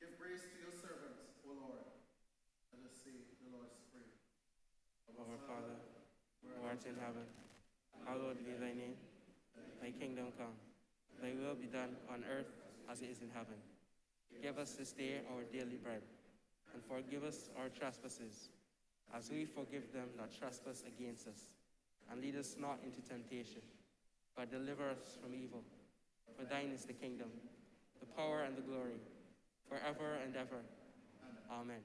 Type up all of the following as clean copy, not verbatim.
Give grace to your servants, O Lord. Let us say the Lord's Prayer. Our Father, who art in heaven, hallowed be thy name. Thy kingdom come. Thy will be done on earth as it is in heaven. Give us this day our daily bread, and forgive us our trespasses, as we forgive them that trespass against us. And lead us not into temptation, but deliver us from evil. For thine is the kingdom, the power, and the glory, forever and ever. Amen.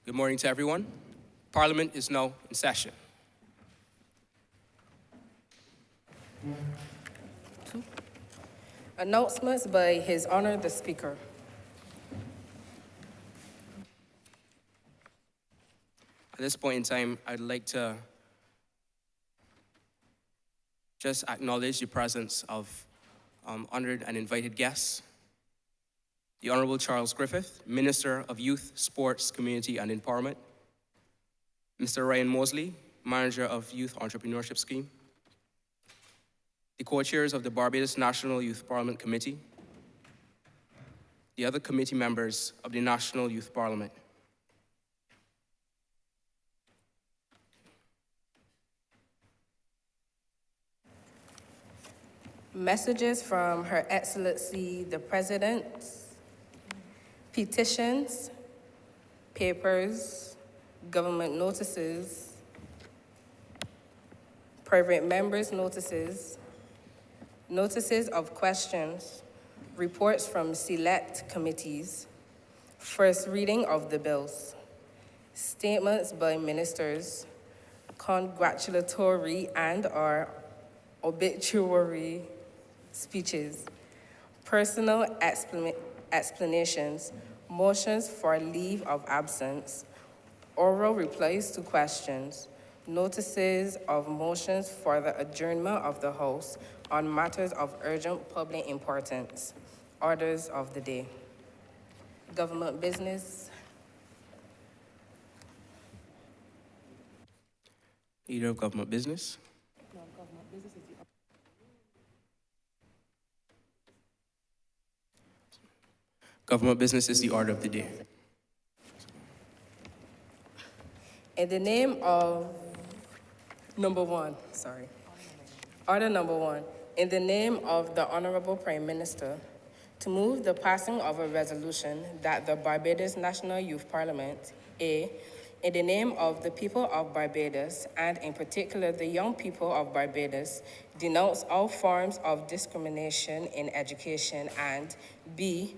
Good morning to everyone. Parliament is now in session. Announcements by His Honor the Speaker. At this point in time, I'd like to just acknowledge the presence of honored and invited guests. The Honorable Charles Griffith, Minister of Youth, Sports, Community and Empowerment. Mr. Ryan Mosley, Manager of Youth Entrepreneurship Scheme. The co-chairs of the Barbados National Youth Parliament Committee. The other committee members of the National Youth Parliament. Messages from Her Excellency the President, petitions, papers, government notices, private members' notices, notices of questions, reports from select committees, first reading of the bills, statements by ministers, congratulatory and/or obituary speeches, personal explanations, motions for leave of absence, oral replies to questions, notices of motions for the adjournment of the House on matters of urgent public importance, orders of the day. Government business. Leader of Government Business. Government business is the order of the day. In the name of Order number one. In the name of the Honorable Prime Minister, to move the passing of a resolution that the Barbados National Youth Parliament, in the name of the people of Barbados, and in particular the young people of Barbados, denounce all forms of discrimination in education, and B,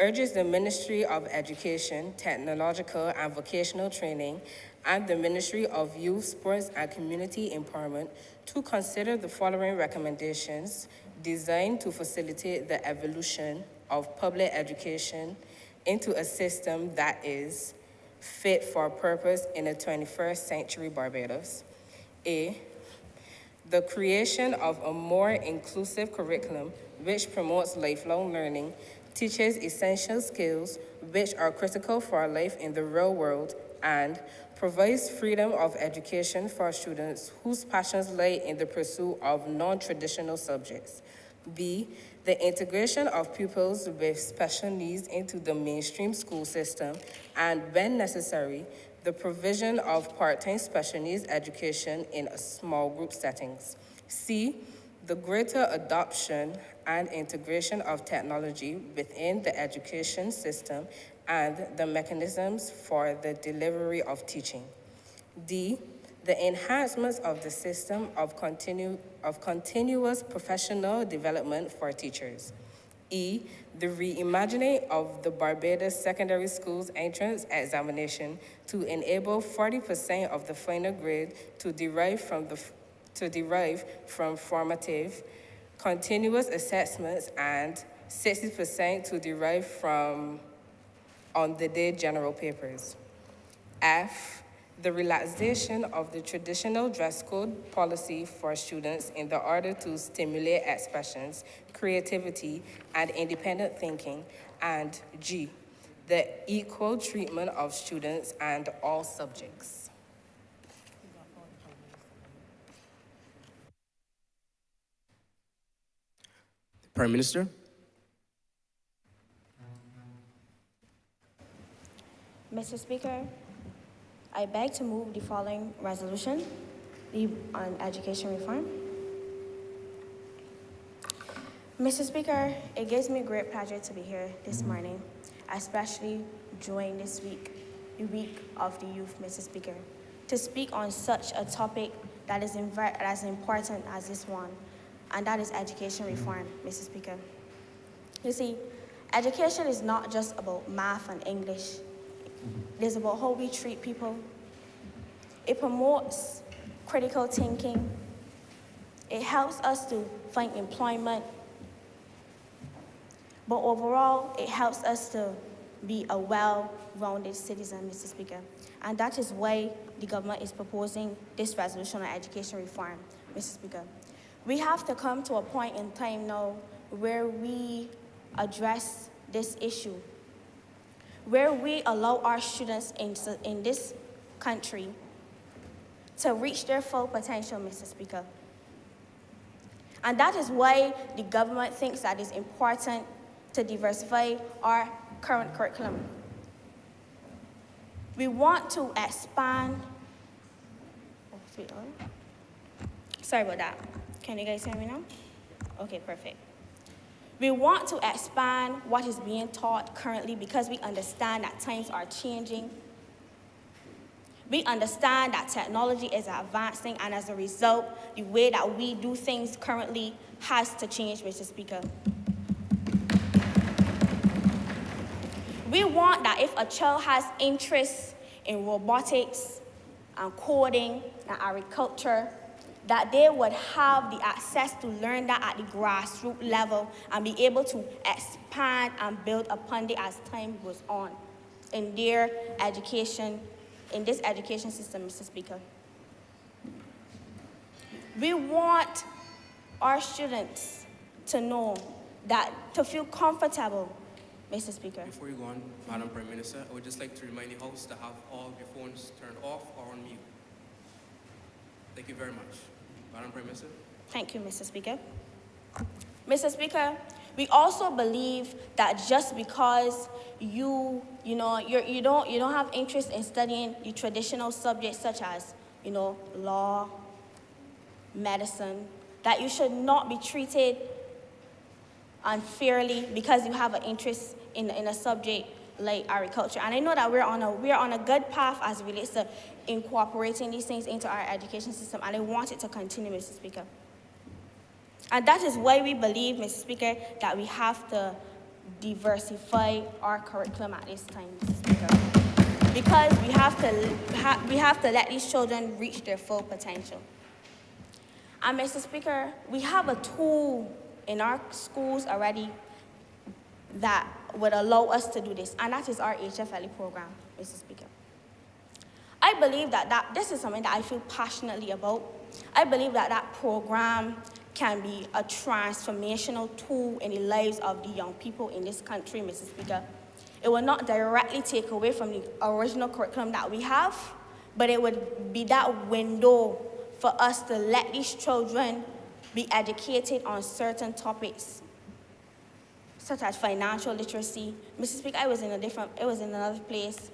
urges the Ministry of Education, Technological and Vocational Training, and the Ministry of Youth, Sports and Community Empowerment to consider the following recommendations designed to facilitate the evolution of public education into a system that is fit for purpose in the 21st century Barbados. A, the creation of a more inclusive curriculum which promotes lifelong learning, teaches essential skills which are critical for life in the real world, and provides freedom of education for students whose passions lie in the pursuit of non-traditional subjects. B, the integration of pupils with special needs into the mainstream school system, and when necessary, the provision of part-time special needs education in small group settings. C, the greater adoption and integration of technology within the education system and the mechanisms for the delivery of teaching. D, the enhancements of the system of continuous professional development for teachers. E, the reimagining of the Barbados Secondary Schools entrance examination to enable 40% of the final grade to derive from formative, continuous assessments, and 60% to derive from on-the-day general papers. F, the relaxation of the traditional dress code policy for students in the order to stimulate expressions, creativity, and independent thinking, and G, the equal treatment of students and all subjects. Prime Minister. Mr. Speaker, I beg to move the following resolution on education reform. Mr. Speaker, it gives me great pleasure to be here this morning, especially during this week, the week of the youth, Mr. Speaker, to speak on such a topic that is as important as this one, and that is education reform, Mr. Speaker. You see, education is not just about math and English. It is about how we treat people. It promotes critical thinking. It helps us to find employment. But overall, it helps us to be a well-rounded citizen, Mr. Speaker. And that is why the government is proposing this resolution on education reform, Mr. Speaker. We have to come to a point in time now where we address this issue, where we allow our students in this country to reach their full potential, Mr. Speaker. And that is why the government thinks that it's important to diversify our current curriculum. We want to expand. Sorry about that. Can you guys hear me now? Okay, perfect. We want to expand what is being taught currently because we understand that times are changing. We understand that technology is advancing, and as a result, the way that we do things currently has to change, Mr. Speaker. We want that if a child has interest in robotics and coding and agriculture, that they would have the access to learn that at the grassroots level and be able to expand and build upon it as time goes on in their education, in this education system, Mr. Speaker. We want our students to know that, to feel comfortable, Mr. Speaker. Before you go on, Madam Prime Minister, I would just like to remind the House to have all your phones turned off or on mute. Thank you very much. Madam Prime Minister. Thank you, Mr. Speaker. Mr. Speaker, we also believe that just because you don't have interest in studying the traditional subjects such as, law, medicine, that you should not be treated unfairly because you have an interest in a subject like agriculture. And I know that we're on a good path as it relates to incorporating these things into our education system, and I want it to continue, Mr. Speaker. And that is why we believe, Mr. Speaker, that we have to diversify our curriculum at this time, Mr. Speaker, because we have to let these children reach their full potential. And Mr. Speaker, we have a tool in our schools already that would allow us to do this, and that is our HFLE program, Mr. Speaker. I believe that this is something that I feel passionately about. I believe that program can be a transformational tool in the lives of the young people in this country, Mr. Speaker. It will not directly take away from the original curriculum that we have, but it would be that window for us to let these children be educated on certain topics, such as financial literacy. Mr. Speaker, it was in another place,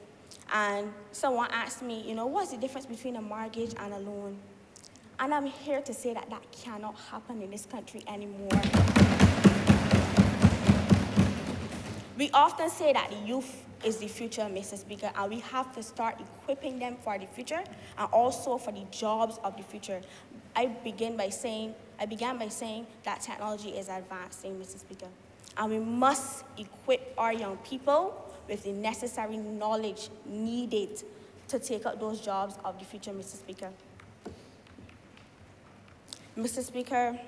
and someone asked me, what's the difference between a mortgage and a loan? And I'm here to say that cannot happen in this country anymore. We often say that the youth is the future, Mr. Speaker, and we have to start equipping them for the future and also for the jobs of the future. I began by saying that technology is advancing, Mr. Speaker, and we must equip our young people with the necessary knowledge needed to take up those jobs of the future, Mr. Speaker. Mr. Speaker,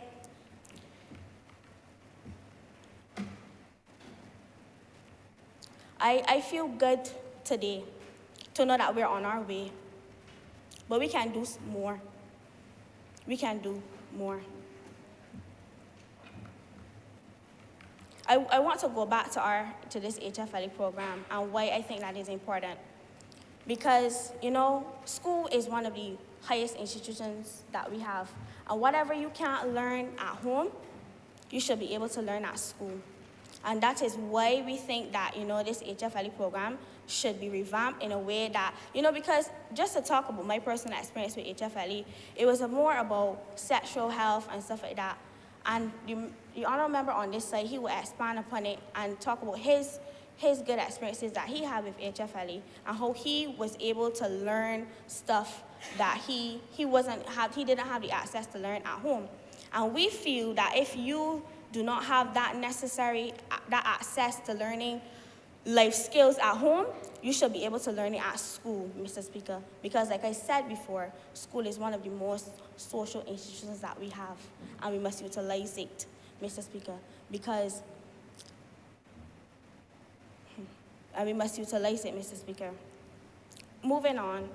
I feel good today to know that we're on our way But we can do more. We can do more. I want to go back to this HFLE program and why I think that is important. Because, you know, school is one of the highest institutions that we have. And whatever you can't learn at home, you should be able to learn at school. And that is why we think that, you know, this HFLE program should be revamped in a way that, you know, because just to talk about my personal experience with HFLE, it was more about sexual health and stuff like that. And the honorable member on this side, he will expand upon it and talk about his good experiences that he had with HFLE and how he was able to learn stuff that he didn't have the access to learn at home. And we feel that if you do not have that access to learning life skills at home, you should be able to learn it at school, Mr. Speaker. Because like I said before, school is one of the most social institutions that we have, and we must utilize it, Mr. Speaker, and we must utilize it, Mr. Speaker. Moving on,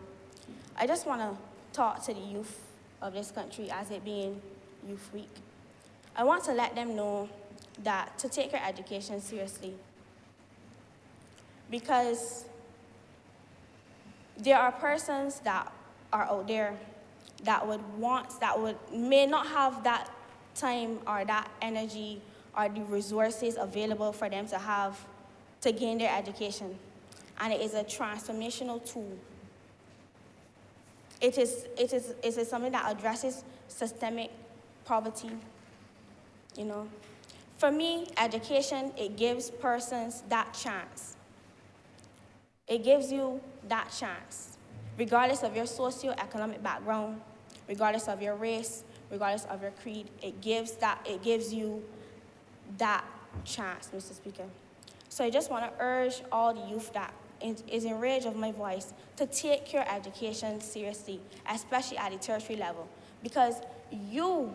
I just want to talk to the youth of this country as it being Youth Week. I want to let them know that to take your education seriously, because there are persons that are out there that may not have that time or that energy or the resources available for them to gain their education. And it is a transformational tool. It is something that addresses systemic poverty, you know. For me, education, it gives persons that chance. It gives you that chance, regardless of your socioeconomic background, regardless of your race, regardless of your creed. It gives you that chance, Mr. Speaker. So I just want to urge all the youth that is in range of my voice to take your education seriously, especially at the tertiary level, because you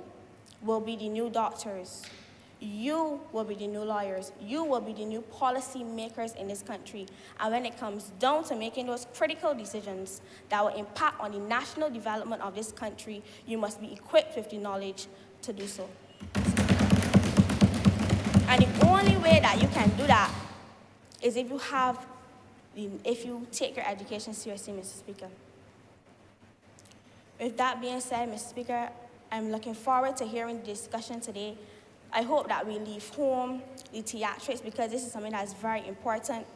will be the new doctors. You will be the new lawyers. You will be the new policy makers in this country. And when it comes down to making those critical decisions that will impact on the national development of this country, you must be equipped with the knowledge to do so. And the only way that you can do that is if you take your education seriously, Mr. Speaker. With that being said, Mr. Speaker, I'm looking forward to hearing the discussion today. I hope that we leave home the theatrics, because this is something that is very important.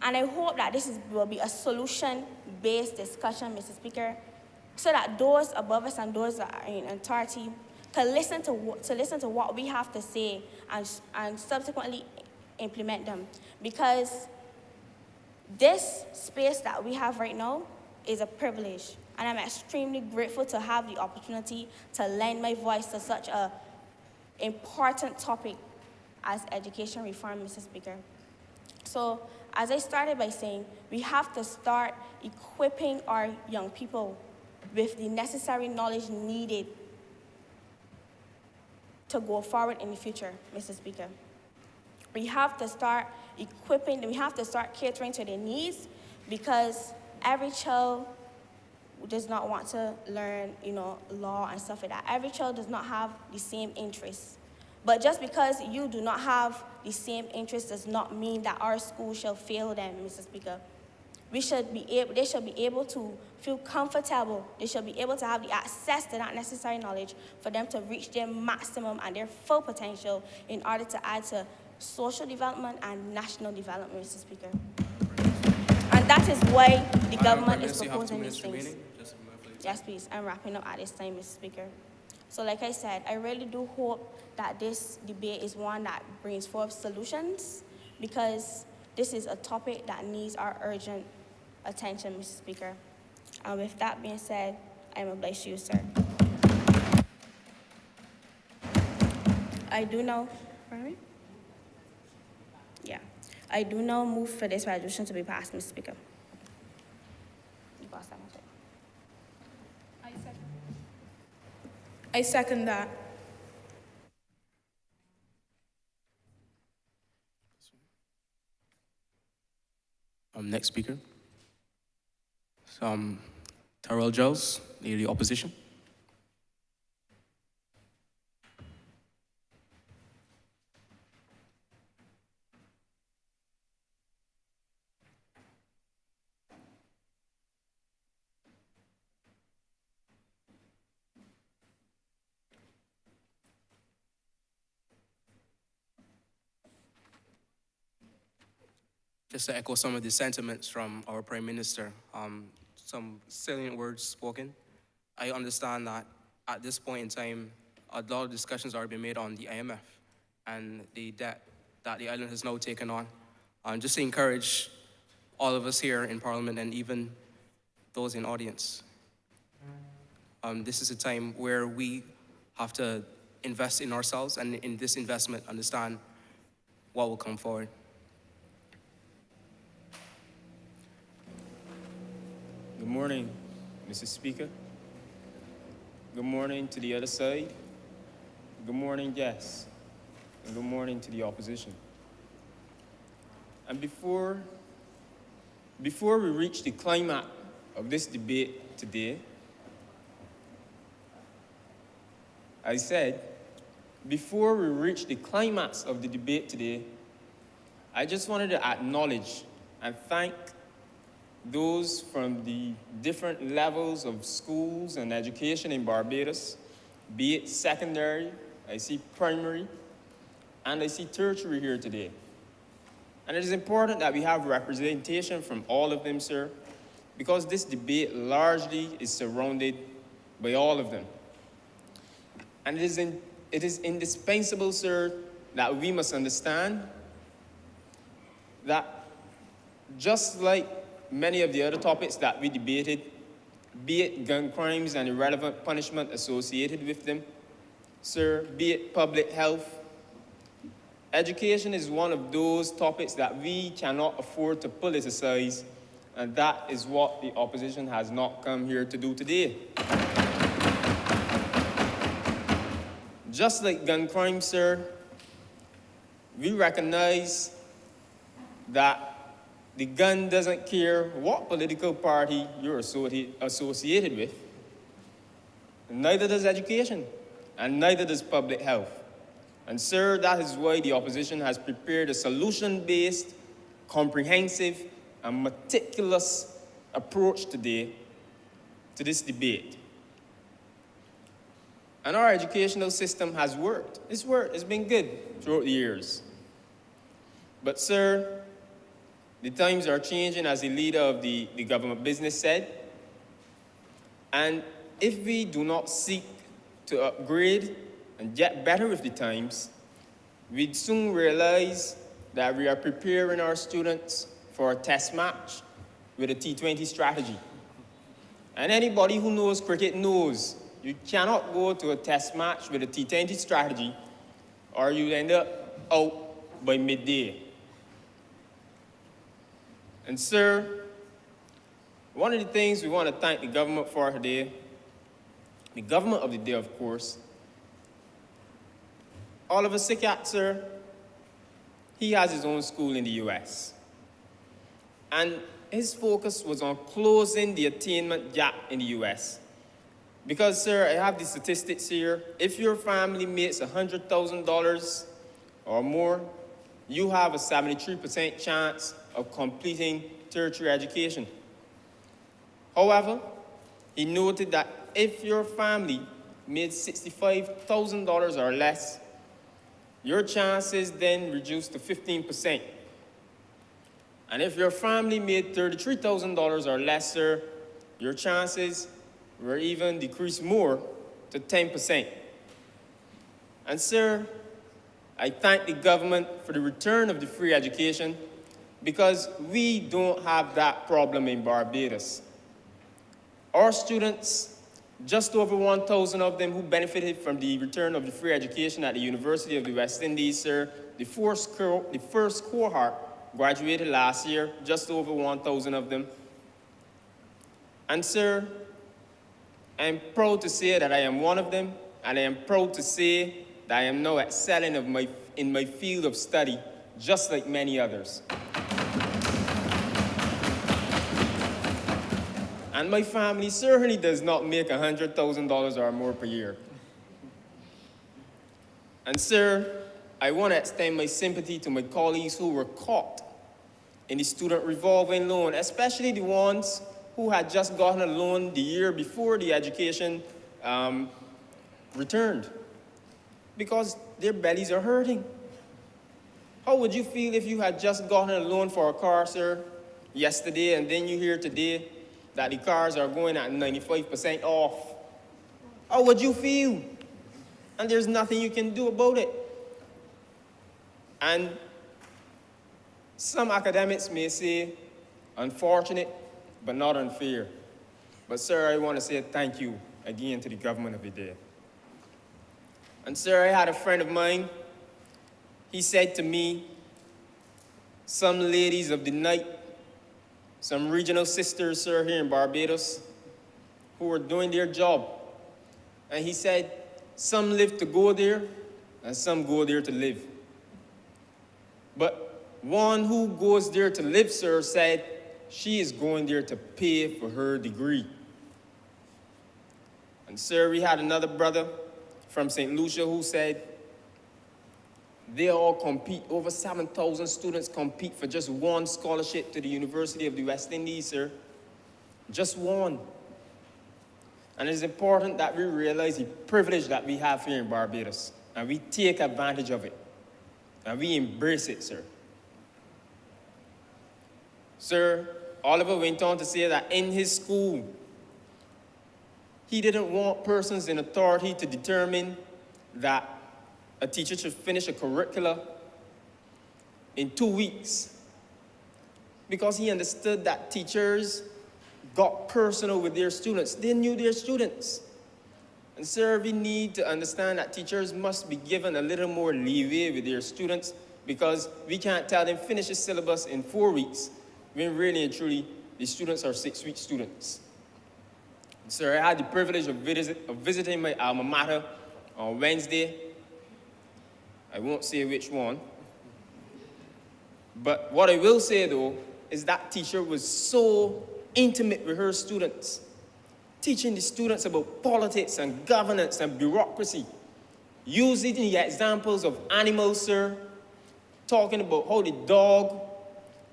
And I hope that will be a solution-based discussion, Mr. Speaker, so that those above us and those that are in authority can listen to what we have to say and subsequently implement them. Because this space that we have right now is a privilege. And I'm extremely grateful to have the opportunity to lend my voice to such an important topic as education reform, Mr. Speaker. So, as I started by saying, we have to start equipping our young people with the necessary knowledge needed to go forward in the future, Mr. Speaker. We have to start catering to their needs, because every child does not want to learn, law and stuff like that. Every child does not have the same interests. But just because you do not have the same interests does not mean that our school shall fail them, Mr. Speaker. They should be able to feel comfortable. They should be able to have the access to that necessary knowledge for them to reach their maximum and their full potential in order to add to social development and national development, Mr. Speaker. And that is why the government is proposing these things. Yes, please. I'm wrapping up at this time, Mr. Speaker. So like I said, I really do hope that this debate is one that brings forth solutions, because this is a topic that needs our urgent attention, Mr. Speaker. And with that being said, I'm obliged to you, sir. I do now move for this resolution to be passed, Mr. Speaker. I second that. Next speaker. Terrell Giles, Leader of the Opposition. Just to echo some of the sentiments from our Prime Minister, some salient words spoken. I understand that at this point in time, a lot of discussions are being made on the IMF and the debt that the island has now taken on. Just to encourage all of us here in Parliament and even those in audience. This is a time where we have to invest in ourselves and in this investment, understand what will come forward. Good morning, Mr. Speaker. Good morning to the other side. Good morning, guests. And good morning to the opposition. And before we reach the climax of this debate today, I said, before we reach the climax of the debate today, I just wanted to acknowledge and thank those from the different levels of schools and education in Barbados, be it secondary, I see primary, and I see tertiary here today. And it is important that we have representation from all of them, sir, because this debate largely is surrounded by all of them. And it is indispensable, sir, that we must understand that just like many of the other topics that we debated, be it gun crimes and irrelevant punishment associated with them, sir, be it public health, education is one of those topics that we cannot afford to politicize, and that is what the opposition has not come here to do today. Just like gun crime, sir, we recognize that the gun doesn't care what political party you're associated with. Neither does education, and neither does public health. And sir, that is why the opposition has prepared a solution-based, comprehensive, and meticulous approach today to this debate. And our educational system has worked. It's worked, it's been good throughout the years. But sir, the times are changing, as the leader of the government business said. And if we do not seek to upgrade and get better with the times, we'd soon realize that we are preparing our students for a test match with a T20 strategy. And anybody who knows cricket knows you cannot go to a test match with a T20 strategy or you end up out by midday. And sir, one of the things we want to thank the government for today, the government of the day, of course, Oliver Sikat, sir, he has his own school in the US. And his focus was on closing the attainment gap in the US. Because, sir, I have the statistics here. If your family makes $100,000 or more, you have a 73% chance of completing tertiary education. However, he noted that if your family made $65,000 or less, your chances then reduced to 15%. And if your family made $33,000 or less, sir, your chances were even decreased more to 10%. And sir, I thank the government for the return of the free education because we don't have that problem in Barbados. Our students, just over 1,000 of them who benefited from the return of the free education at the University of the West Indies, sir, the first cohort graduated last year, just over 1,000 of them. And sir, I am proud to say that I am one of them, and I am proud to say that I am now excelling in my field of study, just like many others. And my family certainly does not make $100,000 or more per year. And sir, I want to extend my sympathy to my colleagues who were caught in the student revolving loan, especially the ones who had just gotten a loan the year before the education returned, because their bellies are hurting. How would you feel if you had just gotten a loan for a car, sir, yesterday, and then you hear today that the cars are going at 95% off? How would you feel? And there's nothing you can do about it. And some academics may say, unfortunate, but not unfair. But sir, I want to say thank you again to the government of the day. And sir, I had a friend of mine, he said to me, some ladies of the night, some regional sisters, sir, here in Barbados, who were doing their job. And he said, some live to go there, and some go there to live. But one who goes there to live, sir, said she is going there to pay for her degree. And sir, we had another brother from St. Lucia who said they all compete, over 7,000 students compete for just one scholarship to the University of the West Indies, sir. Just one. And it is important that we realize the privilege that we have here in Barbados, and we take advantage of it, and we embrace it, sir. Sir, Oliver went on to say that in his school, he didn't want persons in authority to determine that a teacher should finish a curricula in 2 weeks, because he understood that teachers got personal with their students. They knew their students. And sir, we need to understand that teachers must be given a little more leeway with their students, because we can't tell them finish the syllabus in 4 weeks, when really and truly the students are 6-week students. Sir, I had the privilege of visiting my alma mater on Wednesday. I won't say which one. But what I will say, though, is that teacher was so intimate with her students, teaching the students about politics and governance and bureaucracy, using the examples of animals, sir, talking about how the dog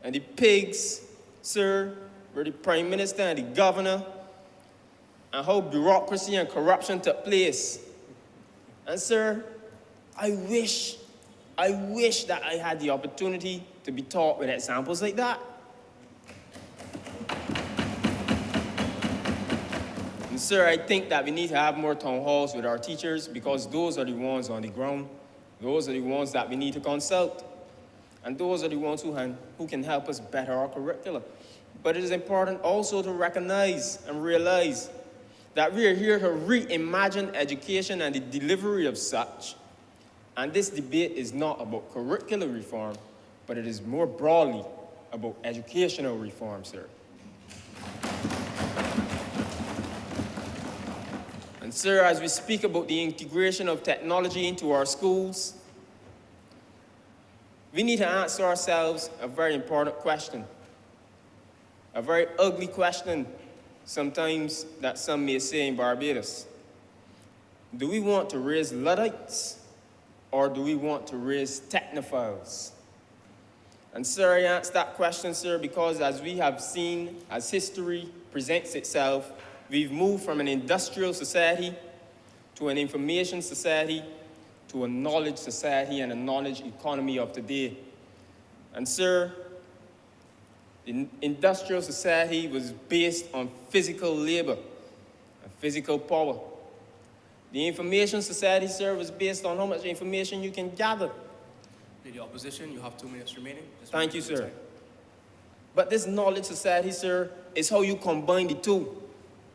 and the pigs, sir, were the prime minister and the governor, and how bureaucracy and corruption took place. And sir, I wish that I had the opportunity to be taught with examples like that. And sir, I think that we need to have more town halls with our teachers, because those are the ones on the ground. Those are the ones that we need to consult. And those are the ones who can help us better our curricula. But it is important also to recognize and realize that we are here to reimagine education and the delivery of such. And this debate is not about curricular reform, but it is more broadly about educational reform, sir. And sir, as we speak about the integration of technology into our schools, we need to answer ourselves a very important question, a very ugly question sometimes that some may say in Barbados. Do we want to raise Luddites, or do we want to raise technophiles? And sir, I ask that question, sir, because as we have seen, as history presents itself, we've moved from an industrial society to an information society to a knowledge society and a knowledge economy of today. And sir, the industrial society was based on physical labor and physical power. The information society, sir, was based on how much information you can gather. Leader Opposition, you have 2 minutes remaining. Thank you, sir. But this knowledge society, sir, is how you combine the two.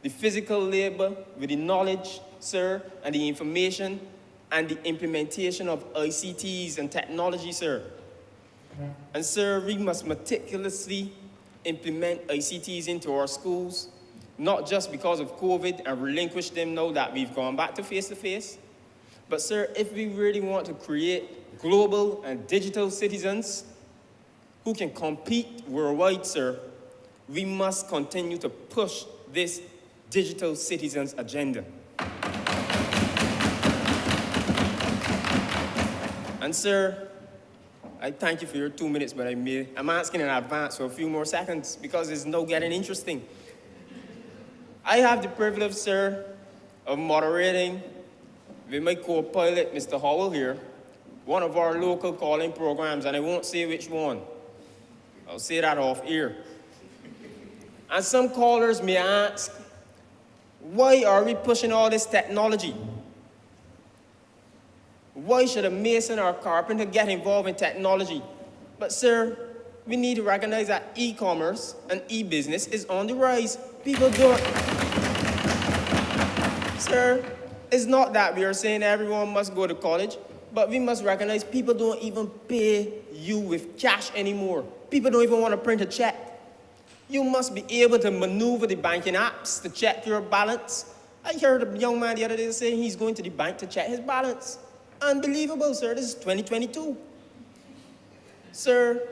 The physical labor with the knowledge, sir, and the information and the implementation of ICTs and technology, sir. And sir, we must meticulously implement ICTs into our schools, not just because of COVID and relinquish them now that we've gone back to face-to-face, but sir, if we really want to create global and digital citizens who can compete worldwide, sir, we must continue to push this digital citizens agenda. And sir, I thank you for your 2 minutes, but I'm asking in advance for a few more seconds because it's now getting interesting. I have the privilege, sir, of moderating with my co-pilot, Mr. Howell here, one of our local calling programs, and I won't say which one. I'll say that off air. And some callers may ask, why are we pushing all this technology? Why should a mason or a carpenter get involved in technology? But sir, we need to recognize that e-commerce and e-business is on the rise. People don't... Sir, it's not that we are saying everyone must go to college, but we must recognize people don't even pay you with cash anymore. People don't even want to print a check. You must be able to maneuver the banking apps to check your balance. I heard a young man the other day saying he's going to the bank to check his balance. Unbelievable, sir. This is 2022. Sir,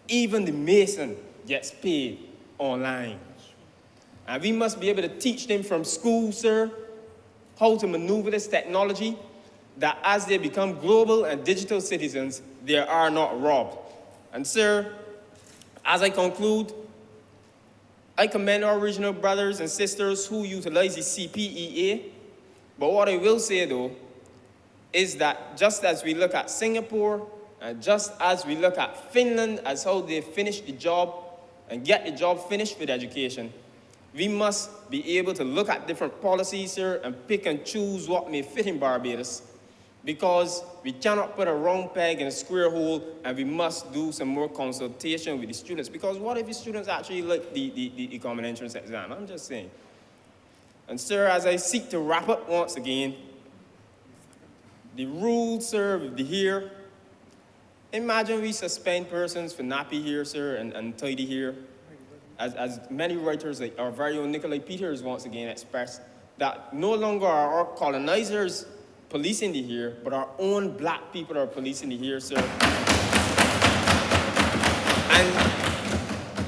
even the mason gets paid online. And we must be able to teach them from school, sir, how to maneuver this technology, that as they become global and digital citizens, they are not robbed. And sir, as I conclude, I commend our regional brothers and sisters who utilize the CPEA. But what I will say, though, is that just as we look at Singapore, and just as we look at Finland as how they finish the job and get the job finished with education, we must be able to look at different policies here and pick and choose what may fit in Barbados, because we cannot put a round peg in a square hole, and we must do some more consultation with the students. Because what if the students actually like the common entrance exam? I'm just saying. And sir, as I seek to wrap up once again, the rules, sir, with the here, imagine we suspend persons for nappy here, sir, and tidy here. As many writers, like our very own Nikolai Peters once again expressed, that no longer are our colonizers policing the here, but our own black people are policing the here, sir.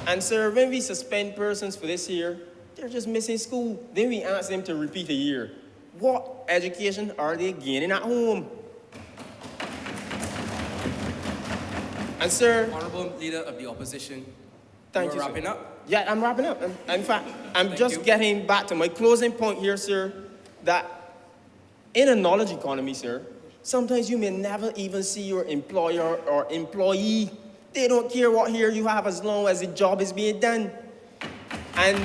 And sir, when we suspend persons for this year, they're just missing school. Then we ask them to repeat a year. What education are they gaining at home? And sir... Honorable Leader of the Opposition, Thank you you, wrapping sir. up? Yeah, I'm wrapping up. In fact, I'm Thank just you. getting back to my closing point here, sir, that in a knowledge economy, sir, sometimes you may never even see your employer or employee. They don't care what here you have as long as the job is being done. And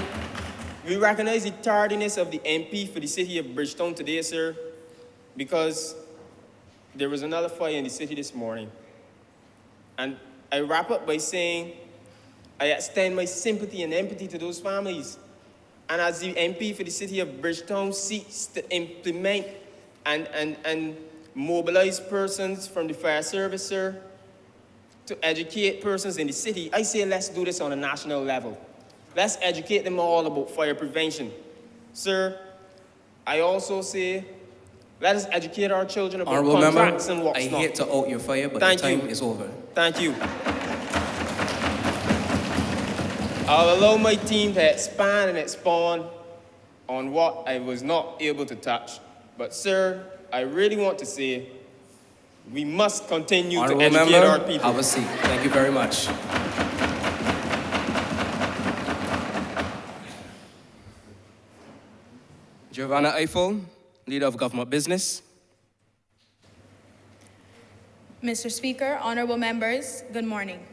we recognize the tardiness of the MP for the city of Bridgetown today, sir, because there was another fire in the city this morning. And I wrap up by saying, I extend my sympathy and empathy to those families. And as the MP for the city of Bridgetown seeks to implement and mobilize persons from the fire service, sir, to educate persons in the city, I say let's do this on a national level. Let's educate them all about fire prevention. Sir, I also say, let us educate our children about Honorable contracts Member, and what's I not. hate to out your fire, but Thank the time you. is over. Thank you. I'll allow my team to expand and expound on what I was not able to touch. But sir, I really want to say, we must continue to Honorable educate Member, our people. have a seat. Thank you very much. Giovanna Eiffel, Leader of Government Business. Mr. Speaker, honorable members, good morning.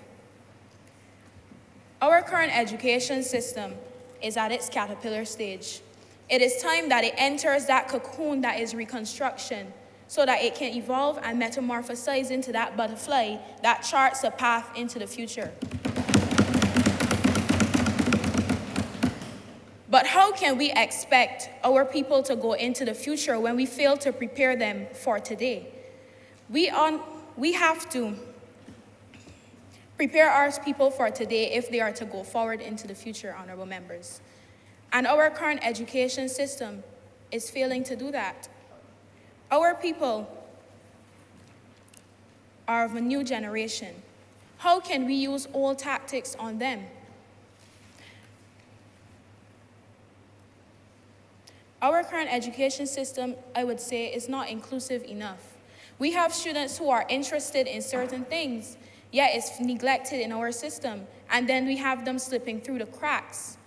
Our current education system is at its caterpillar stage. It is time that it enters that cocoon that is reconstruction so that it can evolve and metamorphosize into that butterfly that charts a path into the future. But how can we expect our people to go into the future when we fail to prepare them for today? We have to prepare our people for today if they are to go forward into the future, honorable members. And our current education system is failing to do that. Our people are of a new generation. How can we use old tactics on them? Our current education system, I would say, is not inclusive enough. We have students who are interested in certain things, yet it's neglected in our system, and then we have them slipping through the cracks.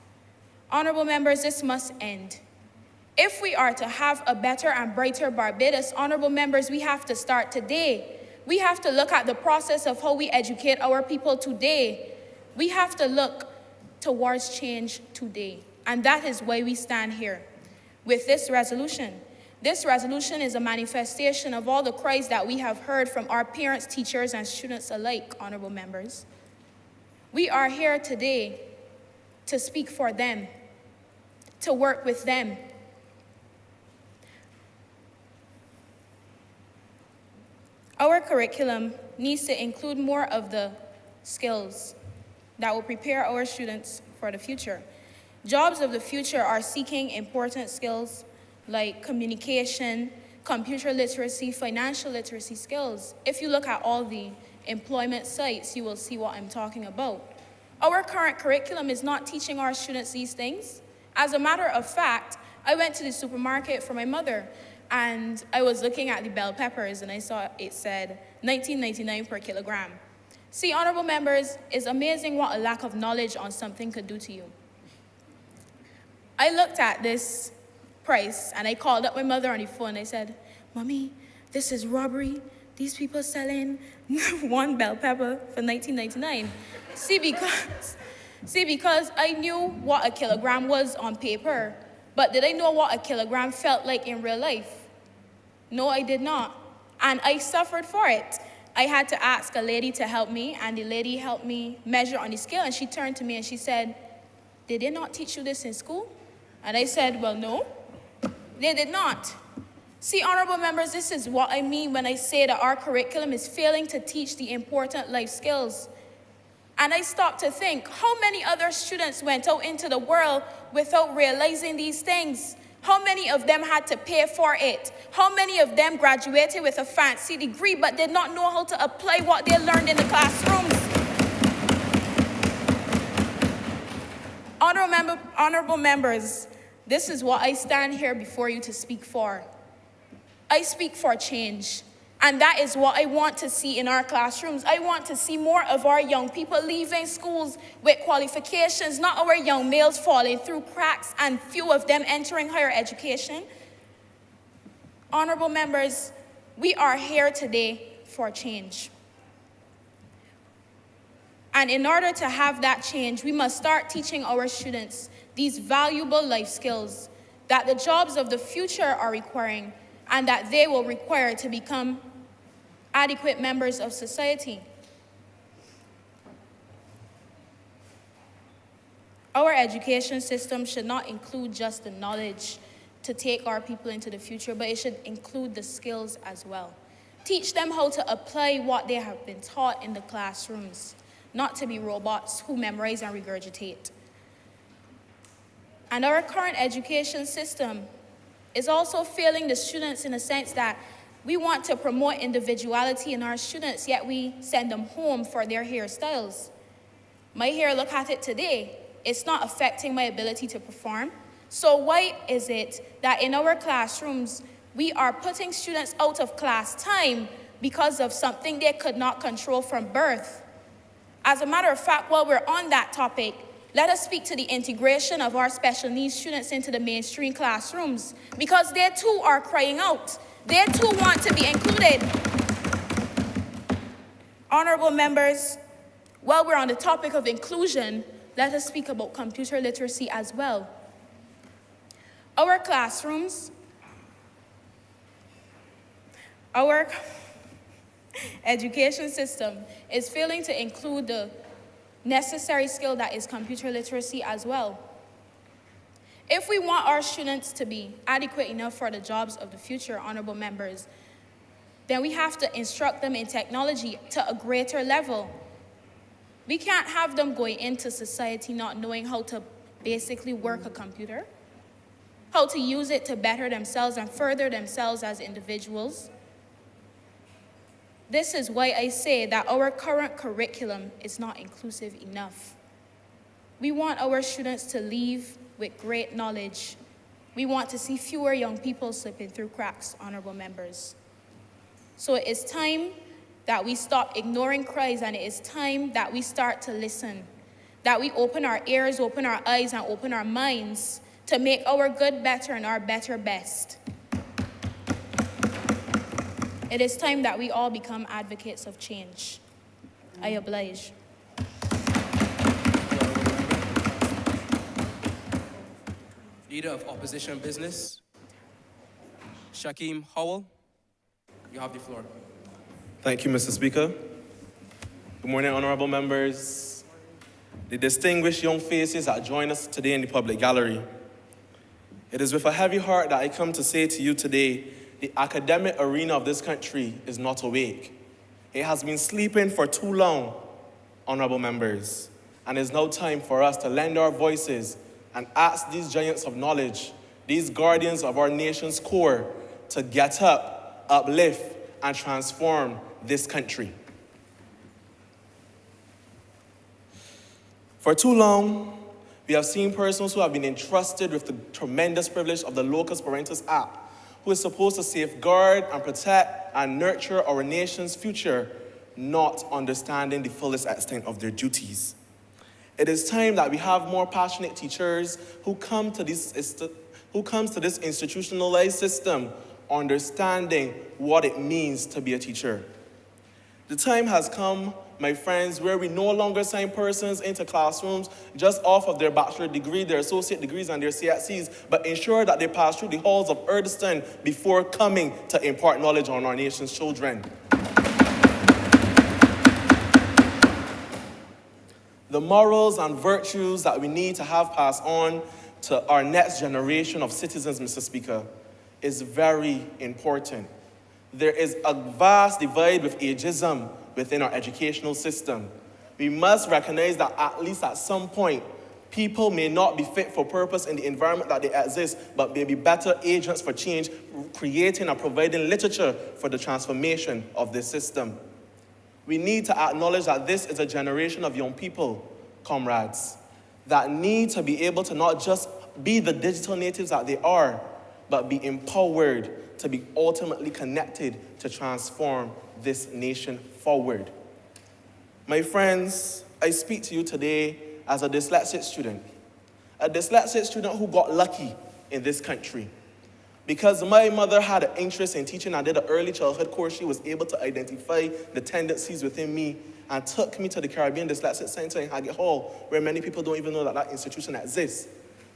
Honorable members, this must end. If we are to have a better and brighter Barbados, honorable members, we have to start today. We have to look at the process of how we educate our people today. We have to look towards change today, and that is why we stand here with this resolution. This resolution is a manifestation of all the cries that we have heard from our parents, teachers, and students alike, honorable members. We are here today to speak for them, to work with them. Our curriculum needs to include more of the skills that will prepare our students for the future. Jobs of the future are seeking important skills like communication, computer literacy, financial literacy skills. If you look at all the employment sites, you will see what I'm talking about. Our current curriculum is not teaching our students these things. As a matter of fact, I went to the supermarket for my mother, and I was looking at the bell peppers, and I saw it said $19.99 per kilogram. See, honorable members, it's amazing what a lack of knowledge on something could do to you. I looked at this price, and I called up my mother on the phone. I said, "Mommy, this is robbery. These people selling one bell pepper for $19.99. See, because I knew what a kilogram was on paper, but did I know what a kilogram felt like in real life? No, I did not, and I suffered for it. I had to ask a lady to help me, and the lady helped me measure on the scale, and she turned to me and she said, "Did they not teach you this in school?" And I said, "Well, no, they did not." See, honorable members, this is what I mean when I say that our curriculum is failing to teach the important life skills. And I stopped to think, how many other students went out into the world without realizing these things? How many of them had to pay for it? How many of them graduated with a fancy degree but did not know how to apply what they learned in the classrooms? Honorable members, this is what I stand here before you to speak for. I speak for change, and that is what I want to see in our classrooms. I want to see more of our young people leaving schools with qualifications, not our young males falling through cracks and few of them entering higher education. Honorable members, we are here today for change. And in order to have that change, we must start teaching our students these valuable life skills that the jobs of the future are requiring and that they will require to become adequate members of society. Our education system should not include just the knowledge to take our people into the future, but it should include the skills as well. Teach them how to apply what they have been taught in the classrooms, not to be robots who memorize and regurgitate. And our current education system is also failing the students in a sense that we want to promote individuality in our students, yet we send them home for their hairstyles. My hair, look at it today. It's not affecting my ability to perform. So why is it that in our classrooms, we are putting students out of class time because of something they could not control from birth? As a matter of fact, while we're on that topic, let us speak to the integration of our special needs students into the mainstream classrooms, because they too are crying out. They too want to be included. Honorable members, while we're on the topic of inclusion, let us speak about computer literacy as well. Our classrooms, our education system is failing to include the necessary skill that is computer literacy as well. If we want our students to be adequate enough for the jobs of the future, honorable members, then we have to instruct them in technology to a greater level. We can't have them going into society not knowing how to basically work a computer, how to use it to better themselves and further themselves as individuals. This is why I say that our current curriculum is not inclusive enough. We want our students to leave with great knowledge, We want to see fewer young people slipping through cracks, honorable members. So it is time that we stop ignoring cries, and it is time that we start to listen, that we open our ears, open our eyes, and open our minds to make our good better and our better best. It is time that we all become advocates of change. I oblige. Leader of Opposition Business, Shakeem Howell, you have the floor. Thank you, Mr. Speaker. Good morning, honorable members, the distinguished young faces that join us today in the public gallery. It is with a heavy heart that I come to say to you today, the academic arena of this country is not awake. It has been sleeping for too long, honorable members, and it is now time for us to lend our voices and ask these giants of knowledge, these guardians of our nation's core, to get up, uplift, and transform this country. For too long, we have seen persons who have been entrusted with the tremendous privilege of the Locus Parentis Act, who is supposed to safeguard and protect and nurture our nation's future, not understanding the fullest extent of their duties. It is time that we have more passionate teachers who come to this institutionalized system understanding what it means to be a teacher. The time has come, my friends, where we no longer sign persons into classrooms just off of their bachelor degree, their associate degrees, and their CSCs, but ensure that they pass through the halls of Erdeston before coming to impart knowledge on our nation's children. The morals and virtues that we need to have passed on to our next generation of citizens, Mr. Speaker, is very important. There is a vast divide with ageism within our educational system. We must recognize that at least at some point, people may not be fit for purpose in the environment that they exist, but may be better agents for change, creating and providing literature for the transformation of this system. We need to acknowledge that this is a generation of young people, comrades, that need to be able to not just be the digital natives that they are, but be empowered to be ultimately connected to transform this nation forward. My friends, I speak to you today as a dyslexic student who got lucky in this country. Because my mother had an interest in teaching and did an early childhood course, she was able to identify the tendencies within me and took me to the Caribbean Dyslexic Center in Haggett Hall, where many people don't even know that that institution exists,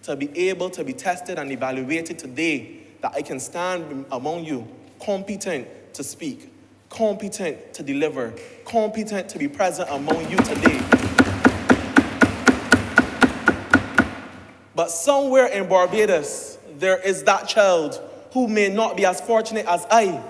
to be able to be tested and evaluated today, that I can stand among you, competent to speak, competent to deliver, competent to be present among you today. But somewhere in Barbados, there is that child who may not be as fortunate as I,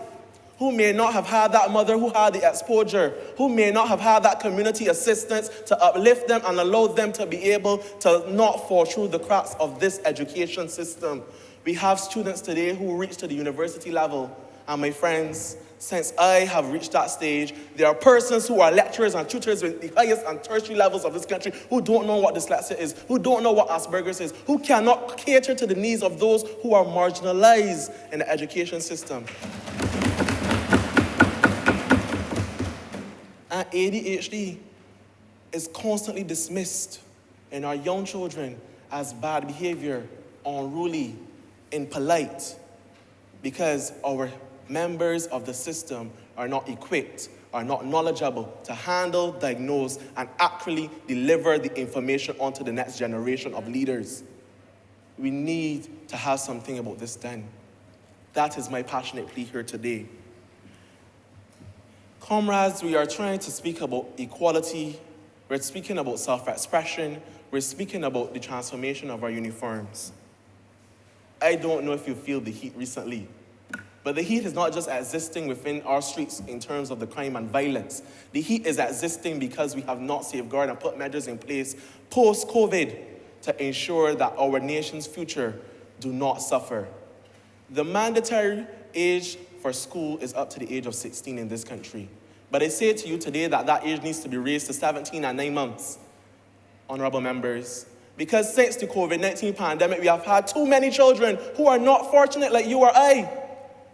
who may not have had that mother who had the exposure, who may not have had that community assistance to uplift them and allow them to be able to not fall through the cracks of this education system. We have students today who reach to the university level, and my friends, since I have reached that stage, there are persons who are lecturers and tutors with the highest and tertiary levels of this country who don't know what dyslexia is, who don't know what Asperger's is, who cannot cater to the needs of those who are marginalized in the education system. And ADHD is constantly dismissed in our young children as bad behavior, unruly, impolite, because our members of the system are not equipped, are not knowledgeable to handle, diagnose, and accurately deliver the information onto the next generation of leaders. We need to have something about this done. That is my passionate plea here today. Comrades, we are trying to speak about equality, we're speaking about self-expression, we're speaking about the transformation of our uniforms. I don't know if you feel the heat recently, but the heat is not just existing within our streets in terms of the crime and violence. The heat is existing because we have not safeguarded and put measures in place post-COVID to ensure that our nation's future do not suffer. The mandatory age for school is up to the age of 16 in this country. But I say to you today that that age needs to be raised to 17 and 9 months. Honorable members, Because since the COVID-19 pandemic, we have had too many children who are not fortunate like you or I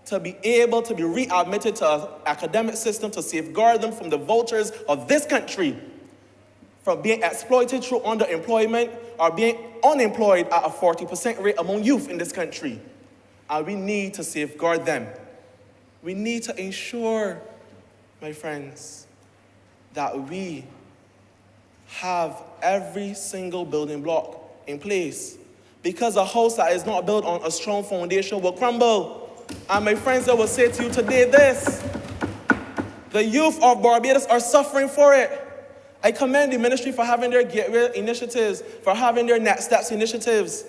to be able to be readmitted to an academic system to safeguard them from the vultures of this country, from being exploited through underemployment or being unemployed at a 40% rate among youth in this country. And we need to safeguard them. We need to ensure, my friends, that we have every single building block in place. Because a house that is not built on a strong foundation will crumble. And my friends, I will say to you today this: the youth of Barbados are suffering for it. I commend the ministry for having their gateway initiatives, for having their next steps initiatives.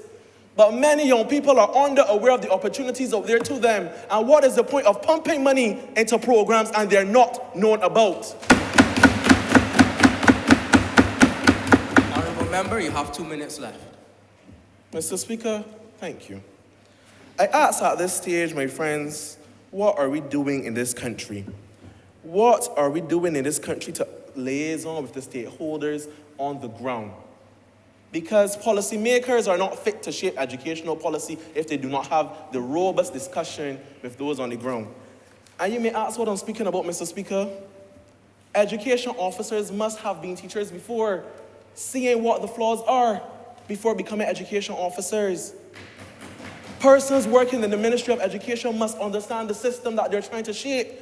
But many young people are unaware of the opportunities out there to them. And what is the point of pumping money into programs and they're not known about? Honorable member, you have 2 minutes left. Mr. Speaker, thank you. I ask at this stage, my friends, what are we doing in this country? What are we doing in this country to liaison with the stakeholders on the ground? Because policymakers are not fit to shape educational policy if they do not have the robust discussion with those on the ground. And you may ask what I'm speaking about, Mr. Speaker. Education officers must have been teachers before, seeing what the flaws are before becoming education officers. Persons working in the Ministry of Education must understand the system that they're trying to shape.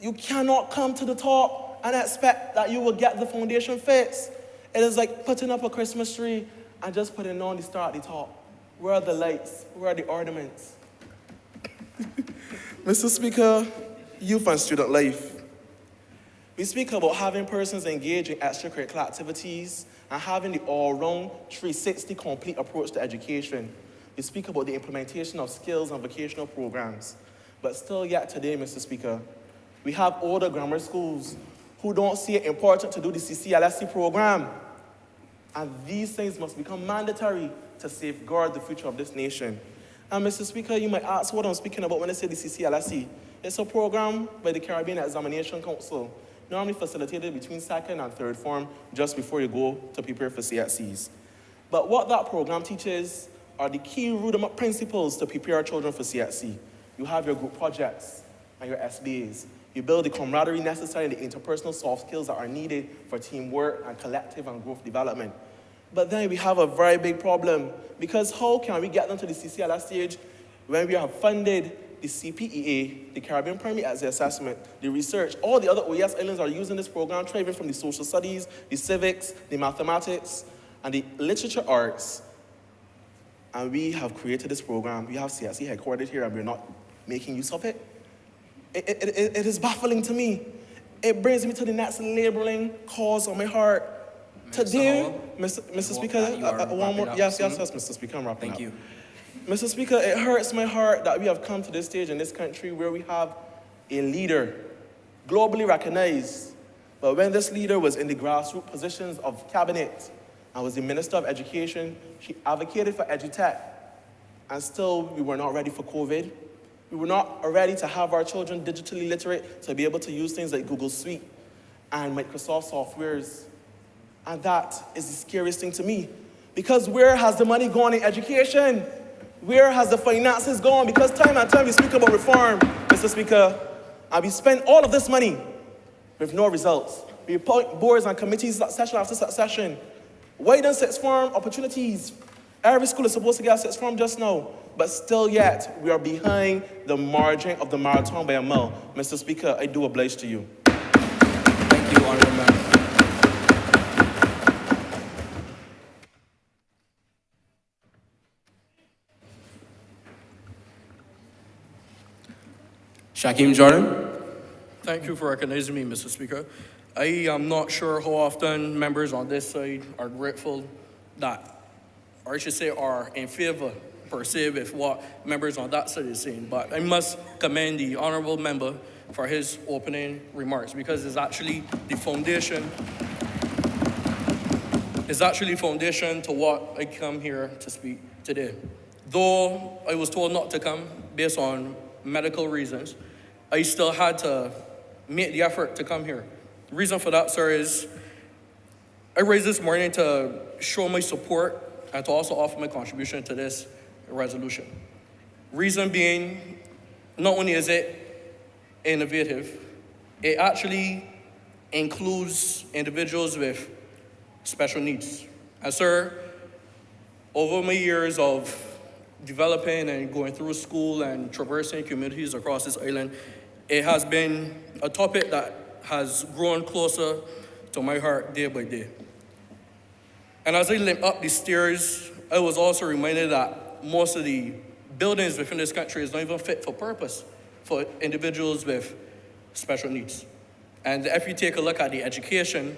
You cannot come to the top and expect that you will get the foundation fixed. It is like putting up a Christmas tree and just putting on the star at the top. Where are the lights? Where are the ornaments? Mr. Speaker, youth and student life. We speak about having persons engage in extracurricular activities and having the all-round 360 complete approach to education. We speak about the implementation of skills and vocational programs. But still yet today, Mr. Speaker, we have older grammar schools who don't see it important to do the CCLSC program. And these things must become mandatory to safeguard the future of this nation. And Mr. Speaker, you might ask what I'm speaking about when I say the CCLSC. It's a program by the Caribbean Examination Council, normally facilitated between second and third form just before you go to prepare for CXCs. But what that program teaches are the key rudiment principles to prepare our children for CXC. You have your group projects and your SBAs. You build the camaraderie necessary and the interpersonal soft skills that are needed for teamwork and collective and growth development. But then we have a very big problem, because how can we get them to the CCLS stage when we have funded the CPEA, the Caribbean Primary Exit Assessment, the research? All the other OES islands are using this program, thriving from the social studies, the civics, the mathematics, and the literature arts. And we have created this program. We have CSE headquartered here, and we're not making use of it. It is baffling to me. It brings me to the next labeling cause on my heart. Today, Mr. Speaker, one more. Yes, Mr. Speaker, I'm wrapping up. Thank you. Mr. Speaker, it hurts my heart that we have come to this stage in this country where we have a leader, globally recognized. But when this leader was in the grassroots positions of cabinet and was the Minister of Education, she advocated for EduTech. And still, we were not ready for COVID. We were not ready to have our children digitally literate to be able to use things like Google Suite and Microsoft softwares. And that is the scariest thing to me. Because where has the money gone in education? Where has the finances gone? Because time and time we speak about reform, Mr. Speaker, and we spend all of this money with no results. We appoint boards and committees session after session. Widen sixth form opportunities. Every school is supposed to get a sixth form just now. But still yet, we are behind the margin of the marathon by a mile. Mr. Speaker, I do oblige to you. Thank you, Honorable Member. Shaquem Jordan. Thank you for recognizing me, Mr. Speaker. I am not sure how often members on this side are grateful that, or I should say are in favor, per se, with what members on that side is saying. But I must commend the honorable member for his opening remarks, because it's actually the foundation. It's actually foundation to what I come here to speak today. Though I was told not to come based on medical reasons, I still had to make the effort to come here. The reason for that, sir, is I raised this morning to show my support and to also offer my contribution to this resolution. Reason being, not only is it innovative, it actually includes individuals with special needs. And sir, over my years of developing and going through school and traversing communities across this island, it has been a topic that has grown closer to my heart day by day. And as I limped up the stairs, I was also reminded that most of the buildings within this country is not even fit for purpose for individuals with special needs. And if you take a look at the education,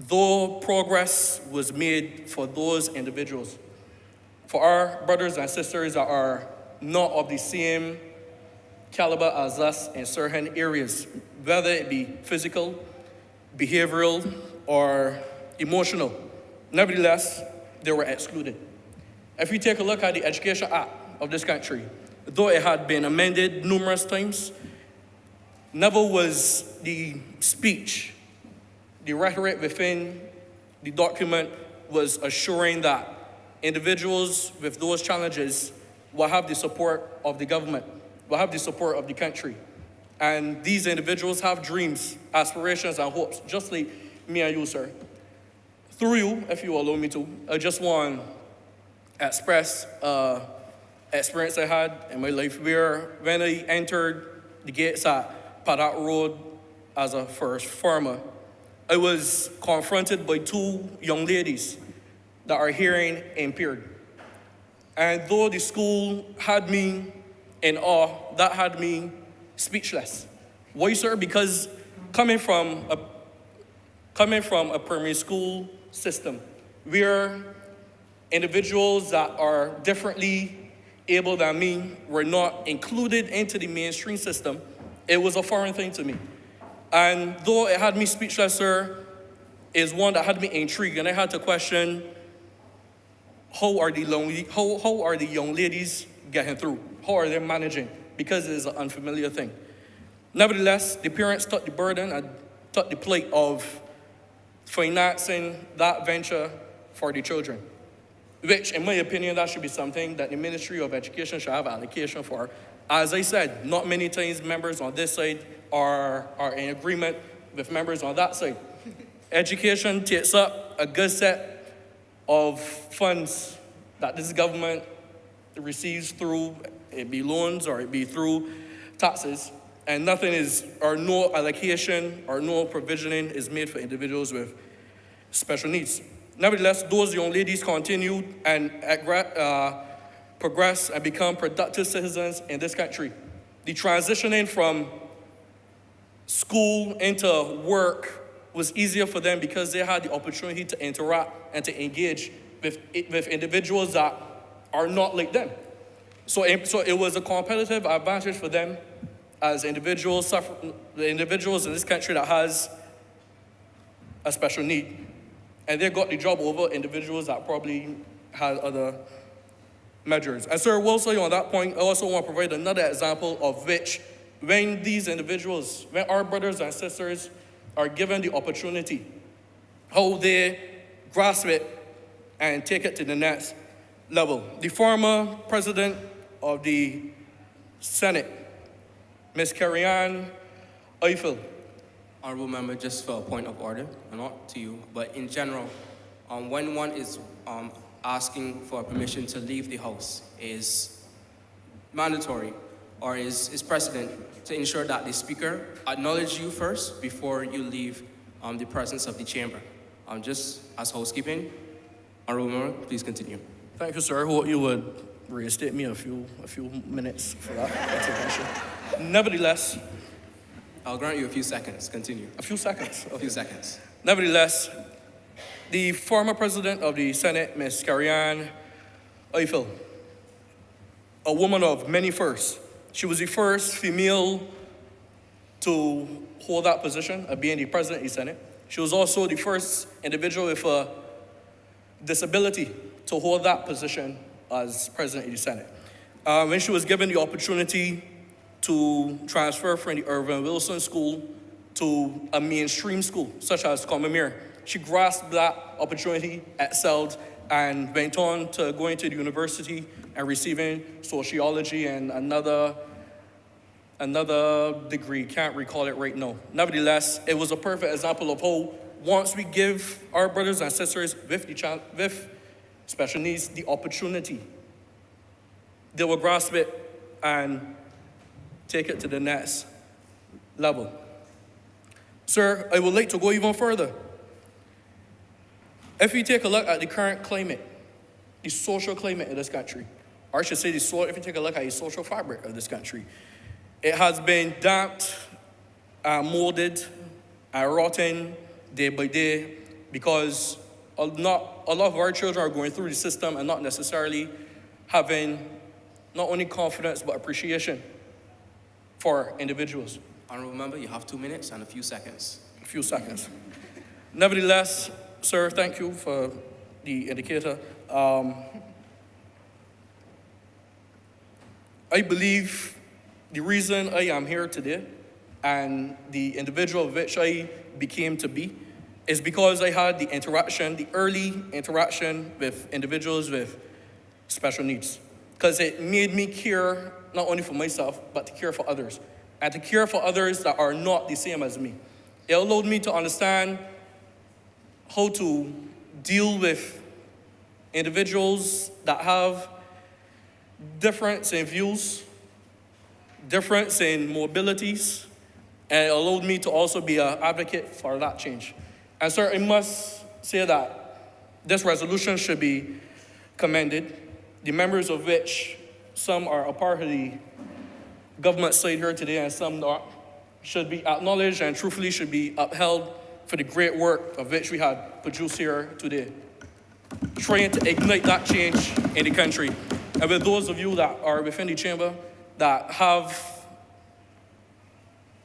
though progress was made for those individuals, for our brothers and sisters that are not of the same caliber as us in certain areas, whether it be physical, behavioral, or emotional, nevertheless, they were excluded. If you take a look at the Education Act of this country, though it had been amended numerous times, never was the speech, the rhetoric within the document was assuring that individuals with those challenges will have the support of the government, will have the support of the country. And these individuals have dreams, aspirations, and hopes, just like me and you, sir. Through you, if you allow me to, I just want to express experience I had in my life where when I entered the gates at Paddock Road as a first farmer, I was confronted by two young ladies that are hearing impaired. And though the school had me in awe, that had me speechless. Why, sir? Because coming from a primary school system where individuals that are differently able than me were not included into the mainstream system, it was a foreign thing to me. And though it had me speechless, sir, is one that had me intrigued, and I had to question, how are the young ladies getting through? How are they managing? Because it is an unfamiliar thing. Nevertheless, the parents took the burden and took the plate of financing that venture for the children, which, in my opinion, that should be something that the Ministry of Education should have allocation for. As I said, not many times members on this side are in agreement with members on that side. Education takes up a good set of funds that this government receives through, it be loans or it be through taxes, and nothing is, or no allocation or no provisioning is made for individuals with special needs. Nevertheless, those young ladies continued and progress and become productive citizens in this country. The transitioning from school into work was easier for them because they had the opportunity to interact and to engage with individuals that are not like them. So it was a competitive advantage for them as individuals, the individuals in this country that has a special need. And they got the job over individuals that probably had other measures. And Sir Wilson, on that point, I also want to provide another example of which when these individuals, when our brothers and sisters are given the opportunity, how they grasp it and take it to the next level. The former president of the Senate, Ms. Carrie-Ann Eiffel. Honorable member, just for a point of order, not to you, but in general, when one is asking for permission to leave the House, is mandatory or is precedent to ensure that the Speaker acknowledge you first before you leave the presence of the chamber. Just as housekeeping, Honorable member, please continue. Thank you, sir. I hope you would reinstate me a few minutes for that intervention. Nevertheless, I'll grant you a few seconds. Continue. a few seconds. A few seconds. Nevertheless, the former president of the Senate, Ms. Carrie-Ann Eiffel, a woman of many firsts. She was the first female to hold that position of being the president of the Senate. She was also the first individual with a disability to hold that position as president of the Senate. When she was given the opportunity to transfer from the Irving Wilson School to a mainstream school, such as Combermere. She grasped that opportunity, excelled, and went on to going to the university and receiving sociology and another degree, can't recall it right now. Nevertheless, it was a perfect example of how once we give our brothers and sisters with special needs the opportunity, they will grasp it and take it to the next level. Sir, I would like to go even further. If we take a look at the current climate, the social climate of this country, or I should say if you take a look at the social fabric of this country, it has been damped, molded, and rotten day by day because a lot of our children are going through the system and not necessarily having not only confidence but appreciation for individuals. Honorable member, you have 2 minutes and a few seconds. A few seconds. Nevertheless, sir, thank you for the indicator. I believe the reason I am here today and the individual which I became to be is because I had the early interaction with individuals with special needs. Because it made me care not only for myself, but to care for others. And to care for others that are not the same as me. It allowed me to understand how to deal with individuals that have difference in views, difference in mobilities, and it allowed me to also be an advocate for that change. And sir, I must say that this resolution should be commended, the members of which some are a part of the government side here today and some not, should be acknowledged and truthfully should be upheld for the great work of which we had produced here today, trying to ignite that change in the country. And with those of you that are within the chamber that have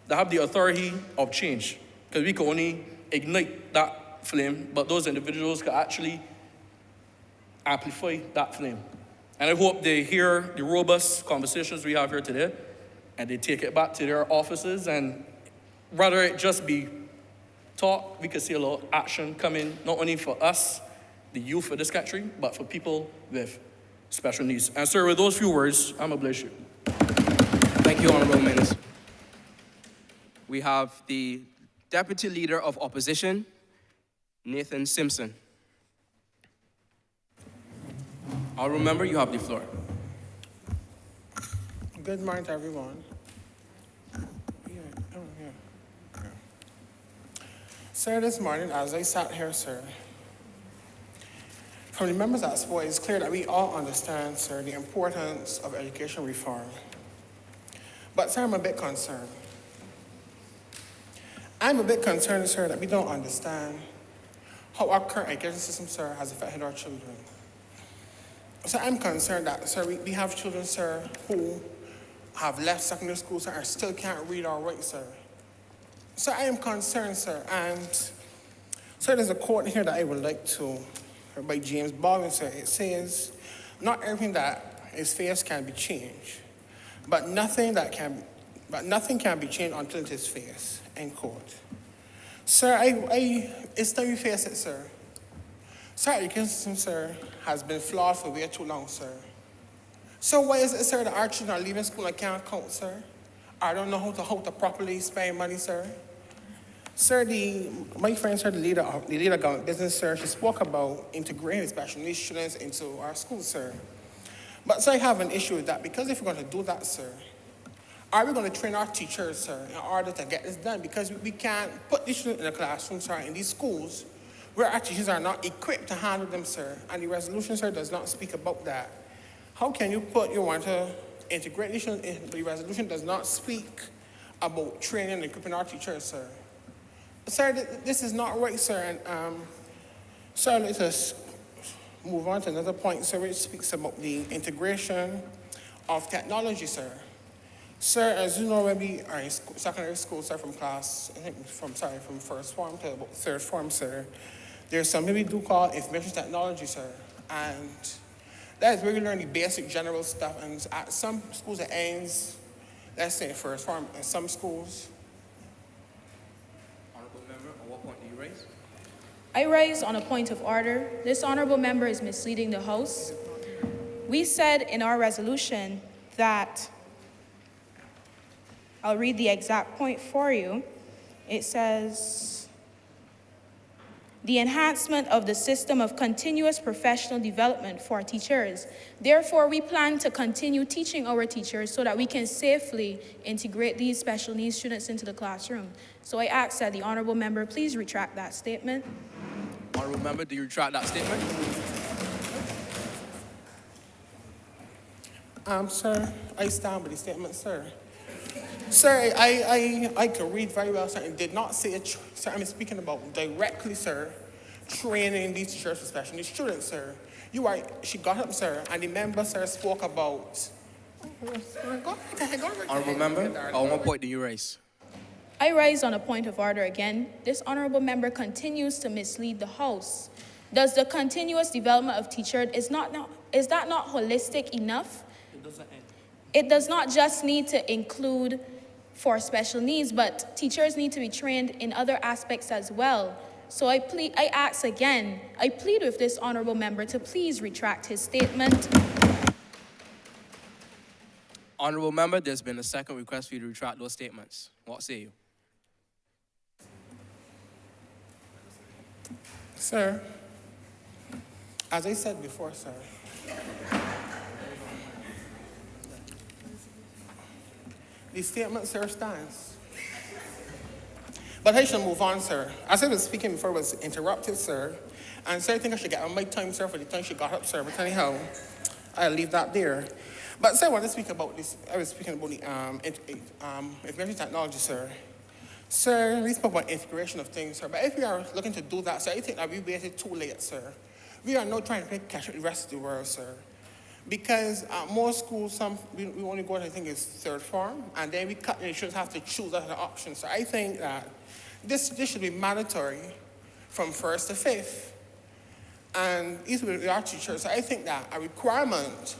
the authority of change, because we can only ignite that flame, but those individuals can actually amplify that flame. And I hope they hear the robust conversations we have here today, and they take it back to their offices, and rather it just be talk, we could see a little action coming, not only for us, the youth of this country, but for people with special needs. And sir, with those few words, I'm obliged you. Thank you, Honorable Minister. We have the Deputy Leader of Opposition, Nathan Simpson. Honorable Member, you have the floor. Good morning to everyone. Sir, this morning, as I sat here, sir, from the members that spoke, it's clear that we all understand, sir, the importance of education reform. But, sir, I'm a bit concerned. I'm a bit concerned, sir, that we don't understand how our current education system, sir, has affected our children. So I'm concerned that, sir, we have children, sir, who have left secondary school, sir, and still can't read or write, sir. So I am concerned, sir, and, sir, there's a quote here that I would like to, by James Baldwin, sir. It says, "Not everything that is faced can be changed, but nothing can be changed until it is faced," end quote. Sir, it's time we face it, sir. Sir, our education system, sir, has been flawed for way too long, sir. So why is it, sir, that our children are leaving school and can't count, sir? I don't know how to properly spend money, sir. Sir, my friend, sir, the leader of government business, sir, she spoke about integrating special needs students into our schools, sir. But, sir, I have an issue with that, because if we're going to do that, sir, are we going to train our teachers, sir, in order to get this done? Because we can't put these students in the classroom, sir, in these schools where our teachers are not equipped to handle them, sir. And the resolution, sir, does not speak about that. How can you want to integrate these students, but the resolution does not speak about training and equipping our teachers, sir? Sir, this is not right, sir. And, sir, let us move on to another point, sir, which speaks about the integration of technology, sir. Sir, as you know, when we are in secondary school, sir, from first form to about third form, sir, there's something we do call information technology, sir. And that is where we learn the basic general stuff. And at some schools it ends, let's say, first form. In some schools, I rise on a point of order. This honorable member is misleading the House. We said in our resolution that, I'll read the exact point for you. It says, the enhancement of the system of continuous professional development for teachers. Therefore, we plan to continue teaching our teachers so that we can safely integrate these special needs students into the classroom. So I ask that the honorable member please retract that statement. Honorable member, do you retract that statement? Sir, I stand by the statement, sir. Sir, I can read very well, sir, and did not say it, sir. I'm speaking about directly, sir, training these teachers for special needs students, sir. She got up, sir, and the member, sir, spoke about. Honorable member, on what point do you raise? I rise on a point of order again. This honorable member continues to mislead the House. Does the continuous development of teachers, is that not holistic enough? It does not just need to include for special needs, but teachers need to be trained in other aspects as well. So I ask again, I plead with this honorable member to please retract his statement. Honorable member, there's been a second request for you to retract those statements. What say you? Sir, as I said before, sir, the statement, sir, stands. But I should move on, sir. As I was speaking before, I was interrupted, sir. And so I think I should get on my time, sir, for the time she got up, sir. But anyhow, I'll leave that there. But, sir, I want to speak about this. I was speaking about the information technology, sir. Sir, we spoke about integration of things, sir. But if we are looking to do that, sir, I think that we waited too late, sir. We are not trying to catch up with the rest of the world, sir. Because at most schools, we only go to, I think, is third form, and then we cut and the students have to choose other options. So I think that this should be mandatory from first to fifth. And even with our teachers, I think that a requirement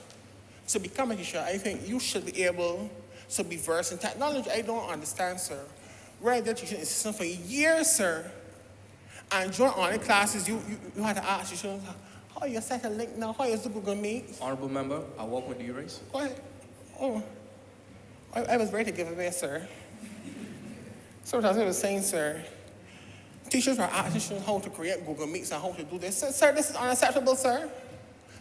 to become a teacher, I think you should be able to be versed in technology. I don't understand, sir. We're in the teaching system for years, sir. And during online classes, you had to ask your students, how you set a link now? How is the Google Meet? Honorable member, at what point do you raise? Go ahead. Oh, I was ready to give away, sir. So as I was saying, sir, teachers are asking students how to create Google Meets and how to do this. Sir, this is unacceptable, sir.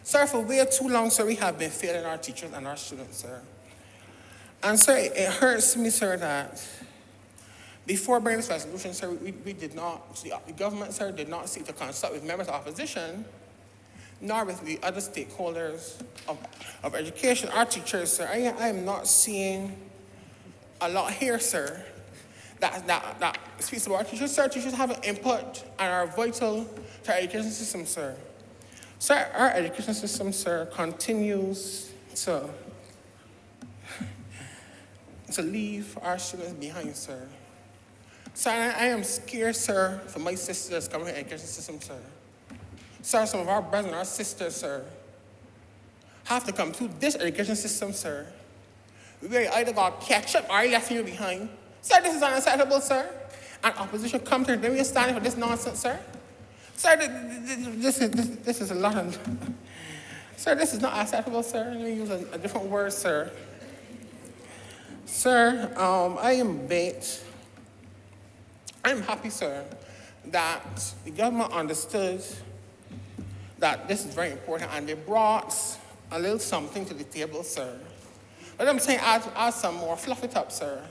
Sir, for way too long, sir, we have been failing our teachers and our students, sir. And sir, it hurts me, sir, that before bringing this resolution, sir, we did not, the government, sir, did not seek to consult with members of opposition, nor with the other stakeholders of education. Our teachers, sir, I am not seeing a lot here, sir, that speaks about our teachers. Sir, teachers have an input and are vital to our education system, sir. Sir, our education system, sir, continues to leave our students behind, sir. Sir, I am scared, sir, for my sisters coming to the education system, sir. Sir, some of our brothers and our sisters, sir, have to come through this education system, sir. We either got to catch up or left you behind. Sir, this is unacceptable, sir. And opposition comes here, then we are standing for this nonsense, sir. Sir, this is a lot of... Sir, this is not acceptable, sir. Let me use a different word, sir. Sir, I am happy, sir, that the government understood that this is very important, and they brought a little something to the table, sir. But I'm saying add some more, fluff it up, sir.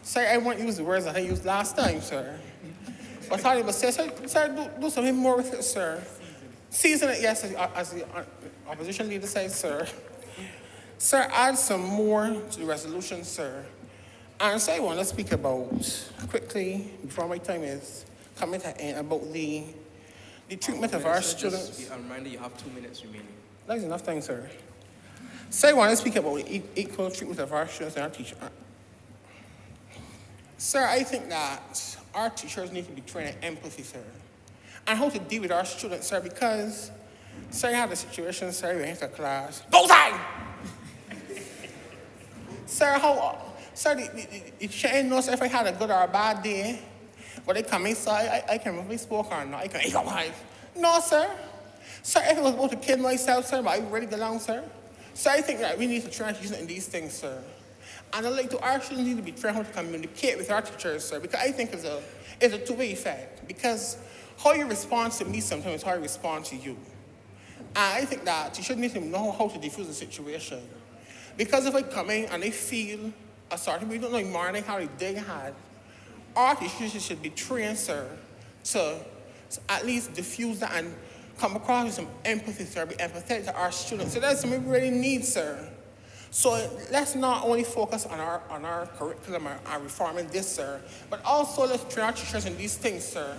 Sir, I won't use the words that I used last time, sir. But I would say, sir, do something more with it, sir. Season it, yes, as the opposition leader says, sir. Sir, add some more to the resolution, sir. And so I want to speak about, quickly, before my time is coming to an end, about the treatment of our students. I'm reminding you have 2 minutes remaining. That is enough time, sir. So I want to speak about the equal treatment of our students and our teachers. Sir, I think that our teachers need to be trained in empathy, sir, and how to deal with our students, sir, because, sir, you have a situation, sir, you're into class. Go time! Sir, the teacher knows if I had a good or a bad day. When they come inside, I can remember spoke or not. I can, go ahead. No, sir. Sir, if it was about to kill myself, sir, but I ready to get along, sir. So I think that we need to transition in these things, sir. And I'd like to actually need to be trained how to communicate with our teachers, sir, because I think it's a two-way effect. Because how you respond to me sometimes is how I respond to you. And I think that you should need to know how to diffuse the situation. Because if I come in and I feel a certain way, don't know morning how they had, our teachers should be trained, sir, to at least diffuse that and come across with some empathy, sir, be empathetic to our students. So that's something we really need, sir. So let's not only focus on our curriculum and reforming this, sir, but also let's train our teachers in these things, sir.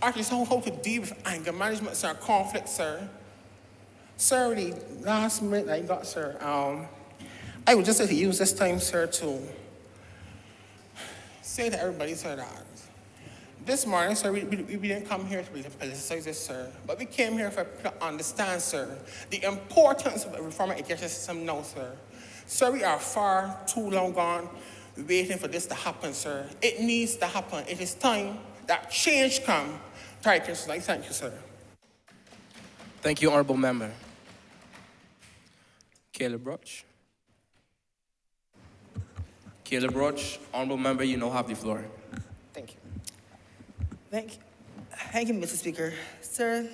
Our teachers know how to deal with anger management, sir, conflict, sir. Sir, the last minute I got, sir, I would just like to use this time, sir, to say to everybody, sir, that this morning, sir, we didn't come here to politicize this, sir, but we came here to understand, sir, the importance of the reforming education system now, sir. Sir, we are far too long gone waiting for this to happen, sir. It needs to happen. It is time that change come to our education. Thank you, sir. Thank you, Honorable Member. Caleb Roach. Caleb Roach, Honorable Member, you now have the floor. Thank you. Thank you, Mr. Speaker. Sir,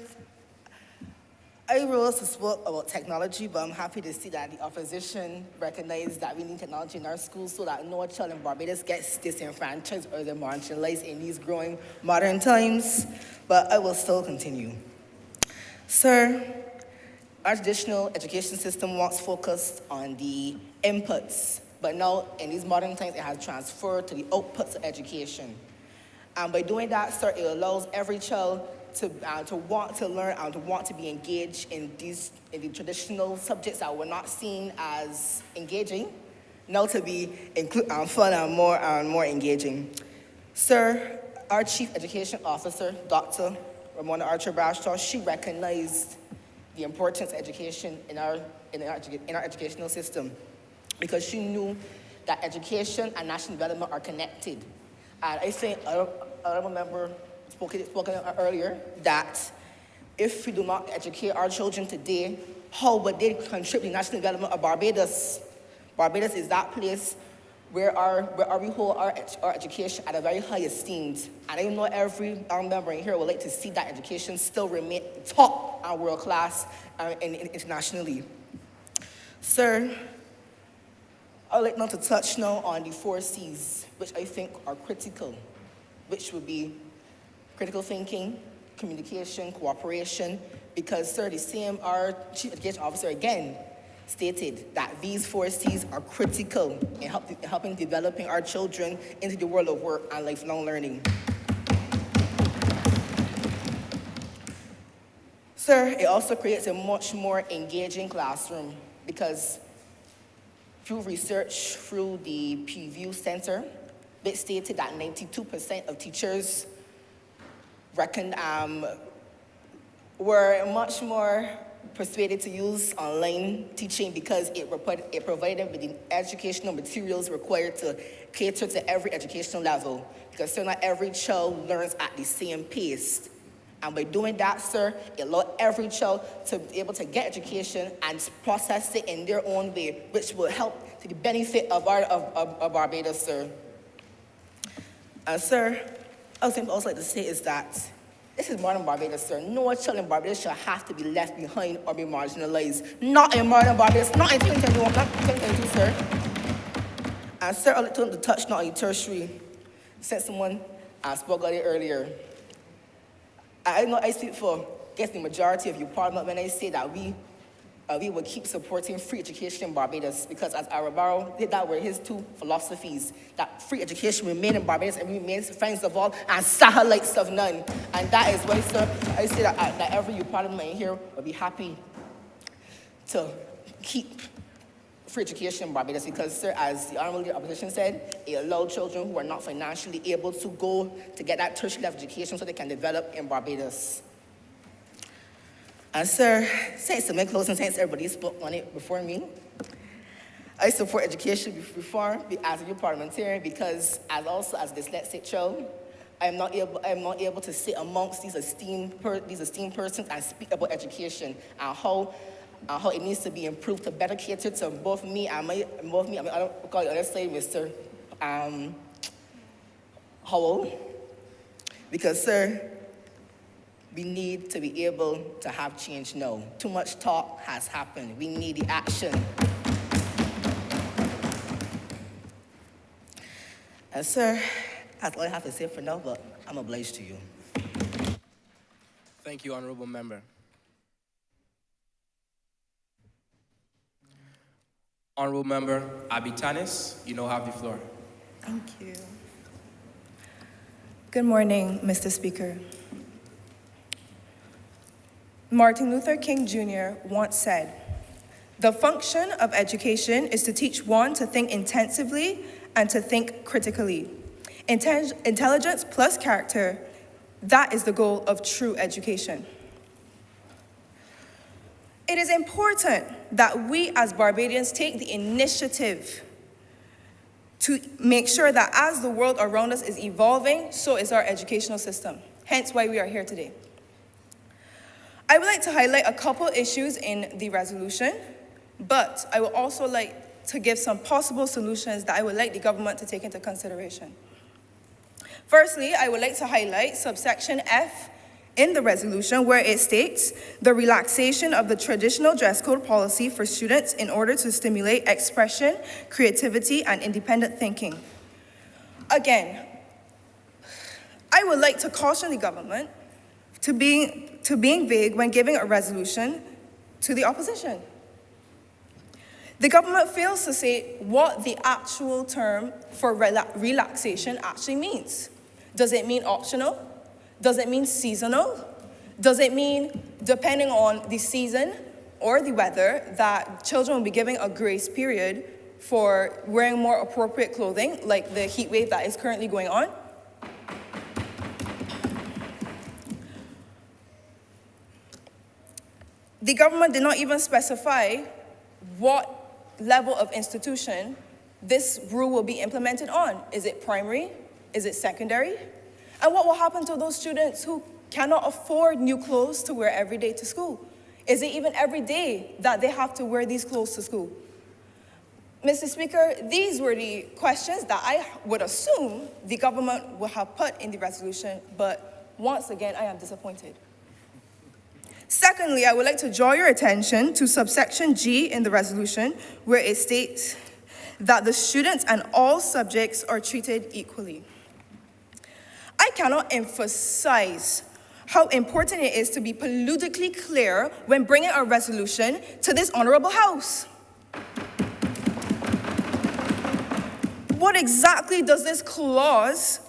I rose to spoke about technology, but I'm happy to see that the opposition recognized that we need technology in our schools so that no child in Barbados gets disenfranchised or marginalized in these growing modern times, but I will still continue. Sir, our traditional education system once focused on the inputs, but now in these modern times it has transferred to the outputs of education. And by doing that, sir, it allows every child to want to learn and to want to be engaged in the traditional subjects that were not seen as engaging, now to be fun and more engaging. Sir, our Chief Education Officer, Dr. Ramona Archer-Bradshaw, she recognized the importance of education in our educational system because she knew that education and national development are connected. And I think I remember spoken earlier that if we do not educate our children today, how would they contribute to the national development of Barbados? Barbados is that place where we hold our education at a very high esteem. And I know every member in here would like to see that education still remain top and world class internationally. Sir, I would like now to touch now on the 4 C's, which I think are critical, which would be critical thinking, communication, cooperation, because, sir, the same, our Chief Education Officer again stated that these 4 C's are critical in helping developing our children into the world of work and lifelong learning. Sir, it also creates a much more engaging classroom because through research through the Preview Center, it stated that 92% of teachers were much more persuaded to use online teaching because it provided with the educational materials required to cater to every educational level, because so not every child learns at the same pace. And by doing that, sir, it allowed every child to be able to get education and process it in their own way, which will help to the benefit of Barbados, sir. Sir, I would also like to say is that this is modern Barbados, sir. No child in Barbados should have to be left behind or be marginalized. Not in modern Barbados, not in 2021, not in 2022, sir. And sir, I'd like to touch on the tertiary, since someone spoke about it earlier. I know I speak for, the majority of you parliament when I say that we will keep supporting free education in Barbados, because as Arabaro did that with his 2 philosophies, that free education remain in Barbados and remain friends of all and satellites of none. And that is why, sir, I say that every you parliament in here will be happy to keep free education in Barbados, because, sir, as the Honorable Leader of Opposition said, it allowed children who are not financially able to go to get that tertiary level education so they can develop in Barbados. And, sir, since to make closing, since everybody spoke on it before me, I support education reform as a youth parliamentarian because, as a dyslexic child, I'm not able to sit amongst these esteemed persons and speak about education and how it needs to be improved to better cater to both me and my other side, Mr. Howell. Because, sir, we need to be able to have change now. Too much talk has happened. We need the action. And, sir, that's all I have to say for now, but I'm obliged to you. Thank you, Honorable Member. Honorable Member Abby Tanis, you now have the floor. Thank you. Good morning, Mr. Speaker. Martin Luther King Jr. once said, "The function of education is to teach one to think intensively and to think critically. Intelligence plus character, that is the goal of true education." It is important that we as Barbadians take the initiative to make sure that as the world around us is evolving, so is our educational system, hence why we are here today. I would like to highlight a couple issues in the resolution, but I would also like to give some possible solutions that I would like the government to take into consideration. Firstly, I would like to highlight subsection F in the resolution where it states the relaxation of the traditional dress code policy for students in order to stimulate expression, creativity, and independent thinking. Again, I would like to caution the government to being vague when giving a resolution to the opposition. The government fails to say what the actual term for relaxation actually means. Does it mean optional? Does it mean seasonal? Does it mean, depending on the season or the weather, that children will be given a grace period for wearing more appropriate clothing, like the heat wave that is currently going on? The government did not even specify what level of institution this rule will be implemented on. Is it primary? Is it secondary? And what will happen to those students who cannot afford new clothes to wear every day to school? Is it even every day that they have to wear these clothes to school? Mr. Speaker, these were the questions that I would assume the government would have put in the resolution, but once again, I am disappointed. Secondly, I would like to draw your attention to subsection G in the resolution, where it states that the students and all subjects are treated equally. I cannot emphasize how important it is to be politically clear when bringing a resolution to this honorable House. What exactly does this clause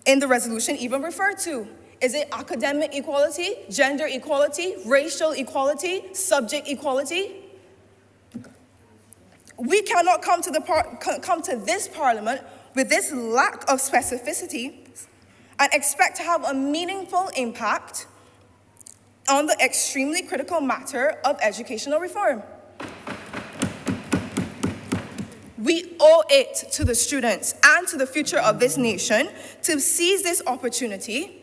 in the resolution even refer to? Is it academic equality, gender equality, racial equality, subject equality? We cannot come to this parliament with this lack of specificity and expect to have a meaningful impact on the extremely critical matter of educational reform. We owe it to the students and to the future of this nation to seize this opportunity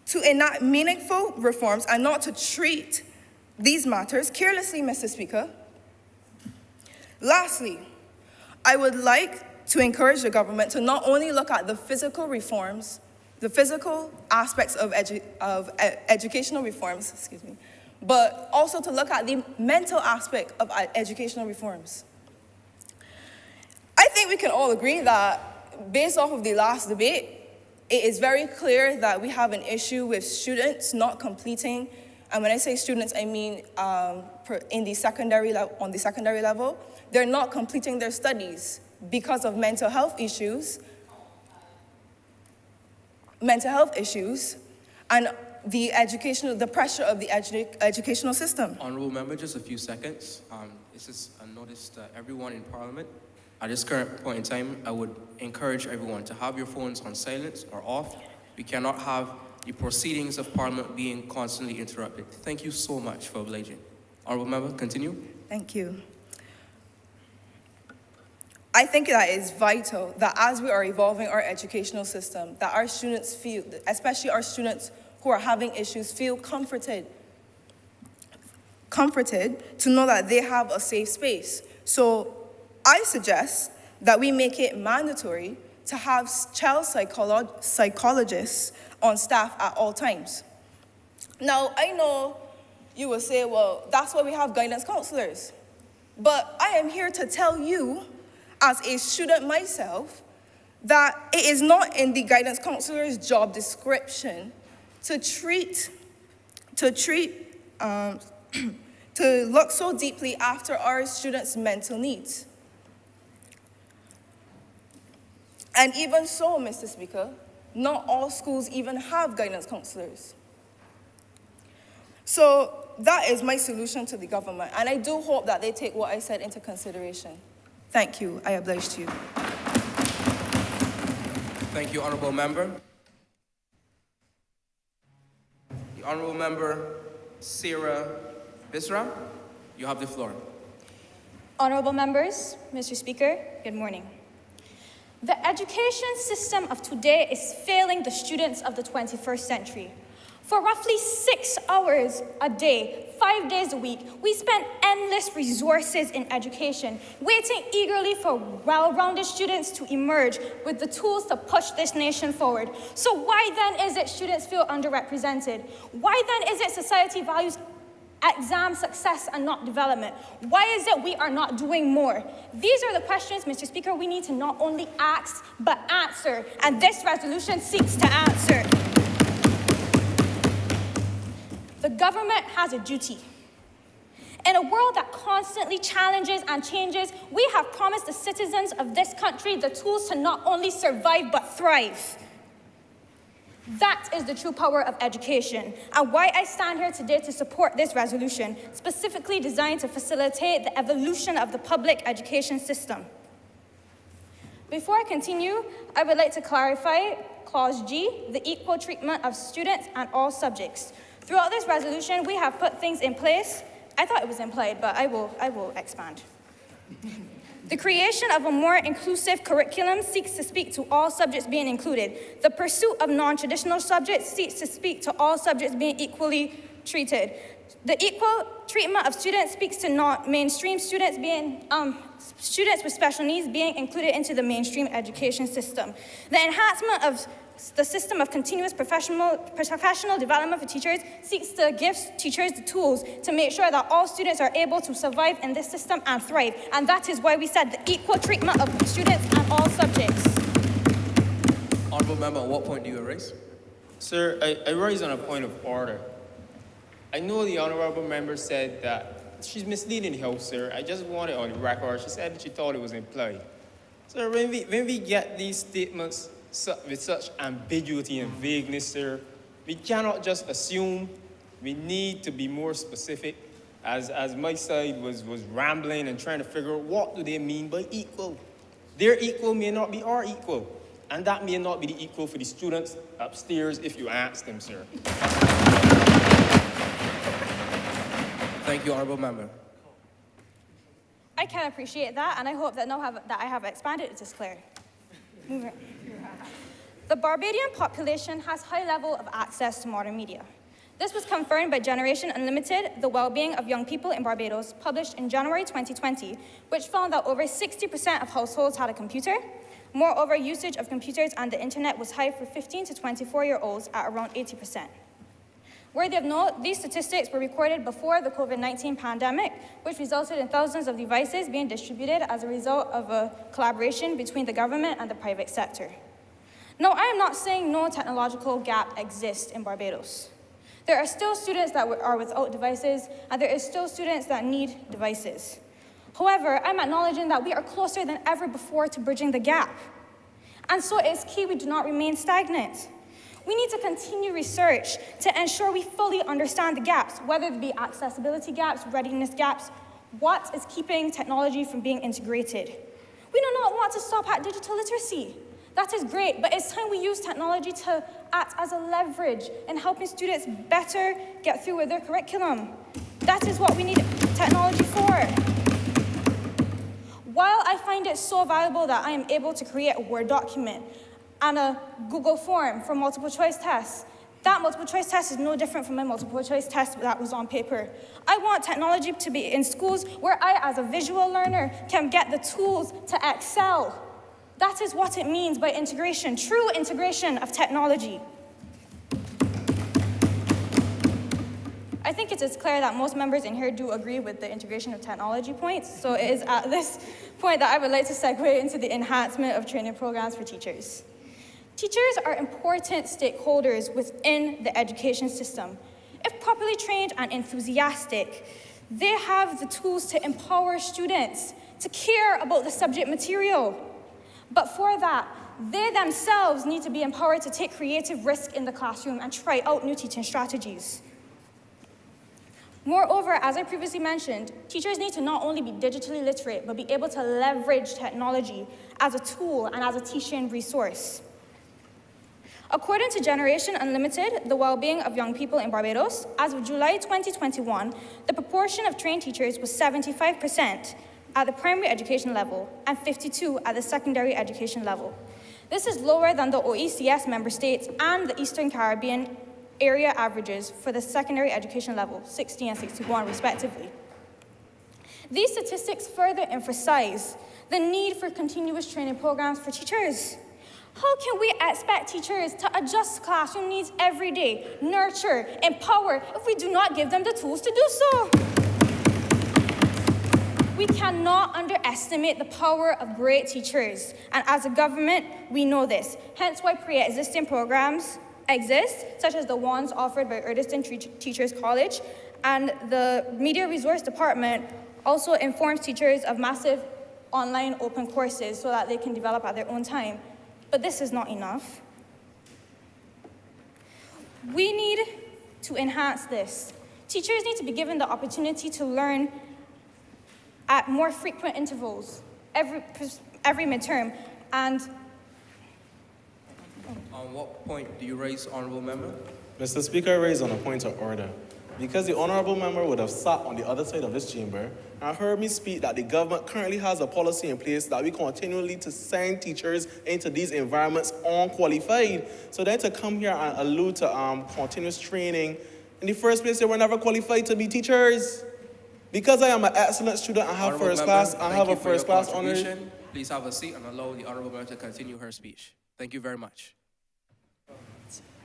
to enact meaningful reforms and not to treat these matters carelessly, Mr. Speaker. Lastly, I would like to encourage the government to not only look at the physical reforms, the physical aspects of educational reforms, but also to look at the mental aspect of educational reforms. I think we can all agree that based off of the last debate, it is very clear that we have an issue with students not completing, and when I say students, I mean on the secondary level, they're not completing their studies because of mental health issues, and the pressure of the educational system. Honorable Member, just a few seconds. This is a notice to everyone in Parliament. At this current point in time, I would encourage everyone to have your phones on silent or off. We cannot have the proceedings of Parliament being constantly interrupted. Thank you so much for obliging. Honorable Member, continue. Thank you. I think that is vital that as we are evolving our educational system, that our students feel, especially our students who are having issues, feel comforted to know that they have a safe space. So I suggest that we make it mandatory to have child psychologists on staff at all times. Now, I know you will say, well, that's why we have guidance counselors. But I am here to tell you, as a student myself, that it is not in the guidance counselor's job description to look so deeply after our students' mental needs. And even so, Mr. Speaker, not all schools even have guidance counselors. So that is my solution to the government, and I do hope that they take what I said into consideration. Thank you. I oblige to you. Thank you, Honourable Member. The Honourable Member Sarah Bisram, you have the floor. Honourable members, Mr. Speaker, good morning. The education system of today is failing the students of the 21st century. For roughly 6 hours a day, 5 days a week, we spend endless resources in education, waiting eagerly for well-rounded students to emerge with the tools to push this nation forward. So why then is it students feel underrepresented? Why then is it society values exam success and not development? Why is it we are not doing more? These are the questions, Mr. Speaker, we need to not only ask, but answer, and this resolution seeks to answer. The government has a duty. In a world that constantly challenges and changes, we have promised the citizens of this country the tools to not only survive, but thrive. That is the true power of education, and why I stand here today to support this resolution, specifically designed to facilitate the evolution of the public education system. Before I continue, I would like to clarify Clause G, the equal treatment of students and all subjects. Throughout this resolution, we have put things in place. I thought it was implied, but I will expand. The creation of a more inclusive curriculum seeks to speak to all subjects being included. The pursuit of non-traditional subjects seeks to speak to all subjects being equally treated. The equal treatment of students speaks to non-mainstream students being students with special needs being included into the mainstream education system. The enhancement of the system of continuous professional development for teachers seeks to give teachers the tools to make sure that all students are able to survive in this system and thrive. And that is why we said the equal treatment of students and all subjects. Honourable Member, at what point do you raise? Sir, I raise on a point of order. I know the Honourable Member said that she's misleading the House, sir. I just want it on the record. She said that she thought it was implied. Sir, when we get these statements with such ambiguity and vagueness, sir, we cannot just assume. We need to be more specific. As my side was rambling and trying to figure out what do they mean by equal. Their equal may not be our equal, and that may not be the equal for the students upstairs if you ask them, sir. Thank you, Honourable Member. I can appreciate that, and I hope that now that I have expanded it is clear. Moving. The Barbadian population has high level of access to modern media. This was confirmed by Generation Unlimited, The Wellbeing of Young People in Barbados, published in January 2020, which found that over 60% of households had a computer. Moreover, usage of computers and the internet was high for 15 to 24-year-olds at around 80%. Worthy of note, these statistics were recorded before the COVID-19 pandemic, which resulted in thousands of devices being distributed as a result of a collaboration between the government and the private sector. Now, I am not saying no technological gap exists in Barbados. There are still students that are without devices, and there are still students that need devices. However, I'm acknowledging that we are closer than ever before to bridging the gap. And so it's key we do not remain stagnant. We need to continue research to ensure we fully understand the gaps, whether they be accessibility gaps, readiness gaps. What is keeping technology from being integrated? We do not want to stop at digital literacy. That is great, but it's time we use technology to act as a leverage in helping students better get through with their curriculum. That is what we need technology for. While I find it so valuable that I am able to create a Word document and a Google form for multiple choice tests, that multiple choice test is no different from my multiple choice test that was on paper. I want technology to be in schools where I, as a visual learner, can get the tools to excel. That is what it means by integration, true integration of technology. I think it is clear that most members in here do agree with the integration of technology points, so it is at this point that I would like to segue into the enhancement of training programs for teachers. Teachers are important stakeholders within the education system. If properly trained and enthusiastic, they have the tools to empower students, to care about the subject material. But for that, they themselves need to be empowered to take creative risk in the classroom and try out new teaching strategies. Moreover, as I previously mentioned, teachers need to not only be digitally literate, but be able to leverage technology as a tool and as a teaching resource. According to Generation Unlimited, the well-being of young people in Barbados, as of July 2021, the proportion of trained teachers was 75% at the primary education level and 52% at the secondary education level. This is lower than the OECS member states and the Eastern Caribbean area averages for the secondary education level, 60 and 61 respectively. These statistics further emphasize the need for continuous training programs for teachers. How can we expect teachers to adjust classroom needs every day, nurture, empower, if we do not give them the tools to do so? We cannot underestimate the power of great teachers, and as a government, we know this. Hence why pre-existing programs exist, such as the ones offered by Urdiston Teachers College, and the Media Resource Department also informs teachers of massive online open courses so that they can develop at their own time. But this is not enough. We need to enhance this. Teachers need to be given the opportunity to learn at more frequent intervals, every midterm, and On what point do you raise, honorable member? Mr. Speaker, I raise on a point of order. Because the honorable member would have sat on the other side of this chamber and heard me speak that the government currently has a policy in place that we continually to send teachers into these environments unqualified. So then to come here and allude to continuous training, in the first place, they were never qualified to be teachers. Because I am an excellent student, I have Honorable first member, class, I thank have you a for your first class honor. contribution. Please have a seat and allow the honorable member to continue her speech. Thank you very much.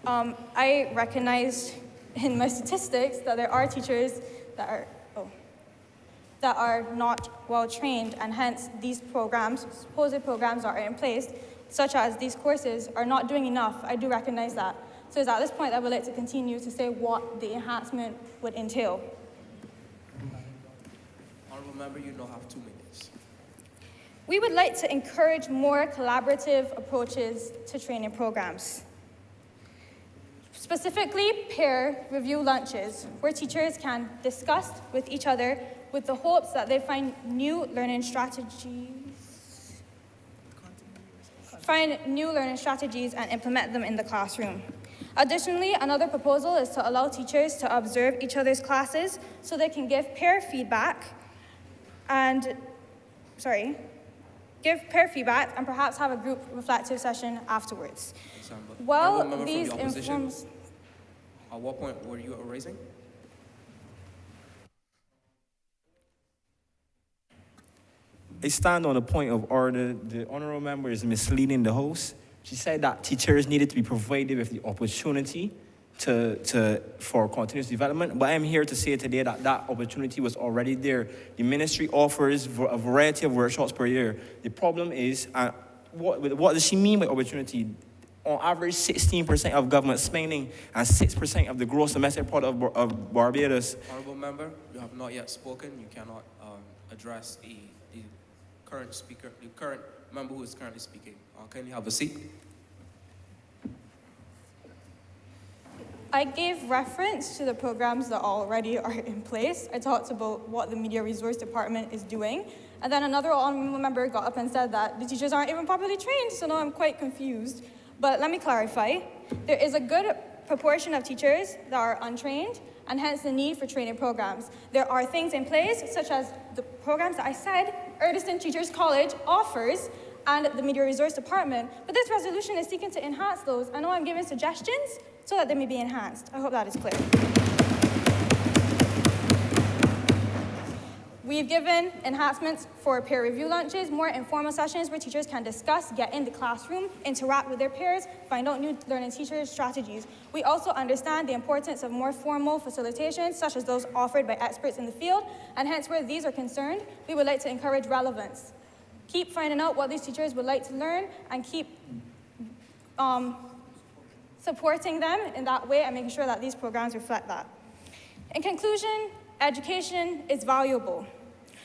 I recognized in my statistics that there are teachers that are not well trained, and hence these programs, supposed programs that are in place, such as these courses, are not doing enough. I do recognize that. So it's at this point I would like to continue to say what the enhancement would entail. Honorable member, you now have 2 minutes. We would like to encourage more collaborative approaches to training programs. Specifically, peer review lunches, where teachers can discuss with each other with the hopes that they find new learning strategies and implement them in the classroom. Additionally, another proposal is to allow teachers to observe each other's classes so they can give peer feedback and perhaps have a group reflective session afterwards. Well, these informs. At what point were you raising? I stand on a point of order. The honorable member is misleading the host. She said that teachers needed to be provided with the opportunity for continuous development, but I'm here to say today that that opportunity was already there. The ministry offers a variety of workshops per year. The problem is, what does she mean by opportunity? On average, 16% of government spending and 6% of the gross domestic product of Barbados. Honorable member, you have not yet spoken. You cannot address the current speaker, the current member who is currently speaking. Can you have a seat? I gave reference to the programs that already are in place. I talked about what the Media Resource Department is doing. And then another honorable member got up and said that the teachers aren't even properly trained, so now I'm quite confused. But let me clarify. There is a good proportion of teachers that are untrained, and hence the need for training programs. There are things in place, such as the programs that I said Erdiston Teachers College offers and the Media Resource Department, but this resolution is seeking to enhance those. I know I'm giving suggestions so that they may be enhanced. I hope that is clear. We've given enhancements for peer review lunches, more informal sessions where teachers can discuss, get in the classroom, interact with their peers, find out new learning teacher strategies. We also understand the importance of more formal facilitations, such as those offered by experts in the field, and hence where these are concerned, we would like to encourage relevance. Keep finding out what these teachers would like to learn and keep supporting them in that way and making sure that these programs reflect that. In conclusion, education is valuable,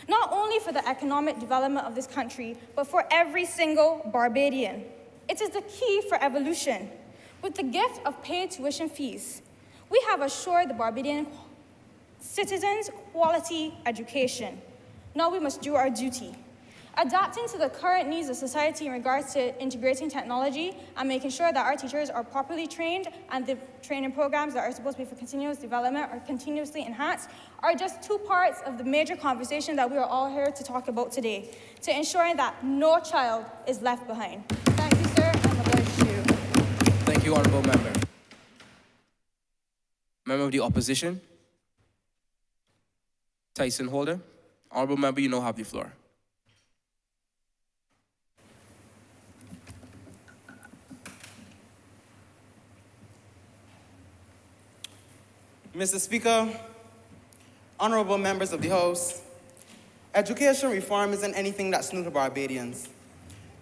not only for the economic development of this country, but for every single Barbadian. It is the key for evolution. With the gift of paid tuition fees, we have assured the Barbadian citizens quality education. Now we must do our duty. Adapting to the current needs of society in regards to integrating technology and making sure that our teachers are properly trained and the training programs that are supposed to be for continuous development are continuously enhanced are just two parts of the major conversation that we are all here to talk about today, to ensuring that no child is left behind. Thank you, sir, and God bless you. Thank you, Honorable Member. Member of the Opposition, Tyson Holder. Honorable Member, you now have the floor. Mr. Speaker, honorable members of the House, education reform isn't anything that's new to Barbadians.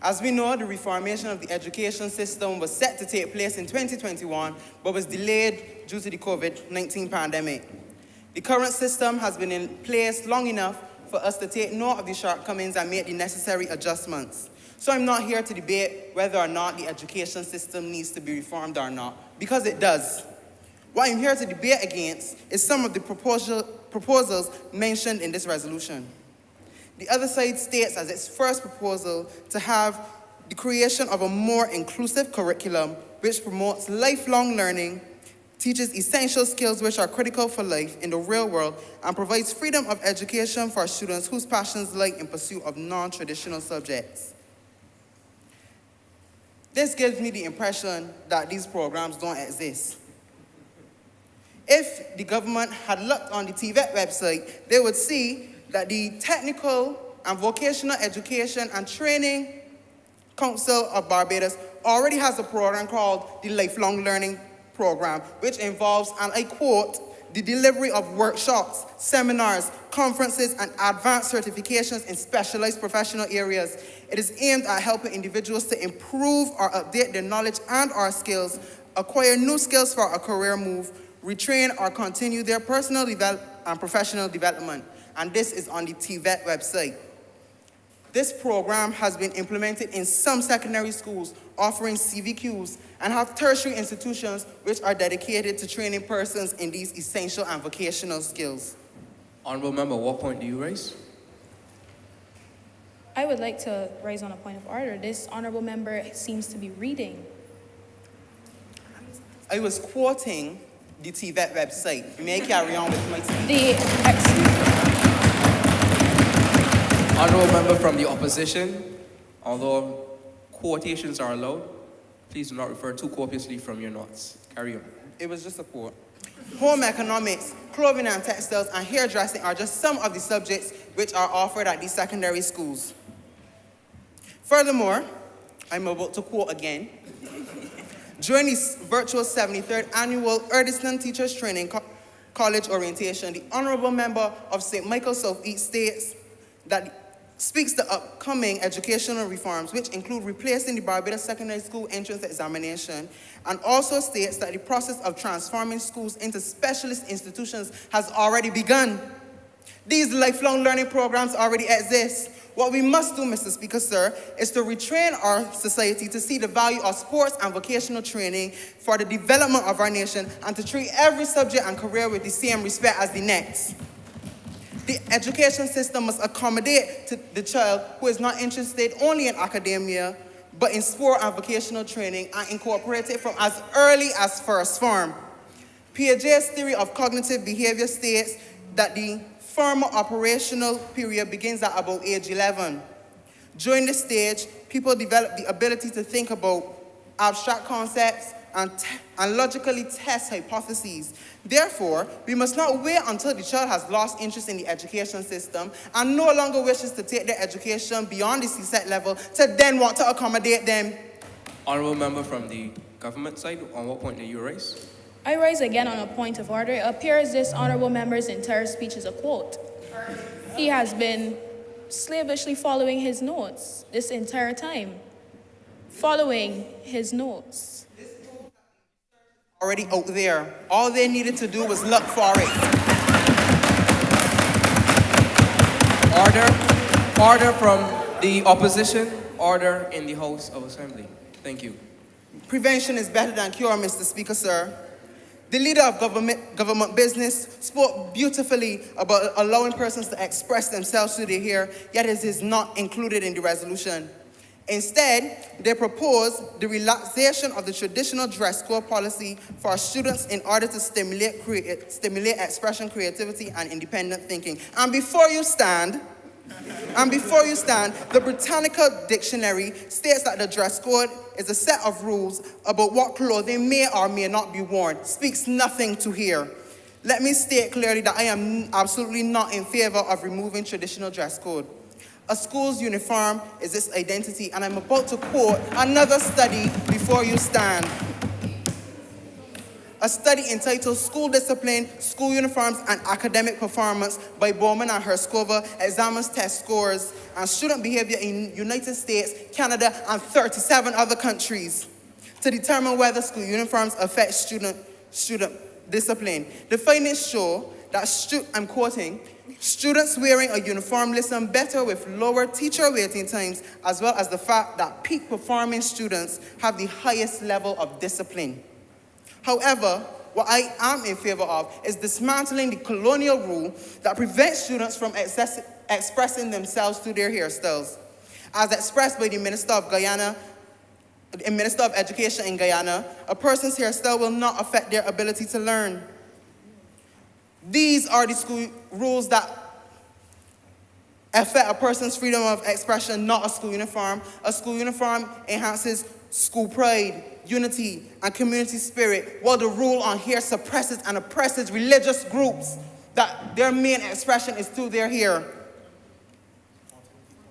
As we know, the reformation of the education system was set to take place in 2021, but was delayed due to the COVID-19 pandemic. The current system has been in place long enough for us to take note of the shortcomings and make the necessary adjustments. So I'm not here to debate whether or not the education system needs to be reformed or not, because it does. What I'm here to debate against is some of the proposals mentioned in this resolution. The other side states as its first proposal to have the creation of a more inclusive curriculum which promotes lifelong learning, teaches essential skills which are critical for life in the real world, and provides freedom of education for students whose passions lie in pursuit of non-traditional subjects. This gives me the impression that these programs don't exist. If the government had looked on the TVET website, they would see that the Technical and Vocational Education and Training Council of Barbados already has a program called the Lifelong Learning Program, which involves, and I quote, the delivery of workshops, seminars, conferences, and advanced certifications in specialized professional areas. It is aimed at helping individuals to improve or update their knowledge and or skills, acquire new skills for a career move, retrain or continue their personal and professional development. And this is on the TVET website. This program has been implemented in some secondary schools, offering CVQs, and have tertiary institutions which are dedicated to training persons in these essential and vocational skills. Honorable Member, what point do you raise? I would like to raise on a point of order. This honorable member seems to be reading. I was quoting the TVET website. You may carry on with my speech. Honorable Member from the Opposition, although quotations are allowed, please do not refer too copiously from your notes. Carry on. It was just a quote. Home economics, clothing and textiles, and hairdressing are just some of the subjects which are offered at these secondary schools. Furthermore, I'm about to quote again. During the virtual 73rd annual Erdiston Teachers Training College orientation, the Honorable Member of St. Michael Southeast states that speaks to upcoming educational reforms, which include replacing the Barbados Secondary School entrance examination, and also states that the process of transforming schools into specialist institutions has already begun. These lifelong learning programs already exist. What we must do, Mr. Speaker, sir, is to retrain our society to see the value of sports and vocational training for the development of our nation, and to treat every subject and career with the same respect as the next. The education system must accommodate to the child who is not interested only in academia, but in sport and vocational training, and incorporate it from as early as first form. Piaget's theory of cognitive behavior states that the Formal operational period begins at about age 11. During this stage, people develop the ability to think about abstract concepts and logically test hypotheses. Therefore, we must not wait until the child has lost interest in the education system and no longer wishes to take their education beyond the CSET level to then want to accommodate them. Honorable member from the government side, on what point do you raise? I rise again on a point of order. It appears this honorable member's entire speech is a quote. He has been slavishly following his notes this entire time. Following his notes. Already out there. All they needed to do was look for it. Order from the opposition. Order in the House of Assembly. Thank you. Prevention is better than cure, Mr. Speaker, sir. The leader of government business spoke beautifully about allowing persons to express themselves through their hair, yet it is not included in the resolution. Instead, they propose the relaxation of the traditional dress code policy for students in order to stimulate expression, creativity, and independent thinking. And before you stand, the Britannica Dictionary states that the dress code is a set of rules about what clothing may or may not be worn. Speaks nothing to here. Let me state clearly that I am absolutely not in favor of removing traditional dress code. A school's uniform is its identity, and I'm about to quote another study before you stand. A study entitled School Discipline, School Uniforms, and Academic Performance by Bowman and Herskova examines test scores and student behavior in United States, Canada, and 37 other countries to determine whether school uniforms affect student discipline. The findings show that, I'm quoting, students wearing a uniform listen better with lower teacher waiting times, as well as the fact that peak performing students have the highest level of discipline. However, what I am in favor of is dismantling the colonial rule that prevents students from expressing themselves through their hairstyles. As expressed by the Minister of Education in Guyana, a person's hairstyle will not affect their ability to learn. These are the school rules that affect a person's freedom of expression, not a school uniform. A school uniform enhances school pride, unity, and community spirit, while the rule on hair suppresses and oppresses religious groups that their main expression is through their hair.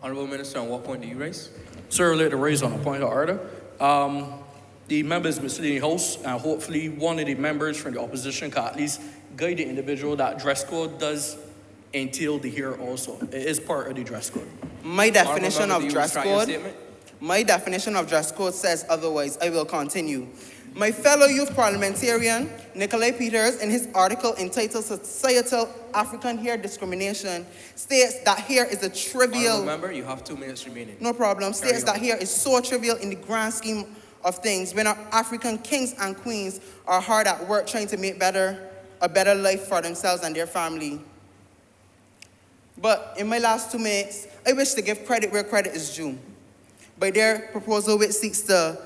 Honorable Minister, on what point do you raise? Sir, I'd like to raise on a point of order. The members misleading the House, and hopefully one of the members from the opposition can at least guide the individual that dress code does entail the hair also. It is part of the dress code. My definition of dress code says otherwise. I will continue. My fellow youth parliamentarian, Nikolai Peters, in his article entitled Societal African Hair Discrimination, states that hair is a trivial... Remember, you have 2 minutes remaining. No problem. States that hair is so trivial in the grand scheme of things when our African kings and queens are hard at work trying to make a better life for themselves and their family. But in my last 2 minutes, I wish to give credit where credit is due. By their proposal, which seeks to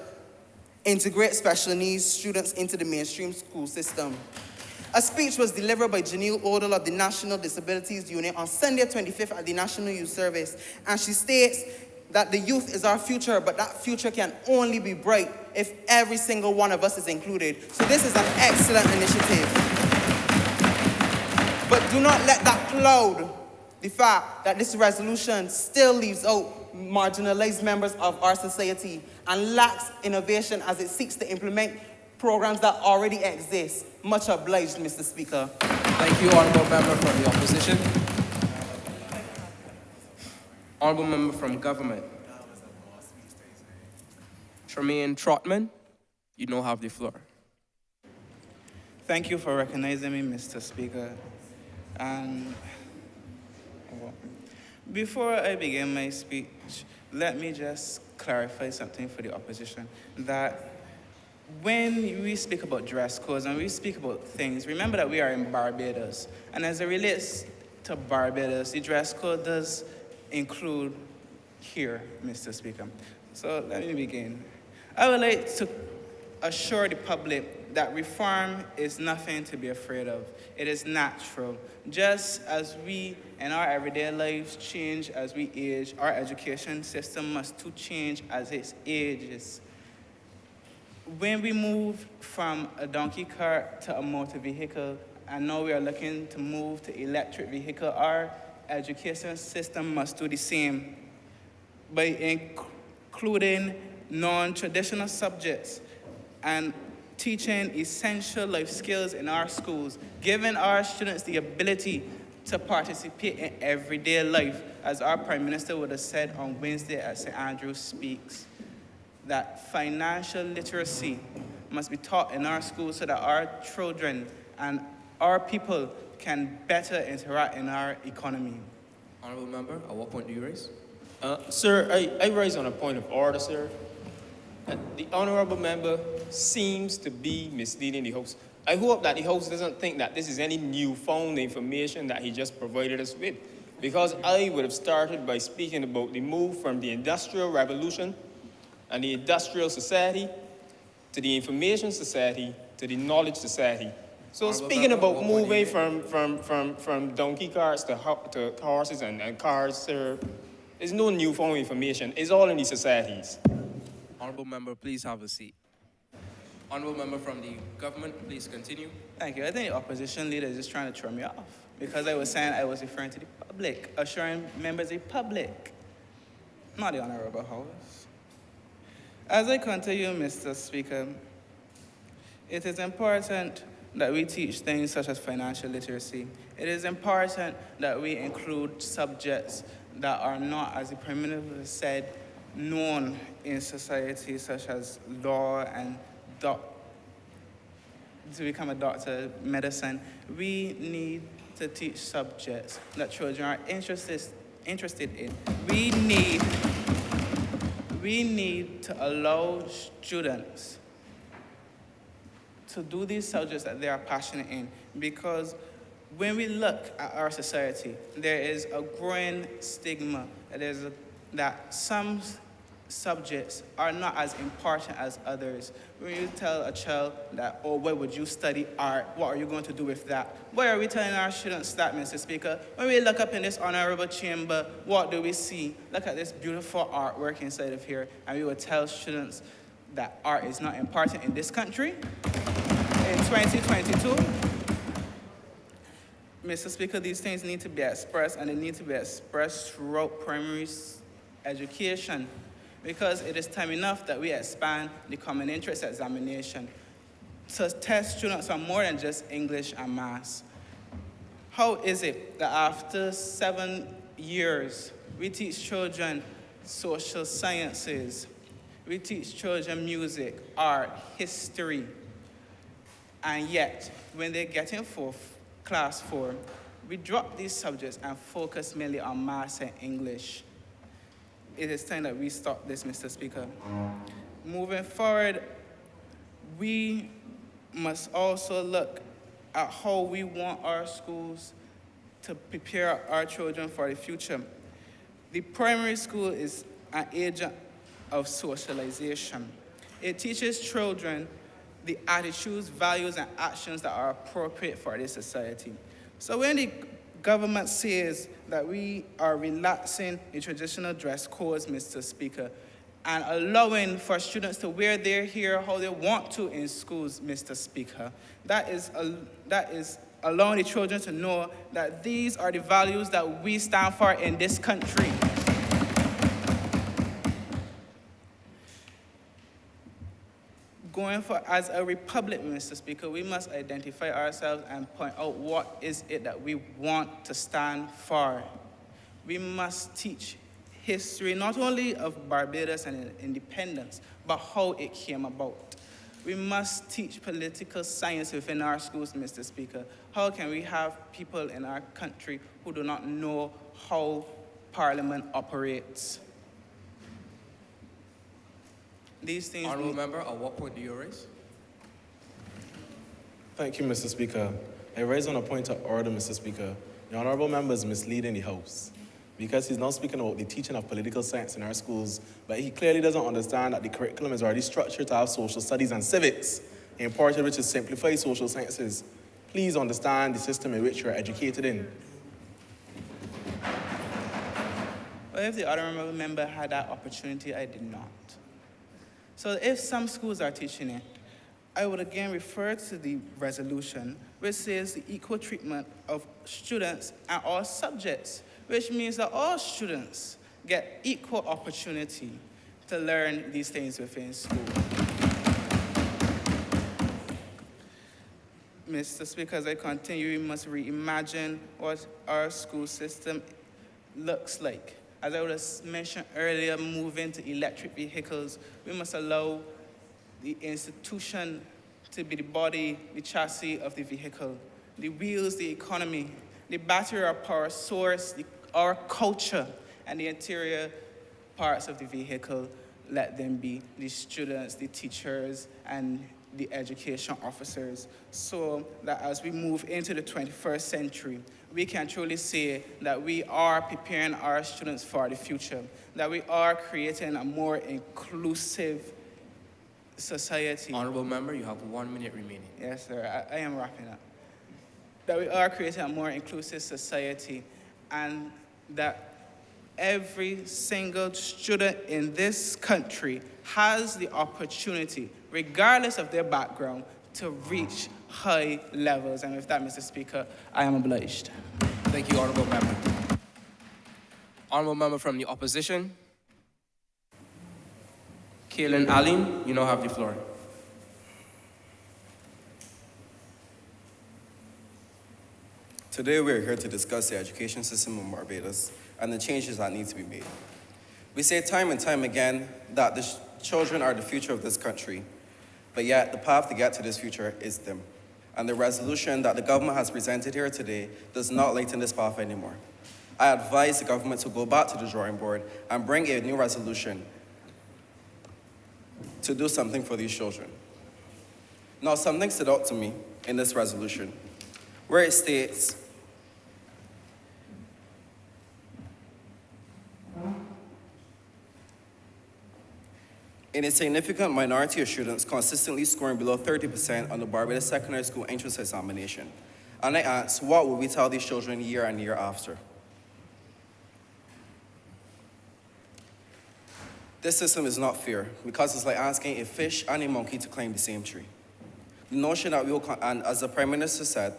integrate special needs students into the mainstream school system. A speech was delivered by Janelle Odell of the National Disabilities Union on Sunday 25th at the National Youth Service, and she states that the youth is our future, but that future can only be bright if every single one of us is included. So this is an excellent initiative. But do not let that cloud the fact that this resolution still leaves out marginalized members of our society and lacks innovation as it seeks to implement programs that already exist. Much obliged, Mr. Speaker. Thank you, Honorable Member from the Opposition. Honorable Member from Government. Tremaine Trotman, you now have the floor. Thank you for recognizing me, Mr. Speaker. And before I begin my speech, let me just clarify something for the opposition, that when we speak about dress codes and we speak about things, remember that we are in Barbados. And as it relates to Barbados, the dress code does include here, Mr. Speaker. So let me begin. I would like to assure the public that reform is nothing to be afraid of. It is natural. Just as we in our everyday lives change as we age, our education system must too change as it ages. When we move from a donkey cart to a motor vehicle, and now we are looking to move to electric vehicle, our education system must do the same by including non-traditional subjects and teaching essential life skills in our schools, giving our students the ability to participate in everyday life, as our Prime Minister would have said on Wednesday at St. Andrews Speaks, that financial literacy must be taught in our schools so that our children and our people can better interact in our economy. Honorable member, at what point do you raise? Sir, I raise on a point of order, sir. The honorable member seems to be misleading the host. I hope that the host doesn't think that this is any newfound information that he just provided us with, because I would have started by speaking about the move from the Industrial Revolution and the Industrial Society to the Information Society to the Knowledge Society. So speaking about moving from donkey carts to horses and cars, sir, there's no newfound information. It's all in the societies. Honorable member, please have a seat. Honorable member from the government, please continue. Thank you. I think the opposition leader is just trying to throw me off because I was saying I was referring to the public, assuring members of the public, not the Honorable House. As I continue, Mr. Speaker, it is important that we teach things such as financial literacy. It is important that we include subjects that are not, as the Prime Minister said, known in society, such as law and to become a doctor, medicine. We need to teach subjects that children are interested in. We need to allow students to do these subjects that they are passionate in, because when we look at our society, there is a growing stigma that some subjects are not as important as others. When you tell a child that, oh, why would you study art? What are you going to do with that? Why are we telling our students that, Mr. Speaker? When we look up in this honorable chamber, what do we see? Look at this beautiful artwork inside of here, and we would tell students that art is not important in this country. In 2022, Mr. Speaker, these things need to be expressed, and they need to be expressed throughout primary education, because it is time enough that we expand the common interest examination to test students on more than just English and maths. How is it that after 7 years, we teach children social sciences, we teach children music, art, history, and yet when they get in class 4, we drop these subjects and focus mainly on maths and English? It is time that we stop this, Mr. Speaker. Moving forward, we must also look at how we want our schools to prepare our children for the future. The primary school is an agent of socialization. It teaches children the attitudes, values, and actions that are appropriate for this society. So when the government says that we are relaxing the traditional dress codes, Mr. Speaker, and allowing for students to wear their hair how they want to in schools, Mr. Speaker, that is allowing the children to know that these are the values that we stand for in this country. Going for as a republic, Mr. Speaker, we must identify ourselves and point out what is it that we want to stand for. We must teach history, not only of Barbados and independence, but how it came about. We must teach political science within our schools, Mr. Speaker. How can we have people in our country who do not know how Parliament operates? These things. Honorable member, at what point do you raise? Thank you, Mr. Speaker. I raise on a point of order, Mr. Speaker. The honorable member is misleading the House because he's not speaking about the teaching of political science in our schools, but he clearly doesn't understand that the curriculum is already structured to have social studies and civics important which is simplify social sciences. Please understand the system in which you are educated in. Well, if the honorable member had that opportunity, I did not. So if some schools are teaching it, I would again refer to the resolution, which says the equal treatment of students and all subjects, which means that all students get equal opportunity to learn these things within school. Mr. Speaker, as I continue, we must reimagine what our school system looks like. As I was mentioned earlier, moving to electric vehicles, we must allow the institution to be the body, the chassis of the vehicle, the wheels, the economy, the battery, our power source, our culture, and the interior parts of the vehicle. Let them be the students, the teachers, and the education officers, so that as we move into the 21st century, we can truly say that we are preparing our students for the future, that we are creating a more inclusive society. Honorable member, you have 1 minute remaining. Yes, sir, I am wrapping up. That we are creating a more inclusive society, and that every single student in this country has the opportunity, regardless of their background, to reach high levels. And with that, Mr. Speaker, I am obliged. Thank you, honorable member. Honorable member from the opposition, Kaylin Aline, you now have the floor. Today we are here to discuss the education system in Barbados and the changes that need to be made. We say time and time again that the children are the future of this country, but yet the path to get to this future is dim. And the resolution that the government has presented here today does not lighten this path anymore. I advise the government to go back to the drawing board and bring a new resolution to do something for these children. Now, something stood out to me in this resolution, where it states, in a significant minority of students consistently scoring below 30% on the Barbados Secondary School entrance examination. And I asked, what will we tell these children year and year after? This system is not fair because it's like asking a fish and a monkey to climb the same tree. The notion that we will, and as the Prime Minister said,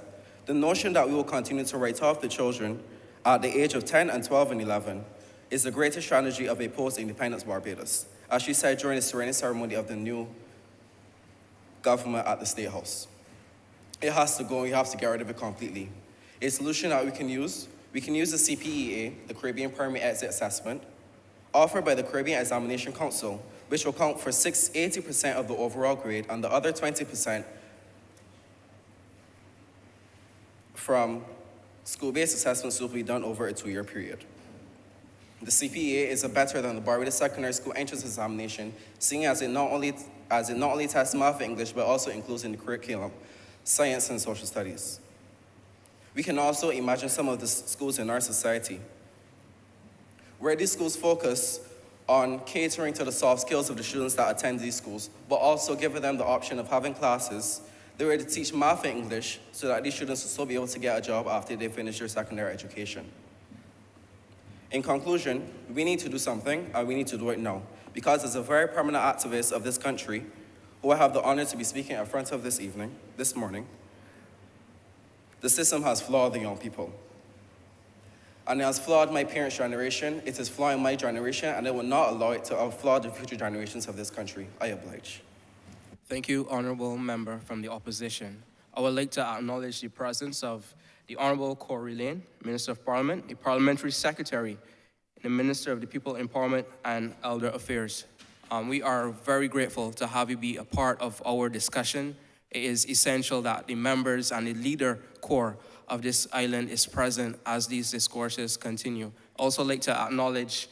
the notion that we will continue to write off the children at the age of 10 and 12 and 11 is the greatest strategy of a post-independence Barbados, as she said during the swearing ceremony of the new government at the State House. It has to go, we have to get rid of it completely. A solution that we can use the CPEA, the Caribbean Primary Exit Assessment, offered by the Caribbean Examination Council, which will count for 80% of the overall grade and the other 20% from school-based assessments will be done over a 2-year period. The CPEA is better than the Barbados Secondary School entrance examination, seeing as it not only tests math and English, but also includes in the curriculum science and social studies. We can also imagine some of the schools in our society, where these schools focus on catering to the soft skills of the students that attend these schools, but also giving them the option of having classes that were to teach math and English so that these students will still be able to get a job after they finish their secondary education. In conclusion, we need to do something, and we need to do it now, because as a very prominent activist of this country, who I have the honor to be speaking in front of this morning, the system has flawed the young people. And it has flawed my parents' generation, it is flawing my generation, and it will not allow it to flaw the future generations of this country. I oblige. Thank you, honorable member from the opposition. I would like to acknowledge the presence of the Honorable Corey Lane, Minister of Parliament, the Parliamentary Secretary, and the Minister of the People Empowerment and Elder Affairs. We are very grateful to have you be a part of our discussion. It is essential that the members and the leader core of this island is present as these discourses continue. Also like to acknowledge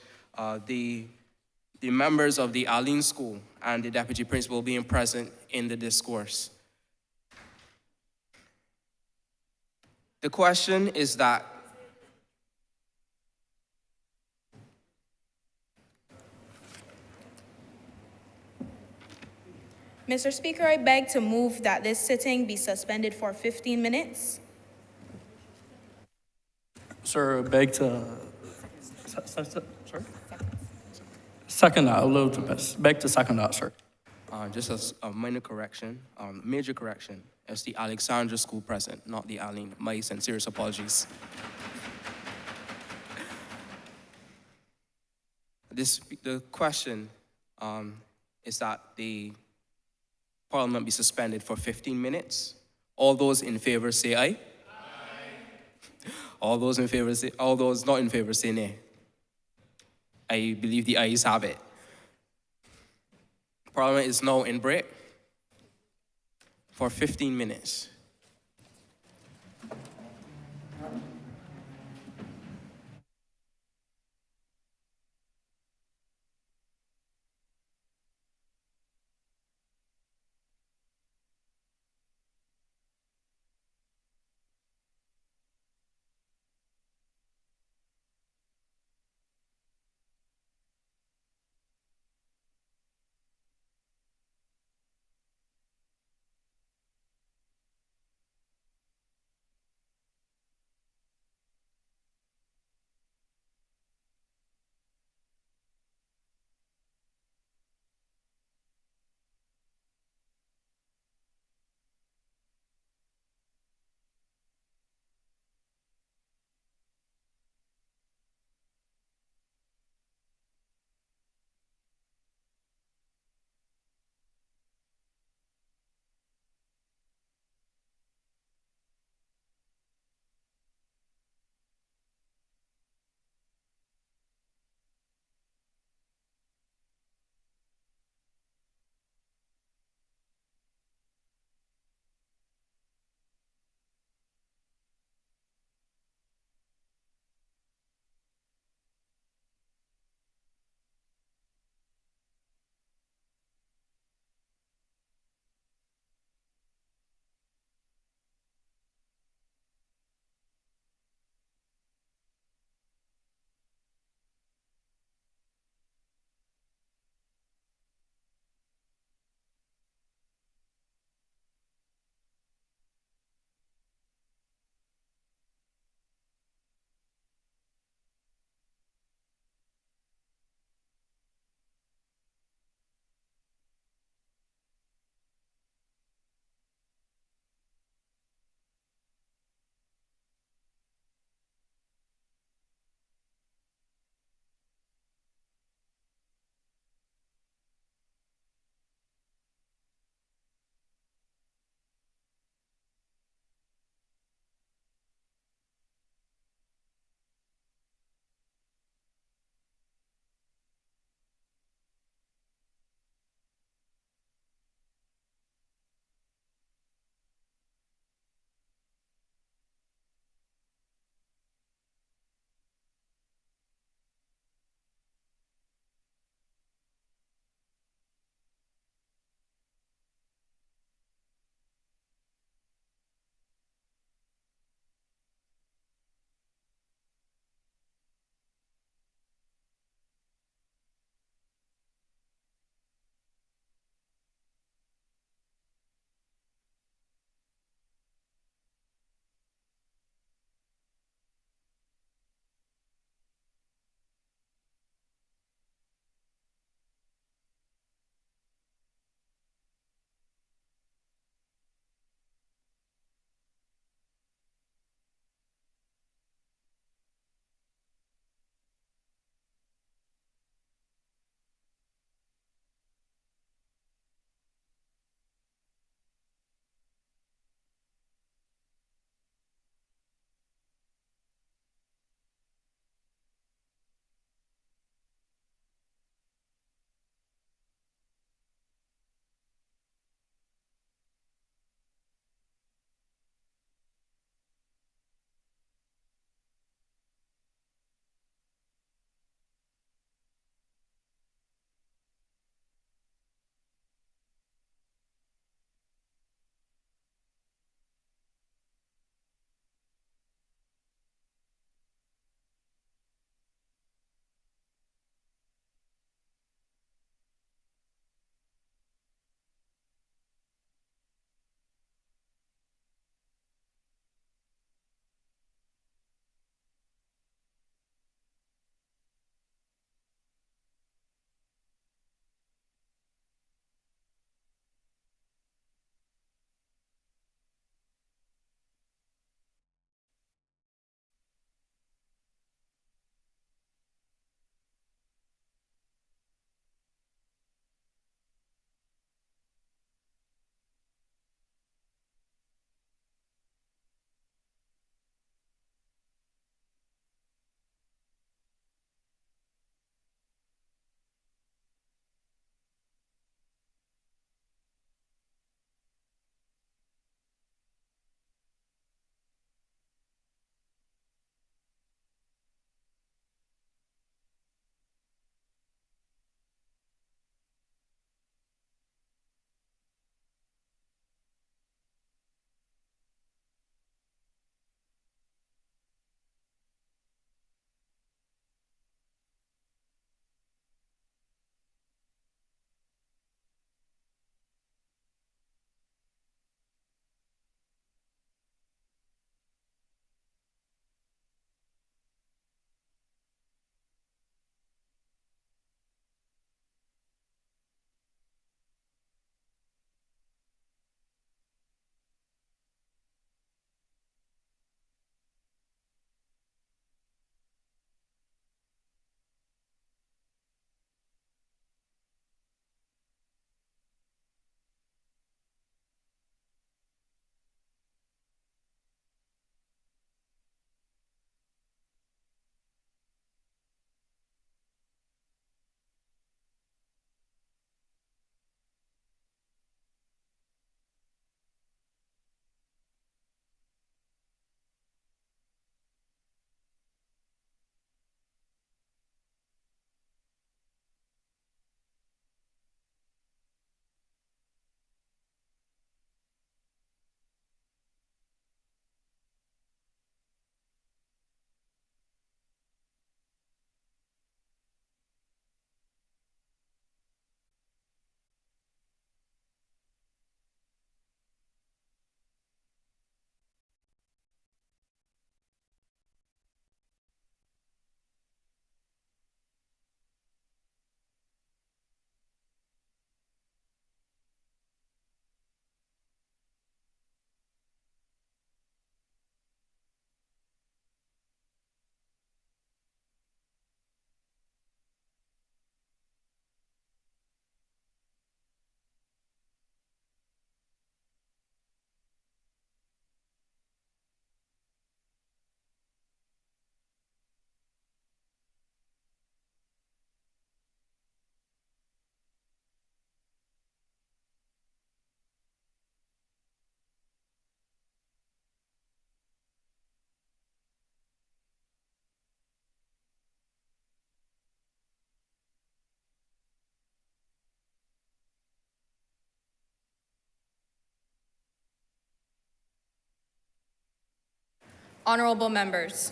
the members of the Aline School and the Deputy Principal being present in the discourse. The question is that Mr. Speaker, I beg to move that this sitting be suspended for 15 minutes. Sir, beg to. Sorry? Second that, a little too best. Beg to second that, sir. Just as a minor correction, major correction, it's the Alexandra School present, not the Aline. My sincerest apologies. The question is that the Parliament be suspended for 15 minutes. All those in favor say aye. Aye. All those not in favor say nay. I believe the ayes have it. Parliament is now in break for 15 minutes. Honorable members,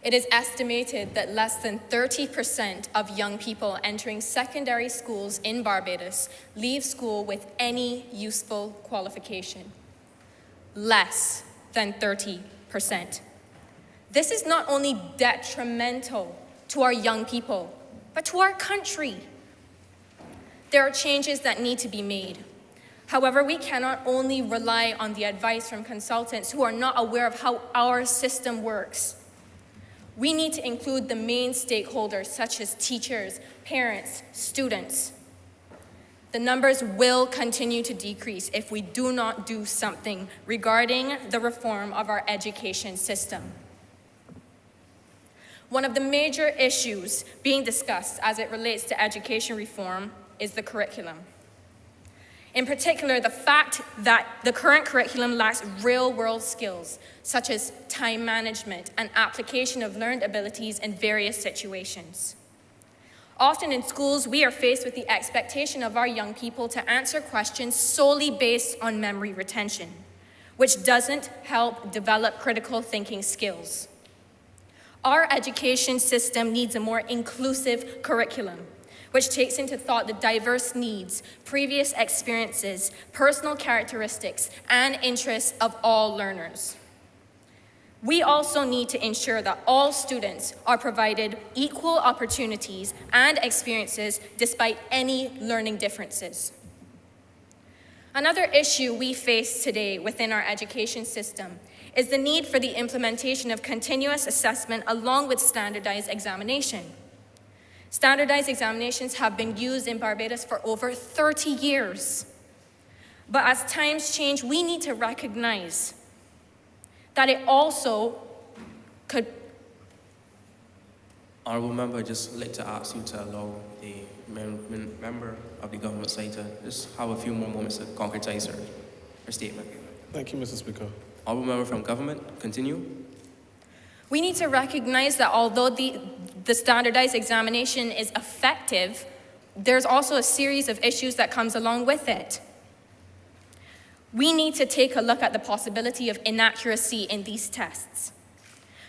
it is estimated that less than 30% of young people entering secondary schools in Barbados leave school with any useful qualification. Less than 30%. This is not only detrimental to our young people, but to our country. There are changes that need to be made. However, we cannot only rely on the advice from consultants who are not aware of how our system works. We need to include the main stakeholders, such as teachers, parents, students. The numbers will continue to decrease if we do not do something regarding the reform of our education system. One of the major issues being discussed as it relates to education reform is the curriculum. In particular, the fact that the current curriculum lacks real-world skills, such as time management and application of learned abilities in various situations. Often in schools, we are faced with the expectation of our young people to answer questions solely based on memory retention, which doesn't help develop critical thinking skills. Our education system needs a more inclusive curriculum, which takes into thought the diverse needs, previous experiences, personal characteristics, and interests of all learners. We also need to ensure that all students are provided equal opportunities and experiences despite any learning differences. Another issue we face today within our education system is the need for the implementation of continuous assessment along with standardized examination. Standardized examinations have been used in Barbados for over 30 years. But as times change, we need to recognize that it also could... Honorable member, I'd just like to ask you to allow the member of the government side to just have a few more moments to concretize her statement. Thank you, Mr. Speaker. Honorable member from government, continue. We need to recognize that although the standardized examination is effective, there's also a series of issues that comes along with it. We need to take a look at the possibility of inaccuracy in these tests.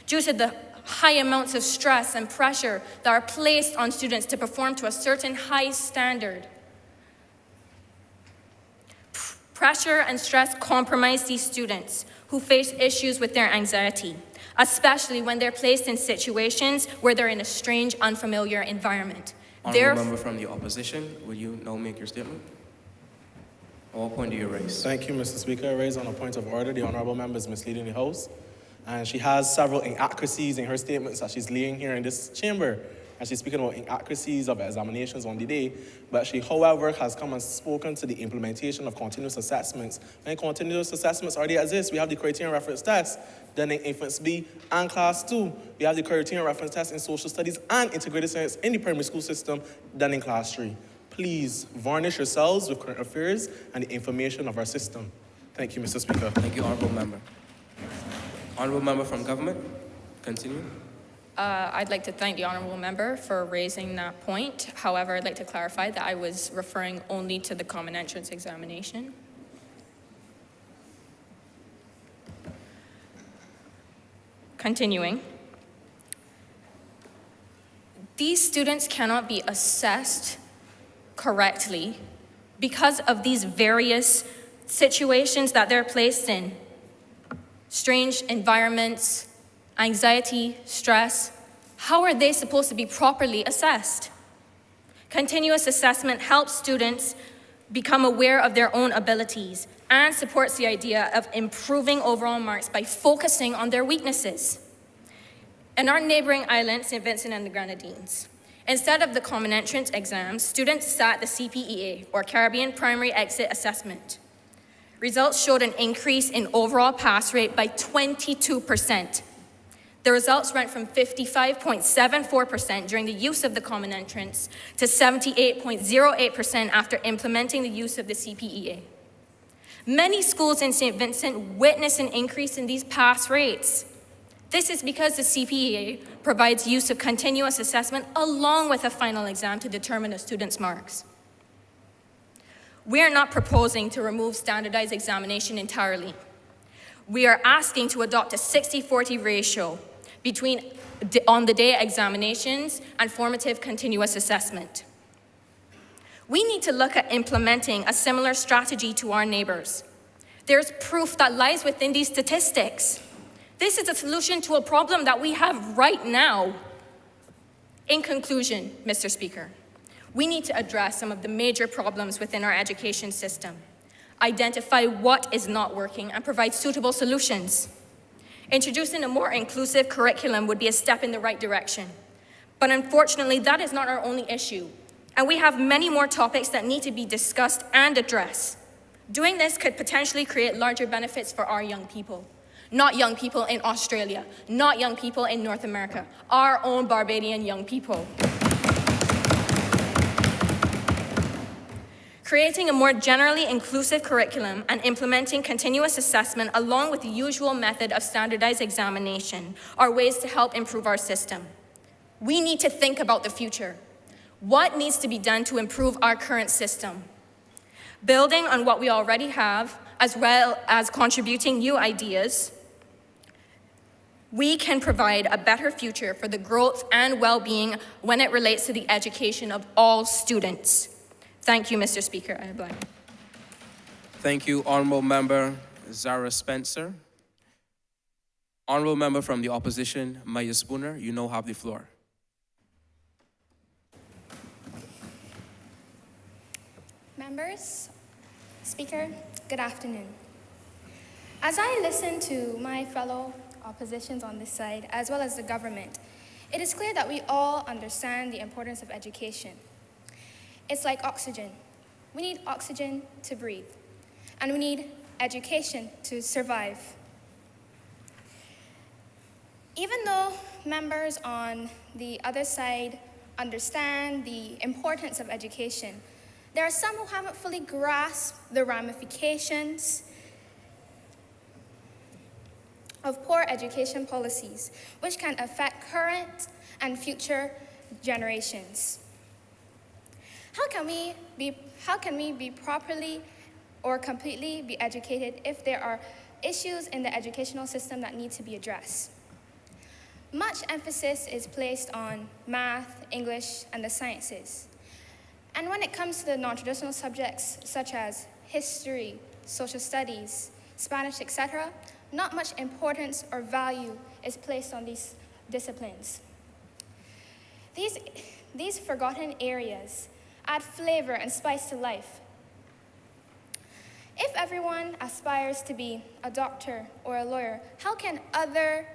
Due to the high amounts of stress and pressure that are placed on students to perform to a certain high standard, pressure and stress compromise these students who face issues with their anxiety, especially when they're placed in situations where they're in a strange, unfamiliar environment. Honorable member from the opposition, will you now make your statement? At what point do you raise? Thank you, Mr. Speaker. I raise on a point of order. The honorable member is misleading the House, and she has several inaccuracies in her statements that she's laying here in this chamber. And she's speaking about inaccuracies of examinations on the day, but she, however, has come and spoken to the implementation of continuous assessments. And continuous assessments already exist. We have the criterion reference test done in Infants B and Class 2. We have the criterion reference test in social studies and integrated science in the primary school system done in Class 3. Please varnish yourselves with current affairs and the information of our system. Thank you, Mr. Speaker. Thank you, honorable member. Honorable member from government, continue. I'd like to thank the honorable member for raising that point. However, I'd like to clarify that I was referring only to the common entrance examination. Continuing. These students cannot be assessed correctly because of these various situations that they're placed in. Strange environments, anxiety, stress. How are they supposed to be properly assessed? Continuous assessment helps students become aware of their own abilities and supports the idea of improving overall marks by focusing on their weaknesses. In our neighboring island, St. Vincent and the Grenadines, instead of the common entrance exams, students sat the CPEA, or Caribbean Primary Exit Assessment. Results showed an increase in overall pass rate by 22%. The results went from 55.74% during the use of the common entrance to 78.08% after implementing the use of the CPEA. Many schools in St. Vincent witnessed an increase in these pass rates. This is because the CPEA provides use of continuous assessment along with a final exam to determine a student's marks. We are not proposing to remove standardized examination entirely. We are asking to adopt a 60-40 ratio between on-the-day examinations and formative continuous assessment. We need to look at implementing a similar strategy to our neighbors. There's proof that lies within these statistics. This is a solution to a problem that we have right now. In conclusion, Mr. Speaker, we need to address some of the major problems within our education system, identify what is not working, and provide suitable solutions. Introducing a more inclusive curriculum would be a step in the right direction. But unfortunately, that is not our only issue, and we have many more topics that need to be discussed and addressed. Doing this could potentially create larger benefits for our young people. Not young people in Australia, not young people in North America, our own Barbadian young people. Creating a more generally inclusive curriculum and implementing continuous assessment along with the usual method of standardized examination are ways to help improve our system. We need to think about the future. What needs to be done to improve our current system? Building on what we already have, as well as contributing new ideas, we can provide a better future for the growth and well-being when it relates to the education of all students. Thank you, Mr. Speaker. I oblige. Thank you, Honourable Member Zara Spencer. Honourable Member from the Opposition, Maya Spooner, you now have the floor. Members, Speaker, good afternoon. As I listen to my fellow oppositions on this side, as well as the government, it is clear that we all understand the importance of education. It's like oxygen. We need oxygen to breathe, and we need education to survive. Even though members on the other side understand the importance of education, there are some who haven't fully grasped the ramifications of poor education policies, which can affect current and future generations. How can we be properly or completely be educated if there are issues in the educational system that need to be addressed? Much emphasis is placed on math, English, and the sciences. And when it comes to the non-traditional subjects such as history, social studies, Spanish, etc., not much importance or value is placed on these disciplines. These forgotten areas add flavor and spice to life. If everyone aspires to be a doctor or a lawyer, how can other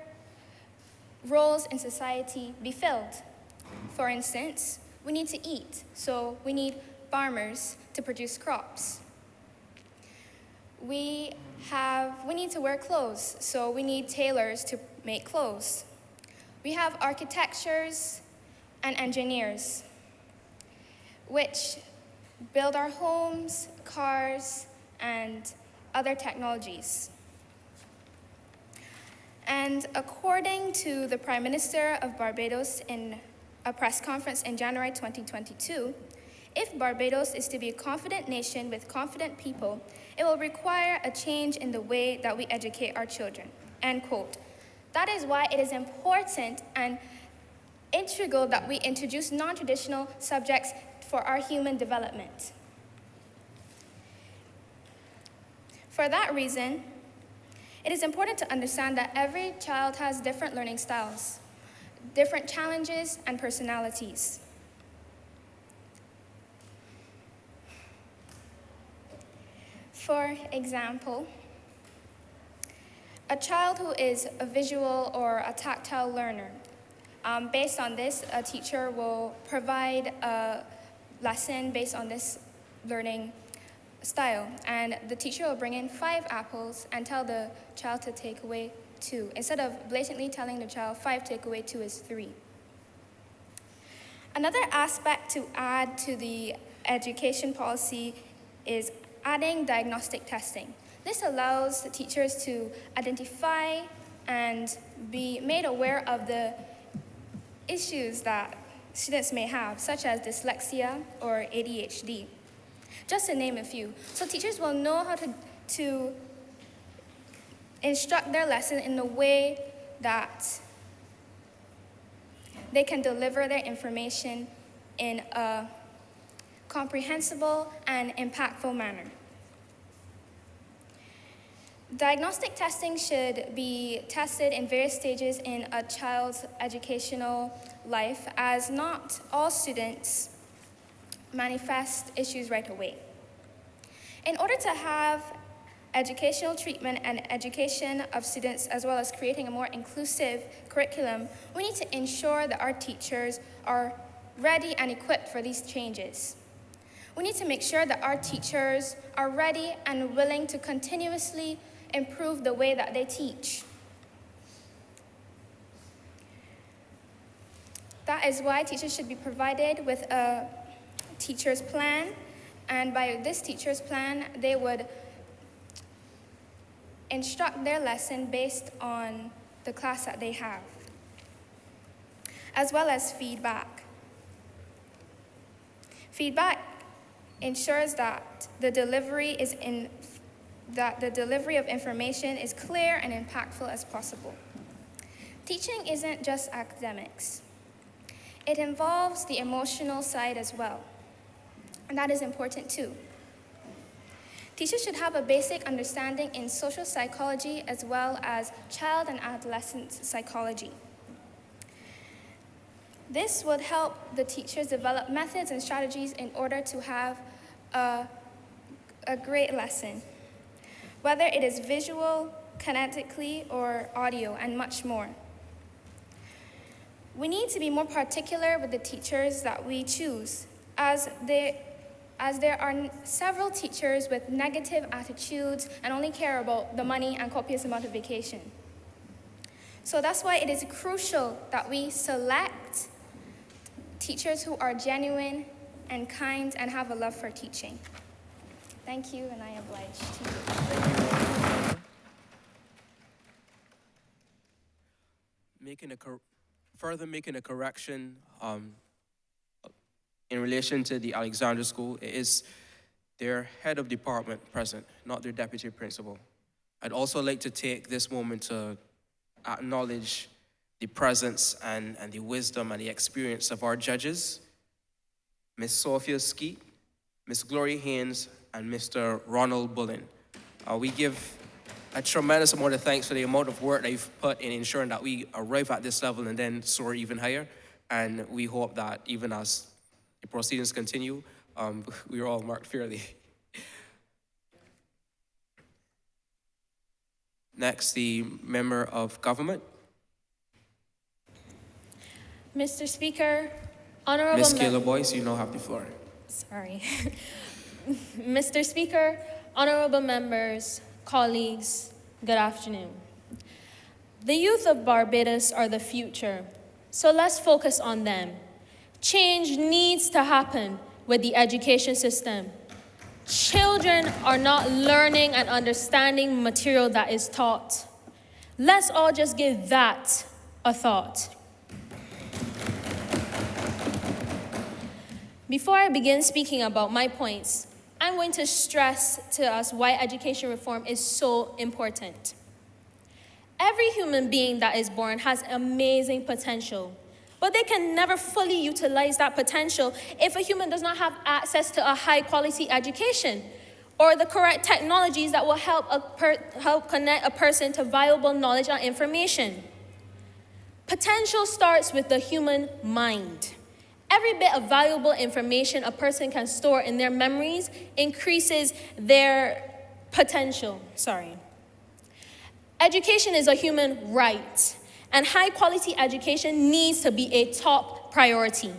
roles in society be filled? For instance, we need to eat, so we need farmers to produce crops. We need to wear clothes, so we need tailors to make clothes. We have architects and engineers, which build our homes, cars, and other technologies. And according to the Prime Minister of Barbados in a press conference in January 2022, if Barbados is to be a confident nation with confident people, it will require a change in the way that we educate our children, end quote. That is why it is important and integral that we introduce non-traditional subjects for our human development. For that reason, it is important to understand that every child has different learning styles, different challenges and personalities. For example, a child who is a visual or a tactile learner, based on this, a teacher will provide a lesson based on this learning style, and the teacher will bring in 5 apples and tell the child to take away 2, instead of blatantly telling the child 5 take away 2 is 3. Another aspect to add to the education policy is adding diagnostic testing. This allows the teachers to identify and be made aware of the issues that students may have, such as dyslexia or ADHD, just to name a few. So teachers will know how to instruct their lesson in a way that they can deliver their information in a comprehensible and impactful manner. Diagnostic testing should be tested in various stages in a child's educational life, as not all students manifest issues right away. In order to have educational treatment and education of students, as well as creating a more inclusive curriculum, we need to ensure that our teachers are ready and equipped for these changes. We need to make sure that our teachers are ready and willing to continuously improve the way that they teach. That is why teachers should be provided with a teacher's plan, and by this teacher's plan, they would instruct their lesson based on the class that they have, as well as feedback. Feedback ensures that the delivery of information is clear and impactful as possible. Teaching isn't just academics. It involves the emotional side as well, and that is important too. Teachers should have a basic understanding in social psychology as well as child and adolescent psychology. This would help the teachers develop methods and strategies in order to have a great lesson, whether it is visual, kinetically, or audio, and much more. We need to be more particular with the teachers that we choose, as there are several teachers with negative attitudes and only care about the money and copious amount of vacation. So that's why it is crucial that we select teachers who are genuine and kind and have a love for teaching. Thank you, and I am obliged to you. Further making a correction in relation to the Alexandra School, it is their head of department present, not their deputy principal. I'd also like to take this moment to acknowledge the presence and the wisdom and the experience of our judges, Ms. Sophia Skeet, Ms. Gloria Haynes, and Mr. Ronald Bullen. We give a tremendous amount of thanks for the amount of work that you've put in ensuring that we arrive at this level and then soar even higher. And we hope that even as the proceedings continue, we are all marked fairly. Next, the member of government. Mr. Speaker, honorable Ms. Kayla Boyce, you now have the floor. Sorry. Mr. Speaker, honorable members, colleagues, good afternoon. The youth of Barbados are the future, so let's focus on them. Change needs to happen with the education system. Children are not learning and understanding material that is taught. Let's all just give that a thought. Before I begin speaking about my points, I'm going to stress to us why education reform is so important. Every human being that is born has amazing potential, but they can never fully utilize that potential if a human does not have access to a high-quality education or the correct technologies that will help connect a person to valuable knowledge and information. Potential starts with the human mind. Every bit of valuable information a person can store in their memories increases their potential. Education is a human right, and high-quality education needs to be a top priority.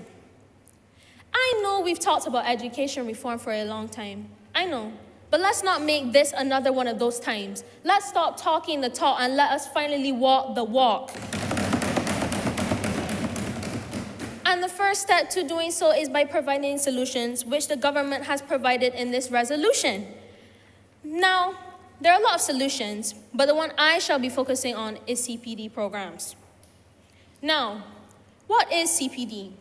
I know we've talked about education reform for a long time. I know. But let's not make this another one of those times. Let's stop talking the talk and let us finally walk the walk. And the first step to doing so is by providing solutions, which the government has provided in this resolution. Now, there are a lot of solutions, but the one I shall be focusing on is CPD programs. Now, what is CPD?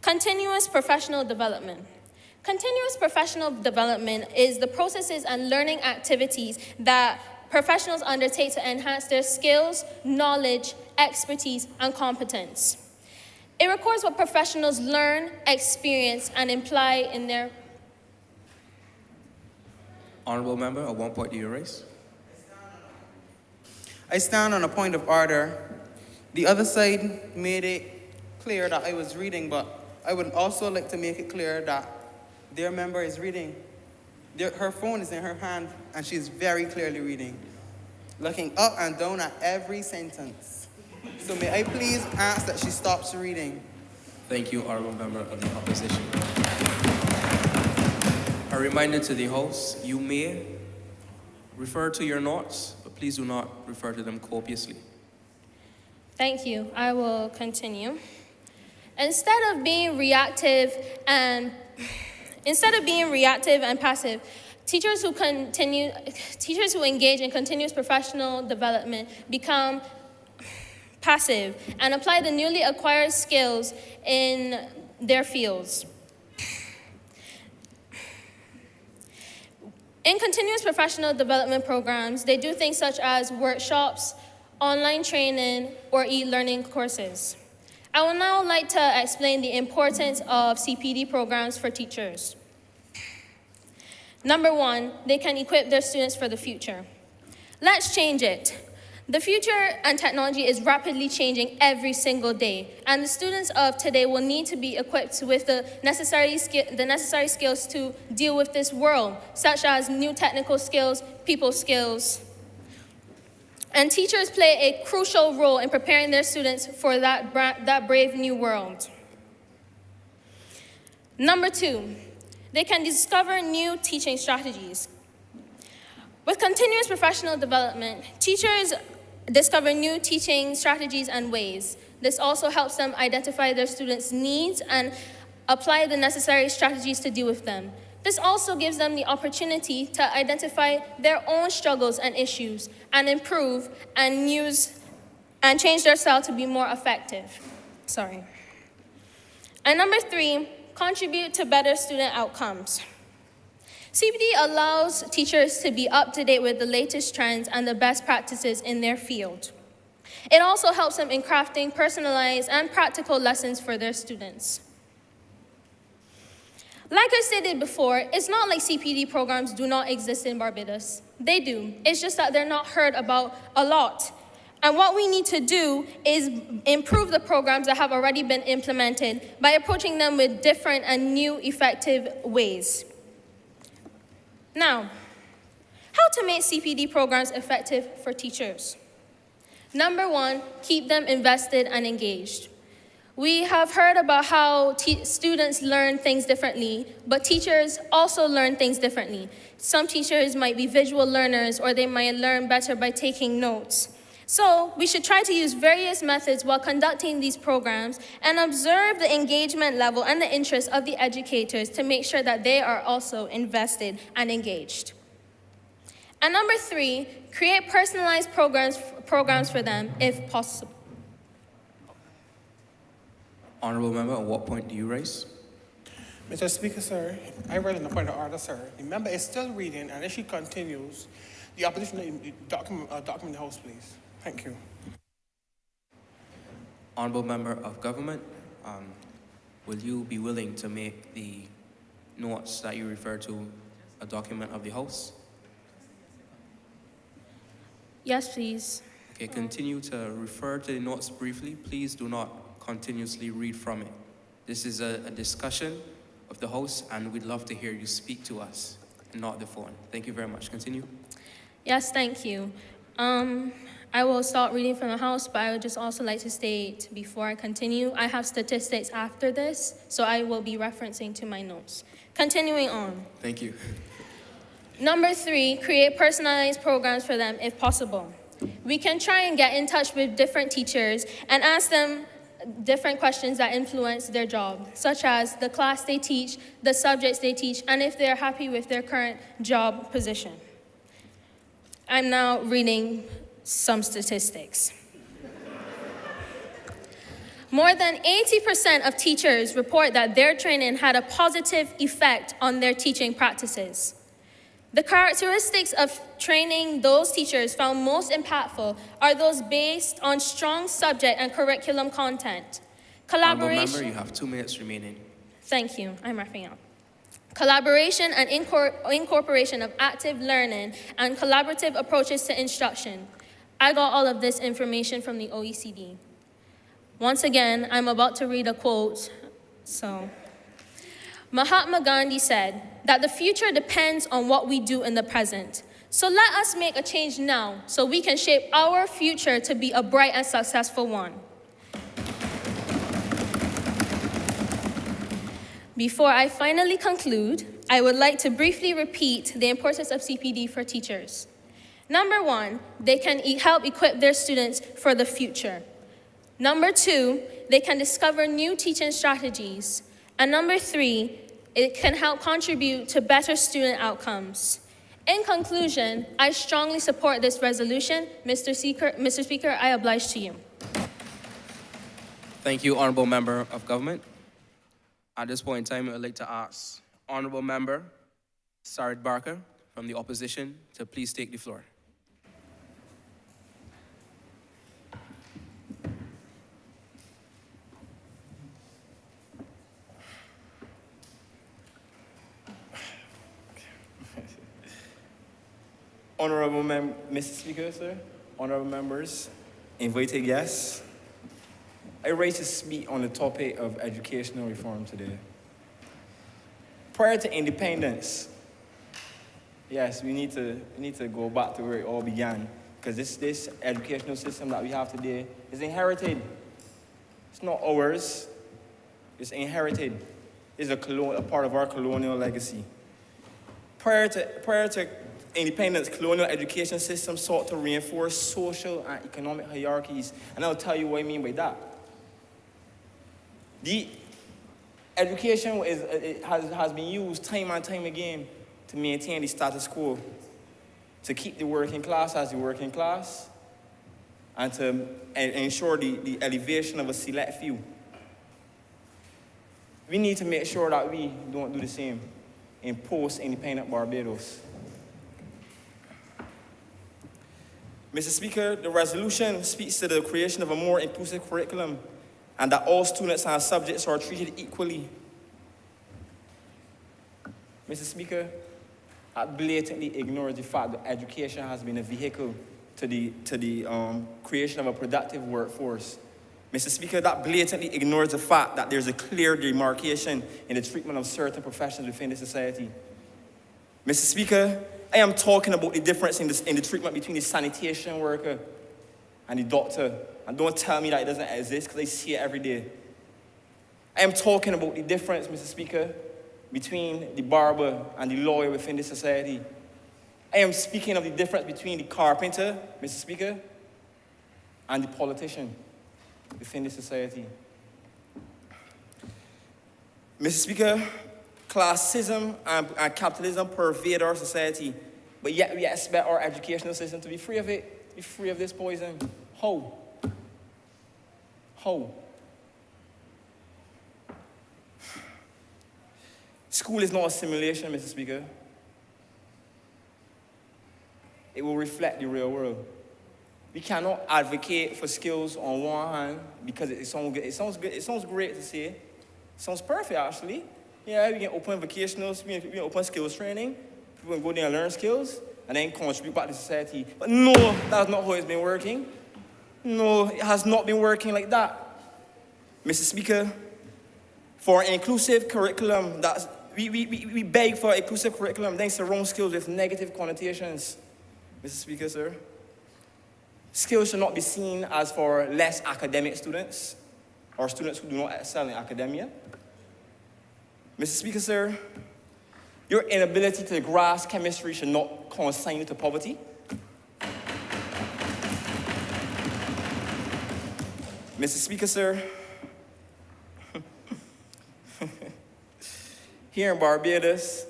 Continuous Professional Development. Continuous professional development is the processes and learning activities that professionals undertake to enhance their skills, knowledge, expertise, and competence. It records what professionals learn, experience, and imply in their... Honorable member, at what point do you raise? I stand on a point of order. The other side made it clear that I was reading, but I would also like to make it clear that their member is reading. Her phone is in her hand, and she's very clearly reading, looking up and down at every sentence. So may I please ask that she stops reading? Thank you, honorable member of the opposition. A reminder to the host, you may refer to your notes, but please do not refer to them copiously. Thank you. I will continue. Instead of being reactive and passive, teachers who engage in continuous professional development become passive and apply the newly acquired skills in their fields. In continuous professional development programs, they do things such as workshops, online training, or e-learning courses. I would now like to explain the importance of CPD programs for teachers. Number one, they can equip their students for the future. Let's change it. The future and technology is rapidly changing every single day, and the students of today will need to be equipped with the necessary skills to deal with this world, such as new technical skills, people skills. And teachers play a crucial role in preparing their students for that brave new world. Number two, they can discover new teaching strategies. With continuous professional development, teachers discover new teaching strategies and ways. This also helps them identify their students' needs and apply the necessary strategies to deal with them. This also gives them the opportunity to identify their own struggles and issues and improve and change their style to be more effective. And number three, contribute to better student outcomes. CPD allows teachers to be up to date with the latest trends and the best practices in their field. It also helps them in crafting personalized and practical lessons for their students. Like I stated before, it's not like CPD programs do not exist in Barbados. They do. It's just that they're not heard about a lot. And what we need to do is improve the programs that have already been implemented by approaching them with different and new effective ways. Now, how to make CPD programs effective for teachers? Number one, keep them invested and engaged. We have heard about how students learn things differently, but teachers also learn things differently. Some teachers might be visual learners, or they might learn better by taking notes. So we should try to use various methods while conducting these programs and observe the engagement level and the interest of the educators to make sure that they are also invested and engaged. And number three, create personalized programs for them if possible. Honorable member, at what point do you raise? Mr. Speaker, sir, I read in the point of order, sir. The member is still reading, and if she continues, the opposition document the House, please. Thank you. Honorable member of government, will you be willing to make the notes that you refer to a document of the House? Yes, please. Okay, continue to refer to the notes briefly. Please do not continuously read from it. This is a discussion of the House, and we'd love to hear you speak to us, and not the phone. Thank you very much. Continue. Yes, thank you. I will start reading from the House, but I would just also like to state before I continue, I have statistics after this, so I will be referencing to my notes. Continuing on. Thank you. Number three, create personalized programs for them if possible. We can try and get in touch with different teachers and ask them different questions that influence their job, such as the class they teach, the subjects they teach, and if they're happy with their current job position. I'm now reading some statistics. More than 80% of teachers report that their training had a positive effect on their teaching practices. The characteristics of training those teachers found most impactful are those based on strong subject and curriculum content. Honorable Collaboration. member, you have 2 minutes remaining. Thank you. I'm wrapping up. Collaboration and incorporation of active learning and collaborative approaches to instruction. I got all of this information from the OECD. Once again, I'm about to read a quote. Mahatma Gandhi said that the future depends on what we do in the present. So let us make a change now so we can shape our future to be a bright and successful one. Before I finally conclude, I would like to briefly repeat the importance of CPD for teachers. Number 1, they can help equip their students for the future. Number 2, they can discover new teaching strategies. And number 3, it can help contribute to better student outcomes. In conclusion, I strongly support this resolution. Mr. Speaker, I oblige to you. Thank you, Honorable Member of Government. At this point in time, I would like to ask Honorable Member Sarit Barker from the opposition to please take the floor. Honorable Mr. Speaker, sir, honorable members, invited guests, I rise to speak on the topic of educational reform today. Prior to independence, yes, we need to go back to where it all began, because this educational system that we have today is inherited. It's not ours, it's inherited. It's a part of our colonial legacy. Prior to independence, colonial education system sought to reinforce social and economic hierarchies, and I'll tell you what I mean by that. The education has been used time and time again to maintain the status quo, to keep the working class as the working class, and to ensure the elevation of a select few. We need to make sure that we don't do the same in post-independent Barbados. Mr. Speaker, the resolution speaks to the creation of a more inclusive curriculum and that all students and subjects are treated equally. Mr. Speaker, that blatantly ignores the fact that education has been a vehicle to the creation of a productive workforce. Mr. Speaker, that blatantly ignores the fact that there's a clear demarcation in the treatment of certain professions within the society. Mr. Speaker, I am talking about the difference in the treatment between the sanitation worker and the doctor. And don't tell me that it doesn't exist, because I see it every day. I am talking about the difference, Mr. Speaker, between the barber and the lawyer within the society. I am speaking of the difference between the carpenter, Mr. Speaker, and the politician within the society. Mr. Speaker, classism and capitalism pervade our society, but yet we expect our educational system to be free of it, be free of this poison. How? How? School is not a simulation, Mr. Speaker. It will reflect the real world. We cannot advocate for skills on one hand because it sounds good. It sounds great to say. It sounds perfect, actually. Yeah, we can open vocationals, we can open skills training. People can go there and learn skills and then contribute back to society. But no, that's not how it's been working. No, it has not been working like that. Mr. Speaker, for an inclusive curriculum, we beg for an inclusive curriculum, then surround skills with negative connotations. Mr. Speaker, sir, skills should not be seen as for less academic students or students who do not excel in academia. Mr. Speaker, sir, your inability to grasp chemistry should not consign you to poverty. Mr. Speaker, sir, here in Barbados,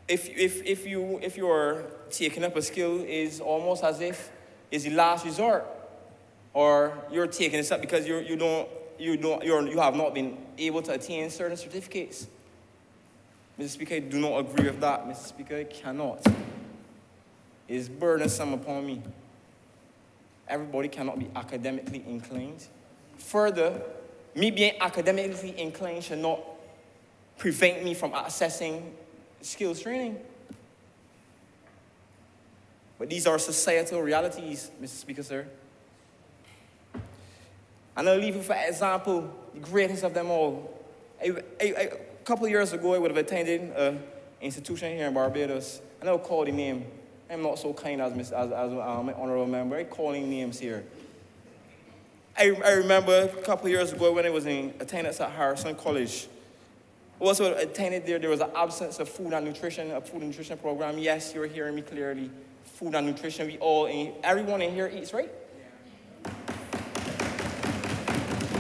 if you are taking up a skill, is almost as if it's the last resort, or you're taking this up because you have not been able to attain certain certificates. Mr. Speaker, I do not agree with that. Mr. Speaker, I cannot. It is burdensome upon me. Everybody cannot be academically inclined. Further, me being academically inclined should not prevent me from accessing skills training. But these are societal realities, Mr. Speaker, sir. And I'll leave you for example, the greatest of them all. A couple of years ago, I would have attended an institution here in Barbados, and I would call the name. I'm not so kind as an honorable member. I'm calling names here. I remember a couple of years ago when I was in attendance at Harrison College. Also attended there was an absence of food and nutrition, a food and nutrition program. Yes, you're hearing me clearly. Food and nutrition, everyone in here eats, right?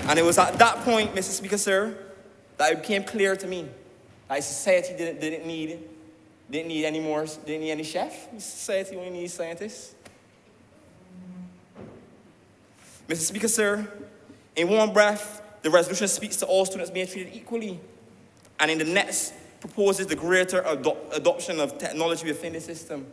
And it was at that point, Mr. Speaker, sir, that it became clear to me that society didn't need any chef. Society only needs scientists. Mr. Speaker, sir, in one breath, the resolution speaks to all students being treated equally. And in the next, proposes the greater adoption of technology within the system.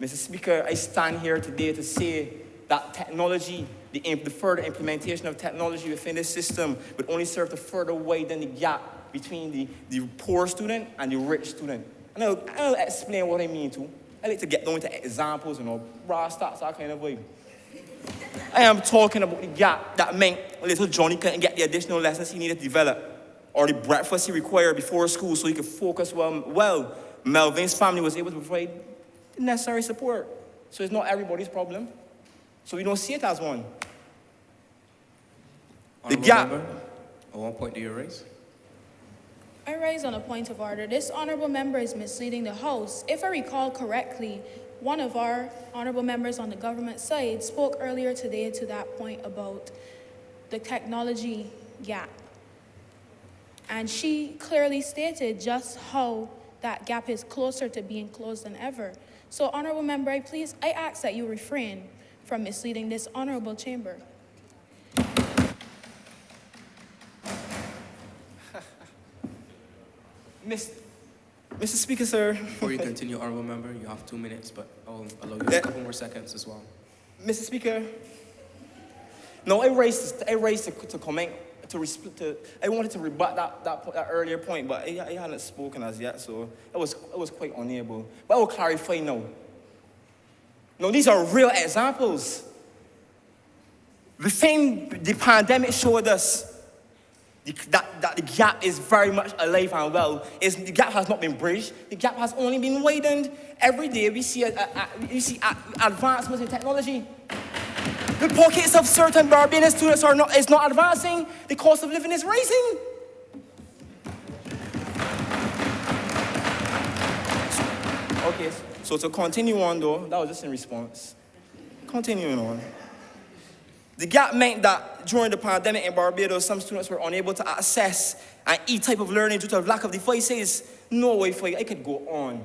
Mr. Speaker, I stand here today to say that technology, the further implementation of technology within this system would only serve to further widen the gap between the poor student and the rich student. And I'll explain what I mean too. I like to get down to examples, raw stats, that kind of way. I am talking about the gap that meant little Johnny couldn't get the additional lessons he needed to develop, or the breakfast he required before school so he could focus well. Melvin's family was able to provide the necessary support. So it's not everybody's problem. So we don't see it as one. The gap. Member, at one point do you raise? I rise on a point of order. This honorable member is misleading the House. If I recall correctly, one of our honorable members on the government side spoke earlier today to that point about the technology gap. And she clearly stated just how that gap is closer to being closed than ever. So, honorable member, I ask that you refrain from misleading this honorable chamber. Mr. Speaker, sir. Before you continue, honorable member, you have 2 minutes, but I'll allow you a couple more seconds as well. Mr. Speaker. No, I raised to comment, I wanted to rebut that earlier point, but I hadn't spoken as yet, so I was quite unable. But I will clarify now. No, these are real examples. The thing the pandemic showed us, that the gap is very much alive and well. The gap has not been bridged. The gap has only been widened. Every day we see advancements in technology. The pockets of certain Barbadian students is not advancing. The cost of living is rising. Okay, so to continue on though, that was just in response. Continuing on. The gap meant that during the pandemic in Barbados, some students were unable to access an E-type of learning due to a lack of devices. No Wi-Fi. I could go on.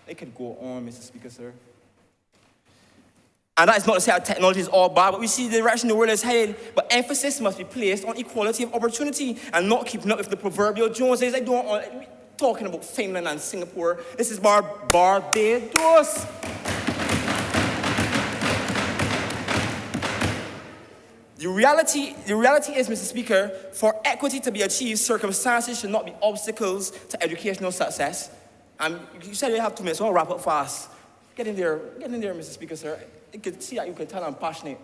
Mr. Speaker, sir. And that is not to say that technology is all bad, but we see the direction the world is headed. But emphasis must be placed on equality of opportunity and not keeping up with the proverbial Joneses. Talking about Finland and Singapore. This is Barbados. The reality is, Mr. Speaker, for equity to be achieved, circumstances should not be obstacles to educational success. And you said you have 2 minutes, so I'll wrap up fast. Get in there, Mr. Speaker, sir. You can see that you can tell I'm passionate.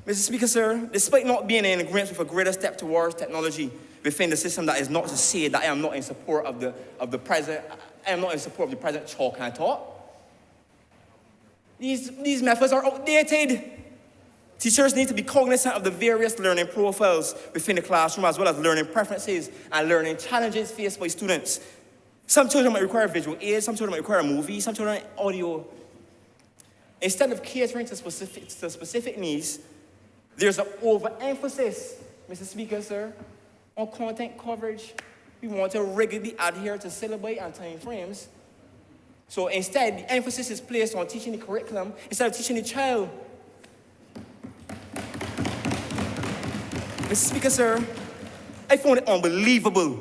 Mr. Speaker, sir, despite not being in agreement with a greater step towards technology within the system, that is not to say that I am not in support of the present. I am not in support of the present chalk and taught. These methods are outdated. Teachers need to be cognizant of the various learning profiles within the classroom, as well as learning preferences and learning challenges faced by students. Some children might require visual aids, some children might require movies, some children audio. Instead of catering to specific needs, there's an overemphasis, Mr. Speaker, sir, on content coverage. We want to regularly adhere to syllabi and time frames. So instead, the emphasis is placed on teaching the curriculum instead of teaching the child. Mr. Speaker, sir, I found it unbelievable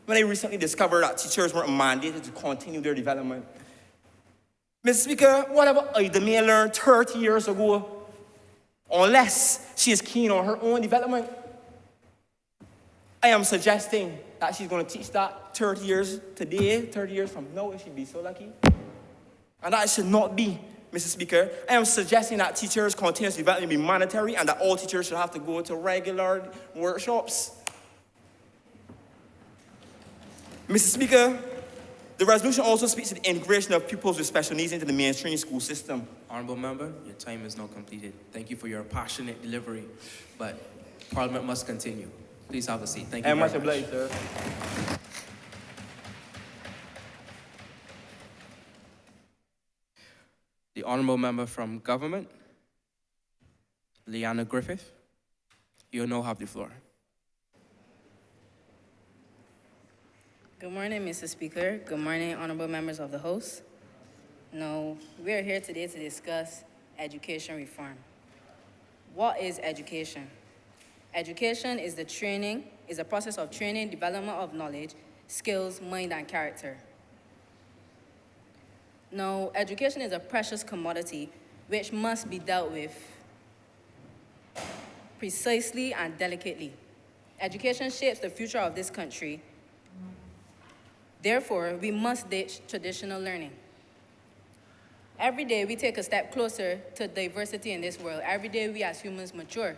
when I recently discovered that teachers weren't mandated to continue their development. Mr. Speaker, whatever Ida may learned 30 years ago, unless she is keen on her own development, I am suggesting that she's going to teach that 30 years today, 30 years from now, if she'd be so lucky. And that should not be, Mr. Speaker. I am suggesting that teachers' continuous development be mandatory and that all teachers should have to go to regular workshops. Mr. Speaker, the resolution also speaks to the integration of pupils with special needs into the mainstream school system. Honourable member, your time is now completed. Thank you for your passionate delivery, but Parliament must continue. Please have a seat. Thank you very much. Much obliged, sir. The Honourable Member from Government, Leanna Griffith, you now have the floor. Good morning, Mr. Speaker. Good morning, honorable members of the House. Now, we are here today to discuss education reform. What is education? Education is a process of training, development of knowledge, skills, mind, and character. Now, education is a precious commodity which must be dealt with precisely and delicately. Education shapes the future of this country. Therefore, we must ditch traditional learning. Every day, we take a step closer to diversity in this world. Every day, we as humans mature.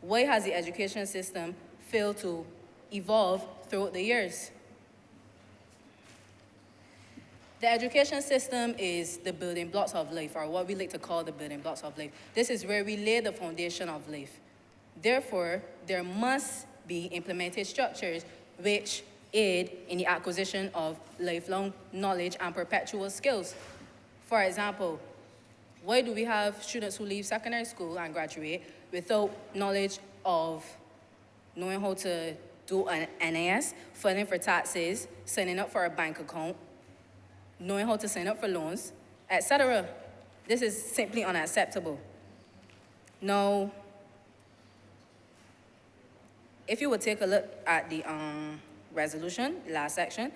Why has the education system failed to evolve throughout the years? The education system is the building blocks of life, or what we like to call the building blocks of life. This is where we lay the foundation of life. Therefore, there must be implemented structures which aid in the acquisition of lifelong knowledge and perpetual skills. For example, why do we have students who leave secondary school and graduate without knowledge of knowing how to do an NAS, filing for taxes, signing up for a bank account, knowing how to sign up for loans, etc.? This is simply unacceptable. Now, if you would take a look at the resolution, last section,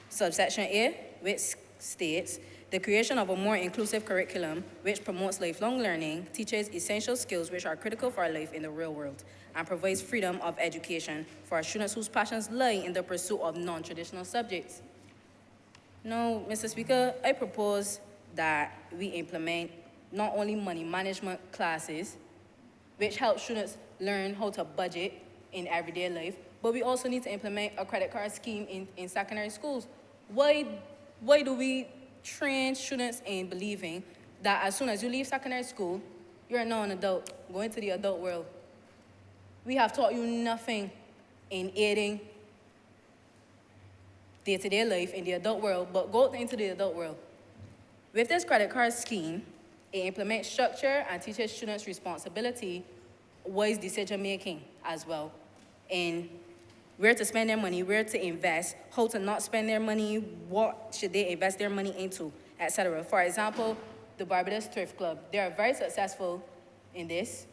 subsection A, which states, the creation of a more inclusive curriculum which promotes lifelong learning, teaches essential skills which are critical for our life in the real world, and provides freedom of education for our students whose passions lie in the pursuit of non-traditional subjects. Now, Mr. Speaker, I propose that we implement not only money management classes, which help students learn how to budget in everyday life, but we also need to implement a credit card scheme in secondary schools. Why do we train students in believing that as soon as you leave secondary school, you're now an adult, going to the adult world? We have taught you nothing in aiding day-to-day life in the adult world, but go into the adult world. With this credit card scheme, it implements structure and teaches students responsibility, wise decision-making as well, in where to spend their money, where to invest, how to not spend their money, what should they invest their money into, etc. For example, the Barbados Thrift Club, they are very successful in this.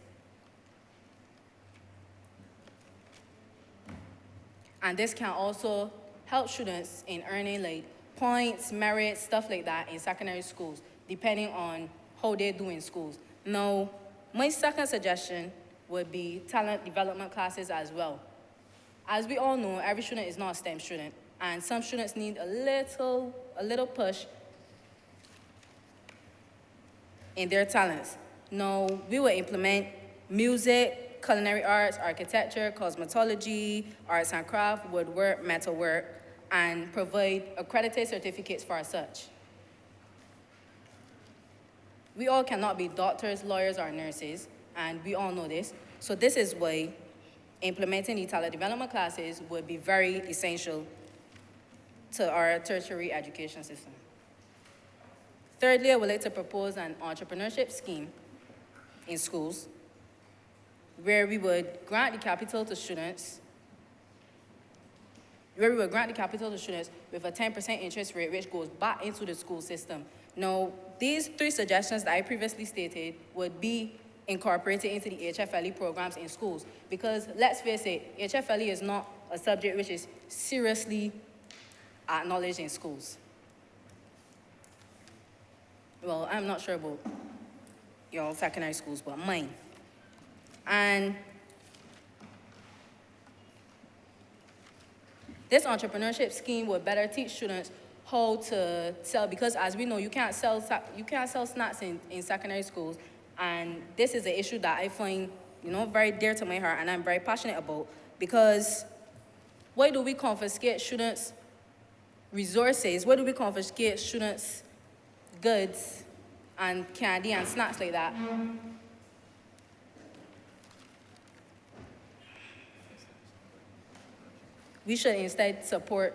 And this can also help students in earning like points, merit, stuff like that in secondary schools, depending on how they do in schools. Now, my second suggestion would be talent development classes as well. As we all know, every student is not a STEM student, and some students need a little push in their talents. Now, we will implement music, culinary arts, architecture, cosmetology, arts and craft, woodwork, metalwork, and provide accredited certificates for such. We all cannot be doctors, lawyers, or nurses, and we all know this. So this is why implementing the talent development classes would be very essential to our tertiary education system. Thirdly, I would like to propose an entrepreneurship scheme in schools where we would grant the capital to students with a 10% interest rate, which goes back into the school system. Now, these three suggestions that I previously stated would be incorporated into the HFLE programs in schools. Because let's face it, HFLE is not a subject which is seriously acknowledged in schools. Well, I'm not sure about your secondary schools, but mine. And this entrepreneurship scheme would better teach students how to sell, because as we know, you can't sell snacks in secondary schools. And this is an issue that I find, very dear to my heart and I'm very passionate about, because why do we confiscate students' resources? Why do we confiscate students' goods and candy and snacks like that? We should instead support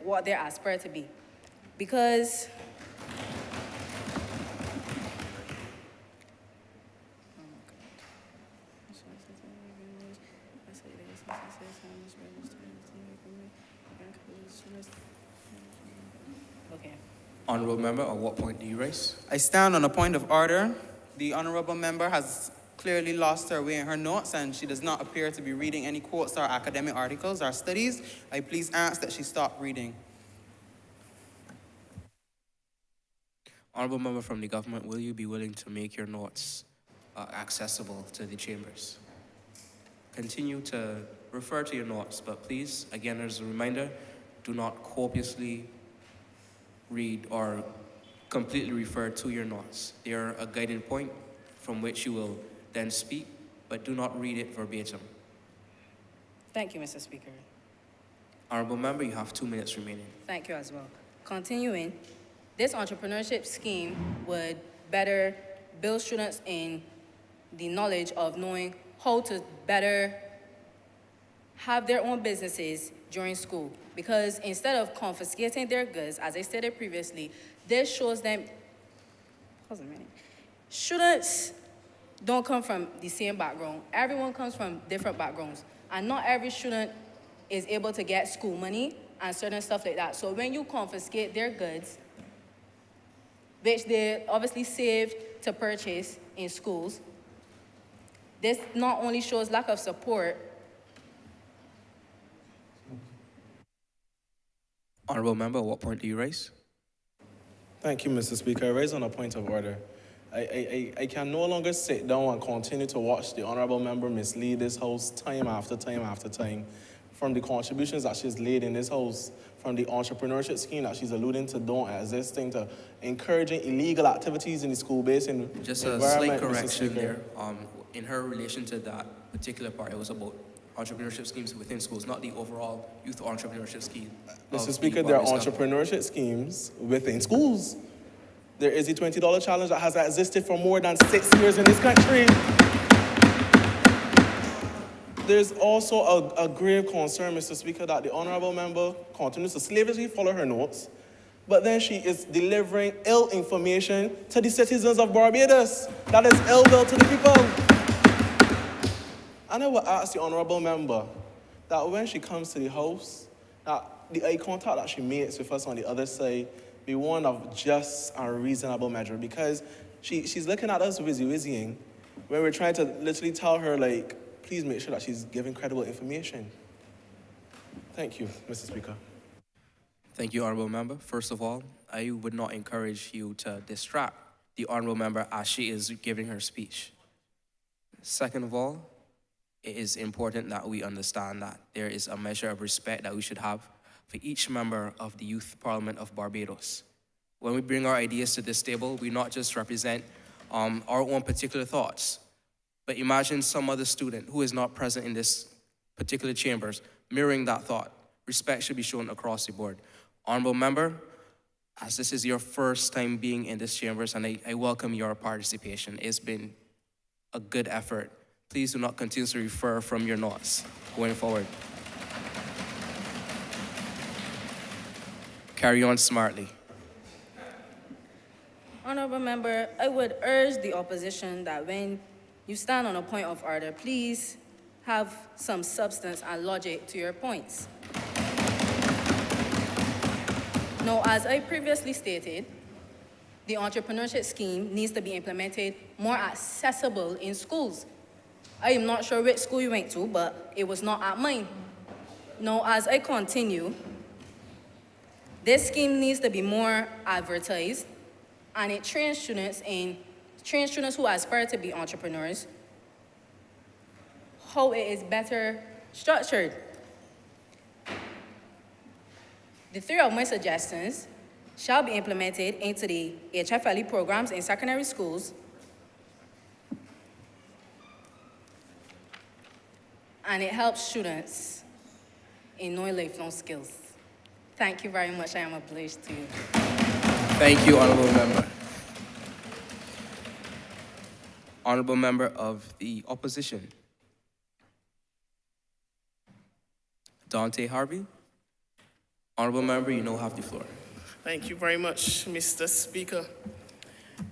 what they aspire to be. Because Honourable Member, at what point do you raise? I stand on a point of order. The honourable member has clearly lost her way in her notes and she does not appear to be reading any quotes or academic articles or studies. I please ask that she stop reading. Honourable Member from the government, will you be willing to make your notes accessible to the chambers? Continue to refer to your notes, but please, again, as a reminder, do not copiously read or completely refer to your notes. They are a guiding point from which you will then speak, but do not read it verbatim. Thank you, Mr. Speaker. Honourable Member, you have 2 minutes remaining. Thank you as well. Continuing, this entrepreneurship scheme would better build students in the knowledge of knowing how to better have their own businesses during school. Because instead of confiscating their goods, as I stated previously, this shows them, students don't come from the same background. Everyone comes from different backgrounds. And not every student is able to get school money and certain stuff like that. So when you confiscate their goods, which they obviously saved to purchase in schools, this not only shows lack of support. Honourable Member, at what point do you raise? Thank you, Mr. Speaker. I raise on a point of order. I can no longer sit down and continue to watch the honourable member mislead this House time after time after time. From the contributions that she's laid in this House, from the entrepreneurship scheme that she's alluding to don't existing, to encouraging illegal activities in the school-based environment. Just a slight correction there. In her relation to that particular part, it was about entrepreneurship schemes within schools, not the overall youth entrepreneurship scheme. Mr. Speaker, there are entrepreneurship schemes within schools. There is a $20 challenge that has existed for more than 6 years in this country. There's also a grave concern, Mr. Speaker, that the honourable member continues to slavishly follow her notes, but then she is delivering ill information to the citizens of Barbados. That is ill will to the people. And I will ask the honourable member that when she comes to the House, that the eye contact that she makes with us on the other side be one of just and reasonable measure, because she's looking at us wizzy-wizzying when we're trying to literally tell her, like, please make sure that she's giving credible information. Thank you, Mr. Speaker. Thank you, Honourable Member. First of all, I would not encourage you to distract the Honourable Member as she is giving her speech. Second of all, it is important that we understand that there is a measure of respect that we should have for each member of the Youth Parliament of Barbados. When we bring our ideas to this table, we not just represent our own particular thoughts, but imagine some other student who is not present in this particular chambers mirroring that thought. Respect should be shown across the board. Honourable Member, as this is your first time being in this chambers, and I welcome your participation. It's been a good effort. Please do not continue to refer from your notes going forward. Carry on smartly. Honourable Member, I would urge the opposition that when you stand on a point of order, please have some substance and logic to your points. Now, as I previously stated, The entrepreneurship scheme needs to be implemented more accessible in schools. I am not sure which school you went to, but it was not at mine. Now, as I continue, this scheme needs to be more advertised, and it trains students who aspire to be entrepreneurs how it is better structured. The three of my suggestions shall be implemented into the HFLE programs in secondary schools, and it helps students in knowing lifelong skills. Thank you very much. I am obliged to you. Thank you, Honorable Member. Honorable Member of the Opposition. Dante Harvey. Honorable Member, you now have the floor. Thank you very much, Mr. Speaker.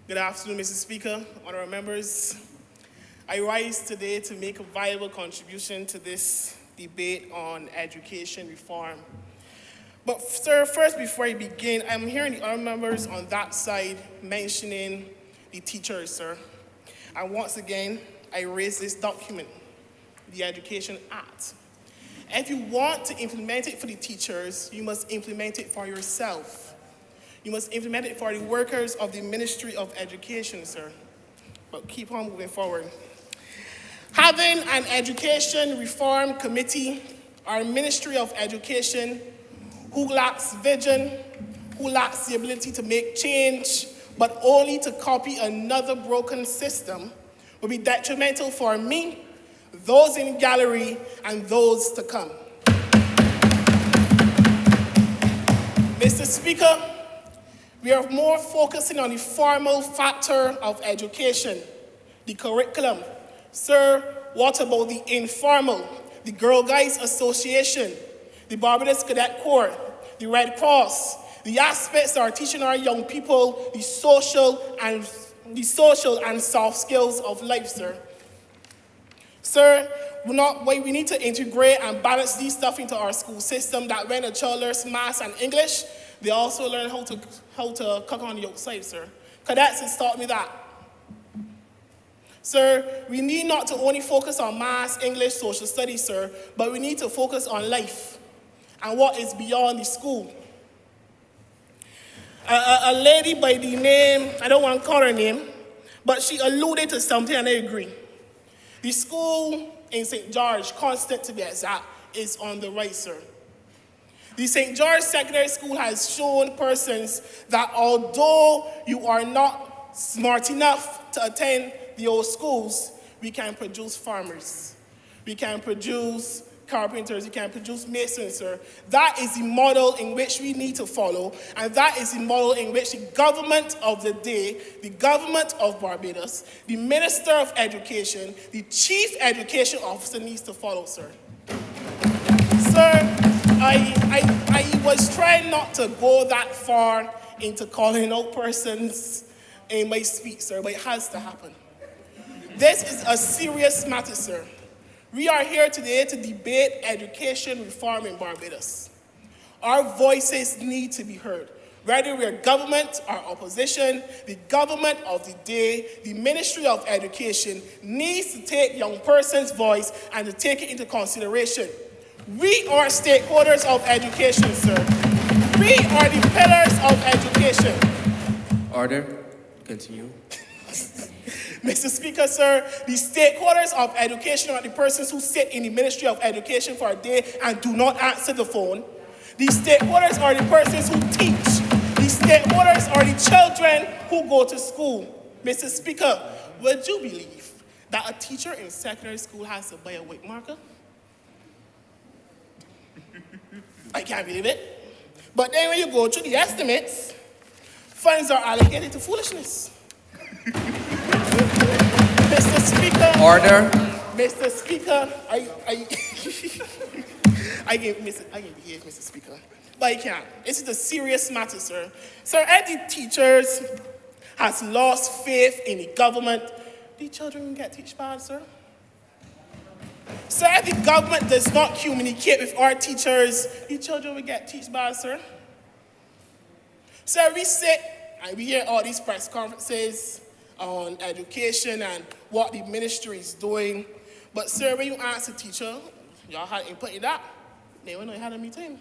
Good afternoon, Mr. Speaker, honorable members. I rise today to make a viable contribution to this debate on education reform. But, sir, first, before I begin, I'm hearing the other members on that side mentioning the teachers, sir. And once again, I raise this document, the Education Act. If you want to implement it for the teachers, you must implement it for yourself. You must implement it for the workers of the Ministry of Education, sir. But keep on moving forward. Having an education reform committee, our Ministry of Education, who lacks vision, who lacks the ability to make change, but only to copy another broken system, will be detrimental for me, those in the gallery, and those to come. Mr. Speaker, we are more focusing on the formal factor of education, the curriculum. Sir, what about the informal, the Girl Guides Association, the Barbados Cadet Corps, the Red Cross, the aspects that are teaching our young people the social and soft skills of life, sir? Sir, we need to integrate and balance these stuff into our school system, that when a child learns math and English, they also learn how to cook on the outside, sir. Cadets has taught me that. Sir, we need not to only focus on math, English, social studies, sir, but we need to focus on life and what is beyond the school. A lady by the name, I don't want to call her name, but she alluded to something and I agree. The school in St. George, Constant to be exact, is on the right, sir. The St. George Secondary School has shown persons that although you are not smart enough to attend the old schools, we can produce farmers. We can produce carpenters, we can produce masons, sir. That is the model in which we need to follow, and that is the model in which the government of the day, the government of Barbados, the Minister of Education, the Chief Education Officer needs to follow, sir. Sir, I was trying not to go that far into calling out persons in my speech, sir, but it has to happen. This is a serious matter, sir. We are here today to debate education reform in Barbados. Our voices need to be heard. Whether we're government or opposition, the government of the day, the Ministry of Education needs to take young person's voice and to take it into consideration. We are stakeholders of education, sir. We are the pillars of education. Order. Continue. Mr. Speaker, sir, the stakeholders of education are the persons who sit in the Ministry of Education for a day and do not answer the phone. The stakeholders are the persons who teach. The stakeholders are the children who go to school. Mr. Speaker, would you believe that a teacher in secondary school has to buy a white marker? I can't believe it. But then when you go through the estimates, funds are allocated to foolishness. Mr. Speaker. Order. Mr. Speaker, I can behave, Mr. Speaker. But I can't. This is a serious matter, sir. Sir, if the teachers has lost faith in the government, the children will get teach bad, sir. Sir, if the government does not communicate with our teachers, the children will get teach bad, sir. Sir, we sit And we hear all these press conferences on education and what the ministry is doing. But sir, when you ask the teacher, y'all had input in that, they went and had a meeting.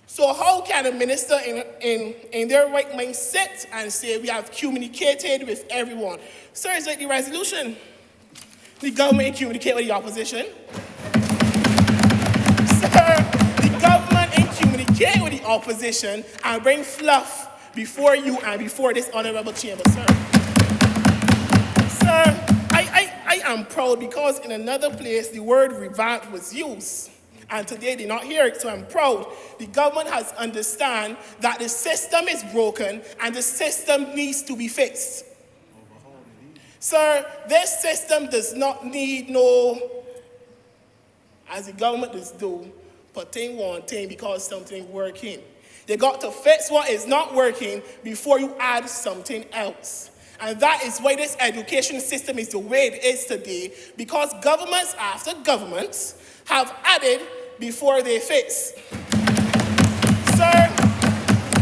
So how can a minister in their right mind sit and say we have communicated with everyone? Sir, it's like the resolution. The government communicate with the opposition. Sir, the government ain't communicate with the opposition and bring fluff before you and before this honorable chamber, sir. Sir, I am proud because in another place the word revamped was used. And today they not hear it, so I'm proud. The government has understand that the system is broken and the system needs to be fixed. Sir, this system does not need no, as the government does do, putting one thing because something working. They got to fix what is not working before you add something else. And that is why this education system is the way it is today, because governments after governments have added before they fix. Sir,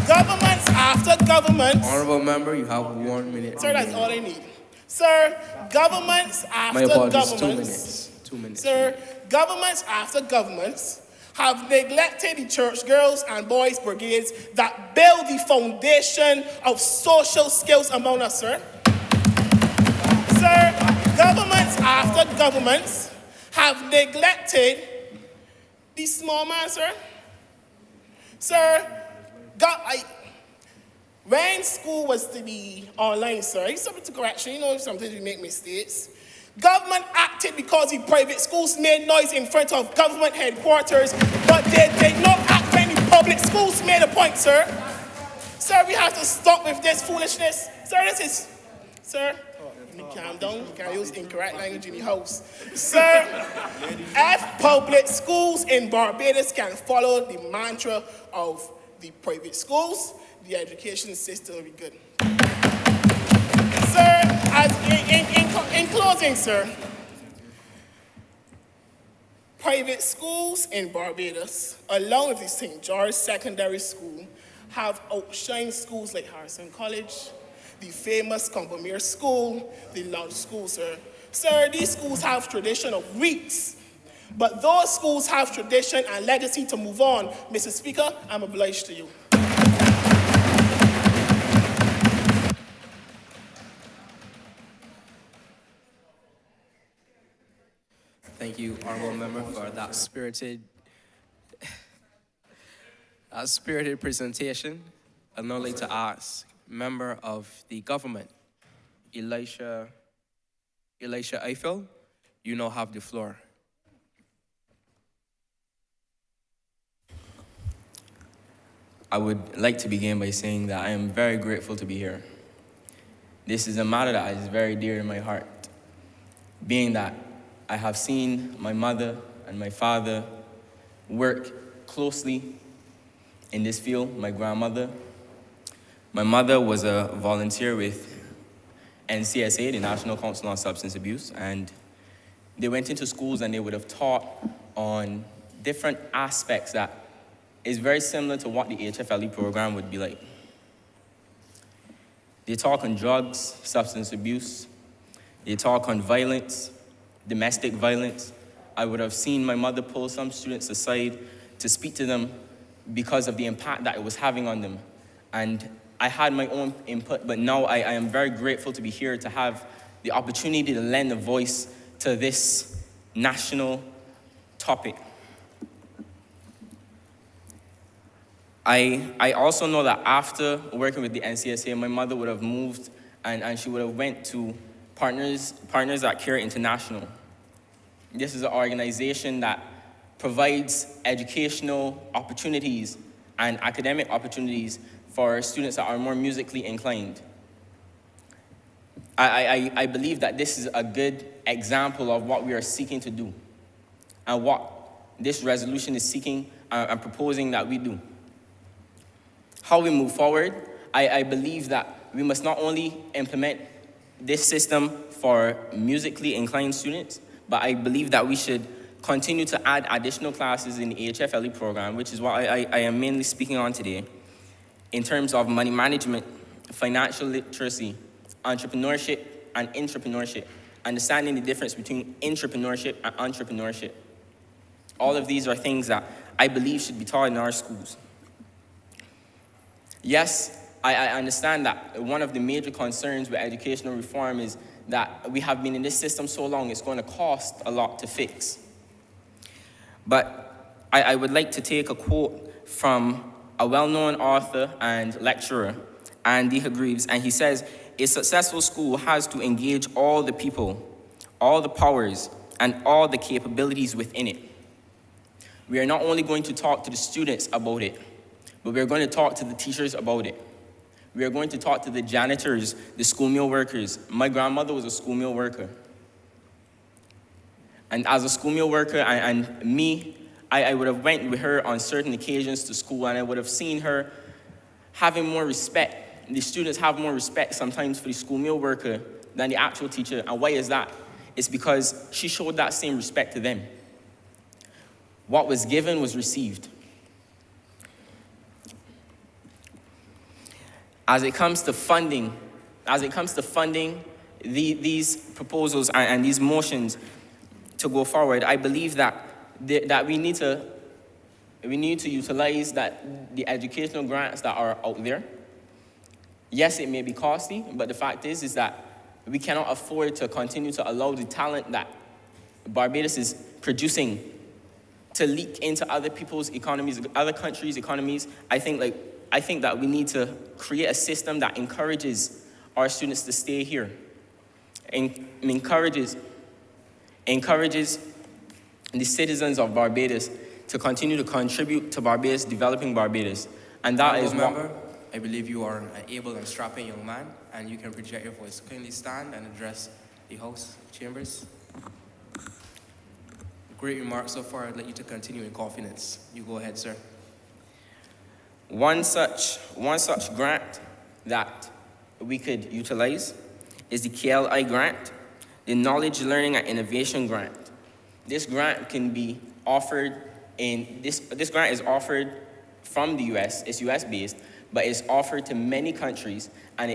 governments after governments... Honorable member, you have 1 minute. Sir, that's all I need. Sir, governments after governments... 2 minutes. Sir, governments after governments have neglected the church girls and boys brigades that build the foundation of social skills among us, sir. Sir, governments after governments have neglected the small man, sir. Sir, when school was to be online, sir, it's subject to correction. You know, sometimes we make mistakes. Government acted because the private schools made noise in front of government headquarters, but they did not act when the public schools made a point, sir. Sir, we have to stop with this foolishness. Sir, calm down. You can't use incorrect language in the house. Sir, if public schools in Barbados can follow the mantra of the private schools, the education system will be good. Sir, in closing, sir, private schools in Barbados, along with the St. George Secondary School, have outshined schools like Harrison College, the famous Combermere School, the Lodge School, sir. Sir, these schools have tradition of weeks, but those schools have tradition and legacy to move on. Mr. Speaker, I'm obliged to you. Thank you, honorable member, for that spirited presentation. I'd now like to ask member of the government, Elisha Eiffel, you now have the floor. I would like to begin by saying that I am very grateful to be here. This is a matter that is very dear to my heart, being that I have seen my mother and my father work closely in this field. My grandmother. My mother was a volunteer with NCSA, the National Council on Substance Abuse, and they went into schools and they would have taught on different aspects that is very similar to what the HFLE program would be like. They talk on drugs, substance abuse. They talk on violence, domestic violence. I would have seen my mother pull some students aside to speak to them because of the impact that it was having on them. And I had my own input, but now I am very grateful to be here to have the opportunity to lend a voice to this national topic. I also know that after working with the NCSA, my mother would have moved and she would have went to Partners That Care International. This is an organization that provides educational opportunities and academic opportunities for students that are more musically inclined. I believe that this is a good example of what we are seeking to do and what this resolution is seeking and proposing that we do. How we move forward, I believe that we must not only implement this system for musically inclined students, but I believe that we should continue to add additional classes in the HFLE program, which is what I am mainly speaking on today, in terms of money management, financial literacy, entrepreneurship, and intrapreneurship, understanding the difference between intrapreneurship and entrepreneurship. All of these are things that I believe should be taught in our schools. Yes, I understand that one of the major concerns with educational reform is that we have been in this system so long, it's going to cost a lot to fix. But I would like to take a quote from a well-known author and lecturer, Andy Hargreaves, and he says, "A successful school has to engage all the people, all the powers, and all the capabilities within it. We are not only going to talk to the students about it, but we're going to talk to the teachers about it. We are going to talk to the janitors, the school meal workers." My grandmother was a school meal worker. And as a school meal worker, and me, I would have went with her on certain occasions to school, and I would have seen her having more respect. The students have more respect sometimes for the school meal worker than the actual teacher. And why is that? It's because she showed that same respect to them. What was given was received. As it comes to funding these proposals and these motions to go forward, I believe that we need to utilize the educational grants that are out there. Yes, it may be costly, but the fact is that we cannot afford to continue to allow the talent that Barbados is producing to leak into other people's economies, other countries' economies. I think that we need to create a system that encourages our students to stay here, and encourages the citizens of Barbados to continue to contribute to Barbados, developing Barbados. And that is Member, I believe you are an able and strapping young man, and you can project your voice. Kindly stand and address the House chambers. Great remarks so far. I'd like you to continue in confidence. You go ahead, sir. One such grant that we could utilize is the KLI grant, the Knowledge, Learning, and Innovation grant. This grant can be offered this grant is offered from the US, it's US based, but it's offered to many countries, and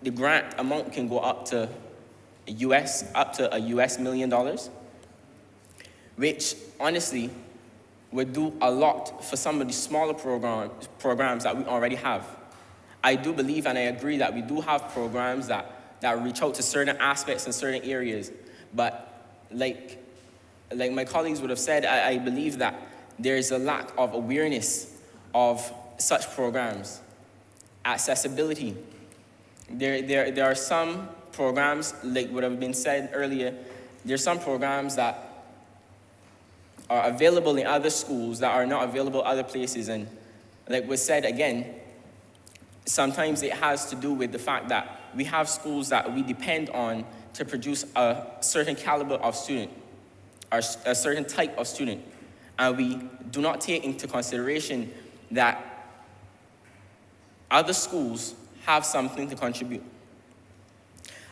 the grant amount can go up to a US $1 million, which honestly would do a lot for some of the smaller programs that we already have. I do believe and I agree that we do have programs that reach out to certain aspects in certain areas, but like my colleagues would have said, I believe that there is a lack of awareness of such programs. Accessibility. There are some programs, like what have been said earlier, there's some programs that are available in other schools that are not available other places. And like was said again, sometimes it has to do with the fact that we have schools that we depend on to produce a certain caliber of student, or a certain type of student. And we do not take into consideration that other schools have something to contribute.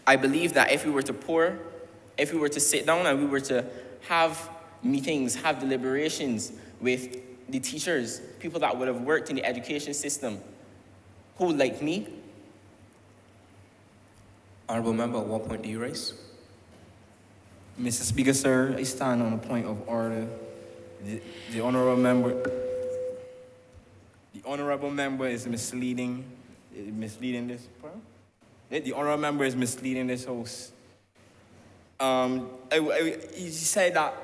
I believe that if we were to sit down and we were to have meetings, have deliberations with the teachers, people that would have worked in the education system, who, like me. Honorable Member, at what point do you raise? Mr. Speaker, sir, I stand on a point of order. The honorable member is misleading this. The honorable member is misleading this house. He said that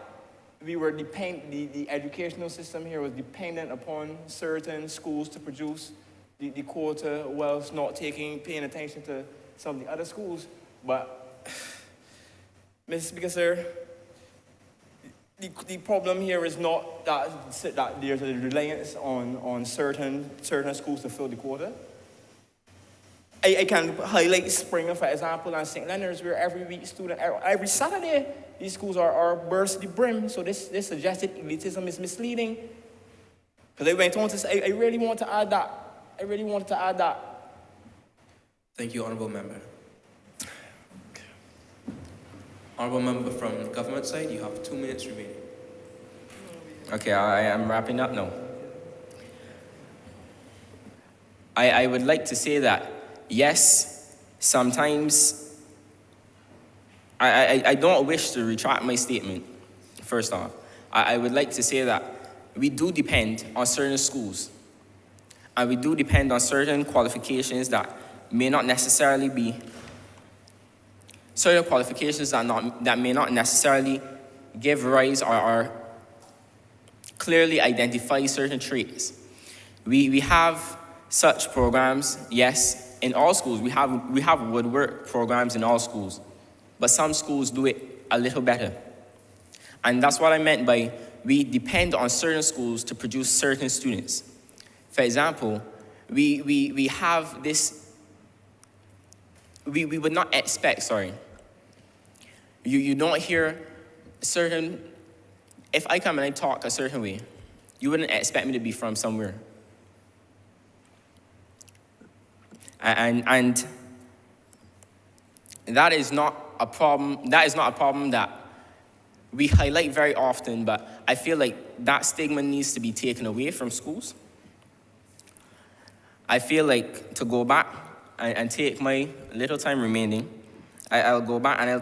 the educational system here was dependent upon certain schools to produce the quota, whilst not paying attention to some of the other schools. But, Mr. Speaker, sir, the problem here is not that there's a reliance on certain schools to fill the quota. I can highlight Springer, for example, and St. Leonard's, where every Saturday, these schools are burst the brim. So this suggested elitism is misleading. Because I went on to say, I really want to add that. Thank you, Honorable Member. Honorable Member from the government side, you have 2 minutes remaining. Okay, I am wrapping up now. I would like to say that, yes, sometimes I don't wish to retract my statement, first off. I would like to say that we do depend on certain schools, and we do depend on certain qualifications that may not necessarily be, that may not necessarily give rise or clearly identify certain traits. We have such programs, yes, in all schools. We have woodwork programs in all schools, but some schools do it a little better. And that's what I meant by we depend on certain schools to produce certain students. For example, we have this, we would not expect, you don't hear certain, if I come and I talk a certain way, you wouldn't expect me to be from somewhere. And that is not a problem that we highlight very often, but I feel like that stigma needs to be taken away from schools. I feel like to go back and take my little time remaining, I'll go back and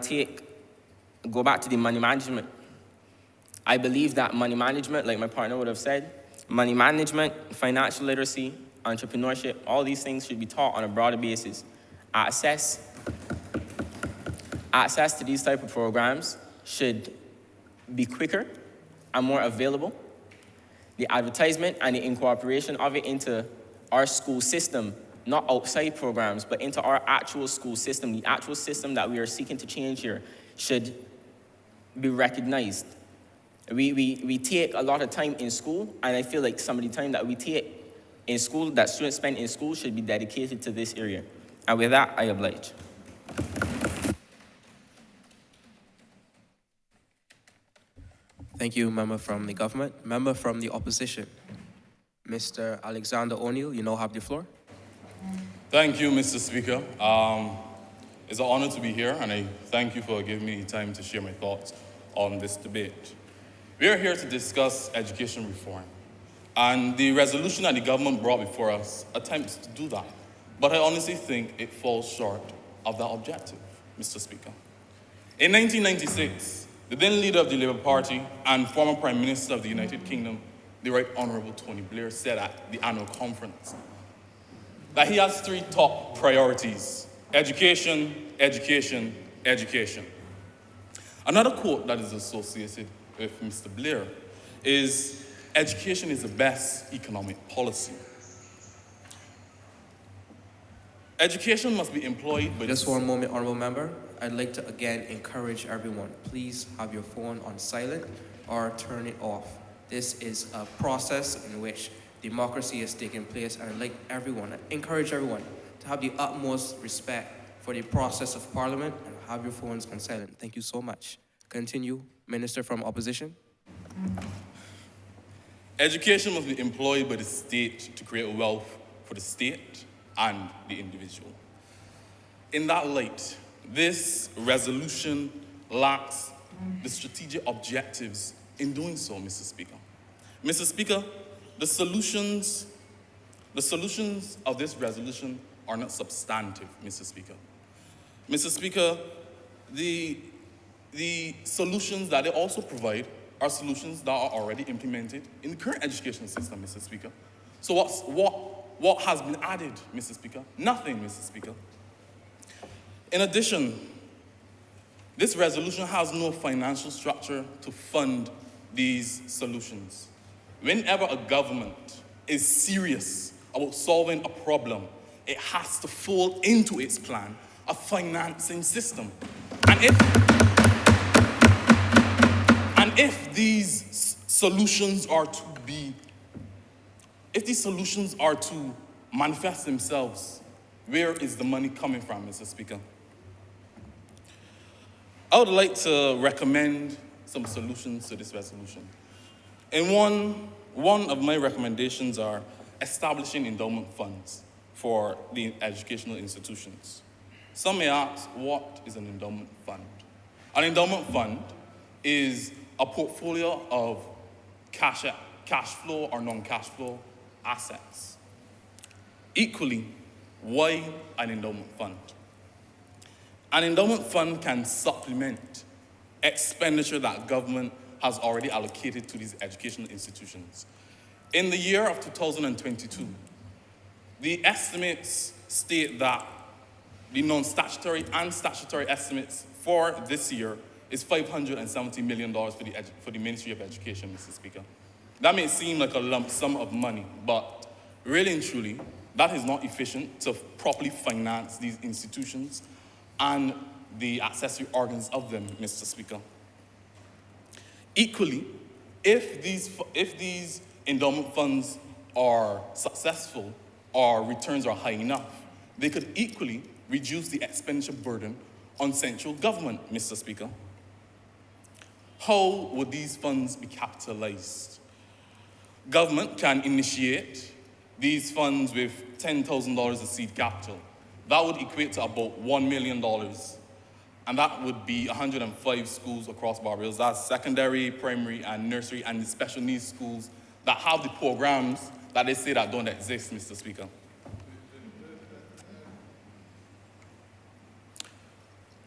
go back to the money management. I believe that money management, like my partner would have said, money management, financial literacy, entrepreneurship, all these things should be taught on a broader basis. Access to these type of programs should be quicker and more available. The advertisement and the incorporation of it into our school system, not outside programs, but into our actual school system, the actual system that we are seeking to change here, should be recognized. We take a lot of time in school, and I feel like some of the time that we take in school, that students spend in school, should be dedicated to this area. And with that, I oblige. Thank you, member from the government. Member from the opposition, Mr. Alexander O'Neill, you now have the floor. Thank you, Mr. Speaker. It's an honor to be here, and I thank you for giving me time to share my thoughts on this debate. We are here to discuss education reform, and the resolution that the government brought before us attempts to do that. But I honestly think it falls short of that objective, Mr. Speaker. In 1996, the then leader of the Labour Party and former Prime Minister of the United Kingdom, the Right Honourable Tony Blair, said at the annual conference that he has 3 top priorities: education, education, education. Another quote that is associated with Mr. Blair is, education is the best economic policy. Education must be employed by... Just one moment, honorable member. I'd like to again encourage everyone, please have your phone on silent or turn it off. This is a process in which democracy is taking place, and I'd like everyone, encourage everyone to have the utmost respect for the process of Parliament and have your phones on silent. Thank you so much. Continue, Minister from Opposition. Education must be employed by the state to create wealth for the state and the individual. In that light, this resolution lacks the strategic objectives in doing so, Mr. Speaker. Mr. Speaker, the solutions of this resolution are not substantive, Mr. Speaker. Mr. Speaker, the solutions that they also provide are solutions that are already implemented in the current education system, Mr. Speaker. So what has been added, Mr. Speaker? Nothing, Mr. Speaker. In addition, this resolution has no financial structure to fund these solutions. Whenever a government is serious about solving a problem, it has to fold into its plan a financing system. And if these solutions are to manifest themselves, where is the money coming from, Mr. Speaker? I would like to recommend some solutions to this resolution. And one of my recommendations are establishing endowment funds for the educational institutions. Some may ask, what is an endowment fund? An endowment fund is a portfolio of cash flow or non-cash flow assets. Equally, why an endowment fund? An endowment fund can supplement expenditure that government has already allocated to these educational institutions. In the year of 2022, the estimates state that the non-statutory and statutory estimates for this year is $570 million for the Ministry of Education, Mr. Speaker. That may seem like a lump sum of money, but really and truly, that is not efficient to properly finance these institutions and the accessory organs of them, Mr. Speaker. Equally, if these endowment funds are successful or returns are high enough, they could equally reduce the expenditure burden on central government, Mr. Speaker. How would these funds be capitalized? Government can initiate these funds with $10,000 of seed capital. That would equate to about $1 million. And that would be 105 schools across Barbados. That's secondary, primary, and nursery, and the special needs schools that have the programs that they say that don't exist, Mr. Speaker.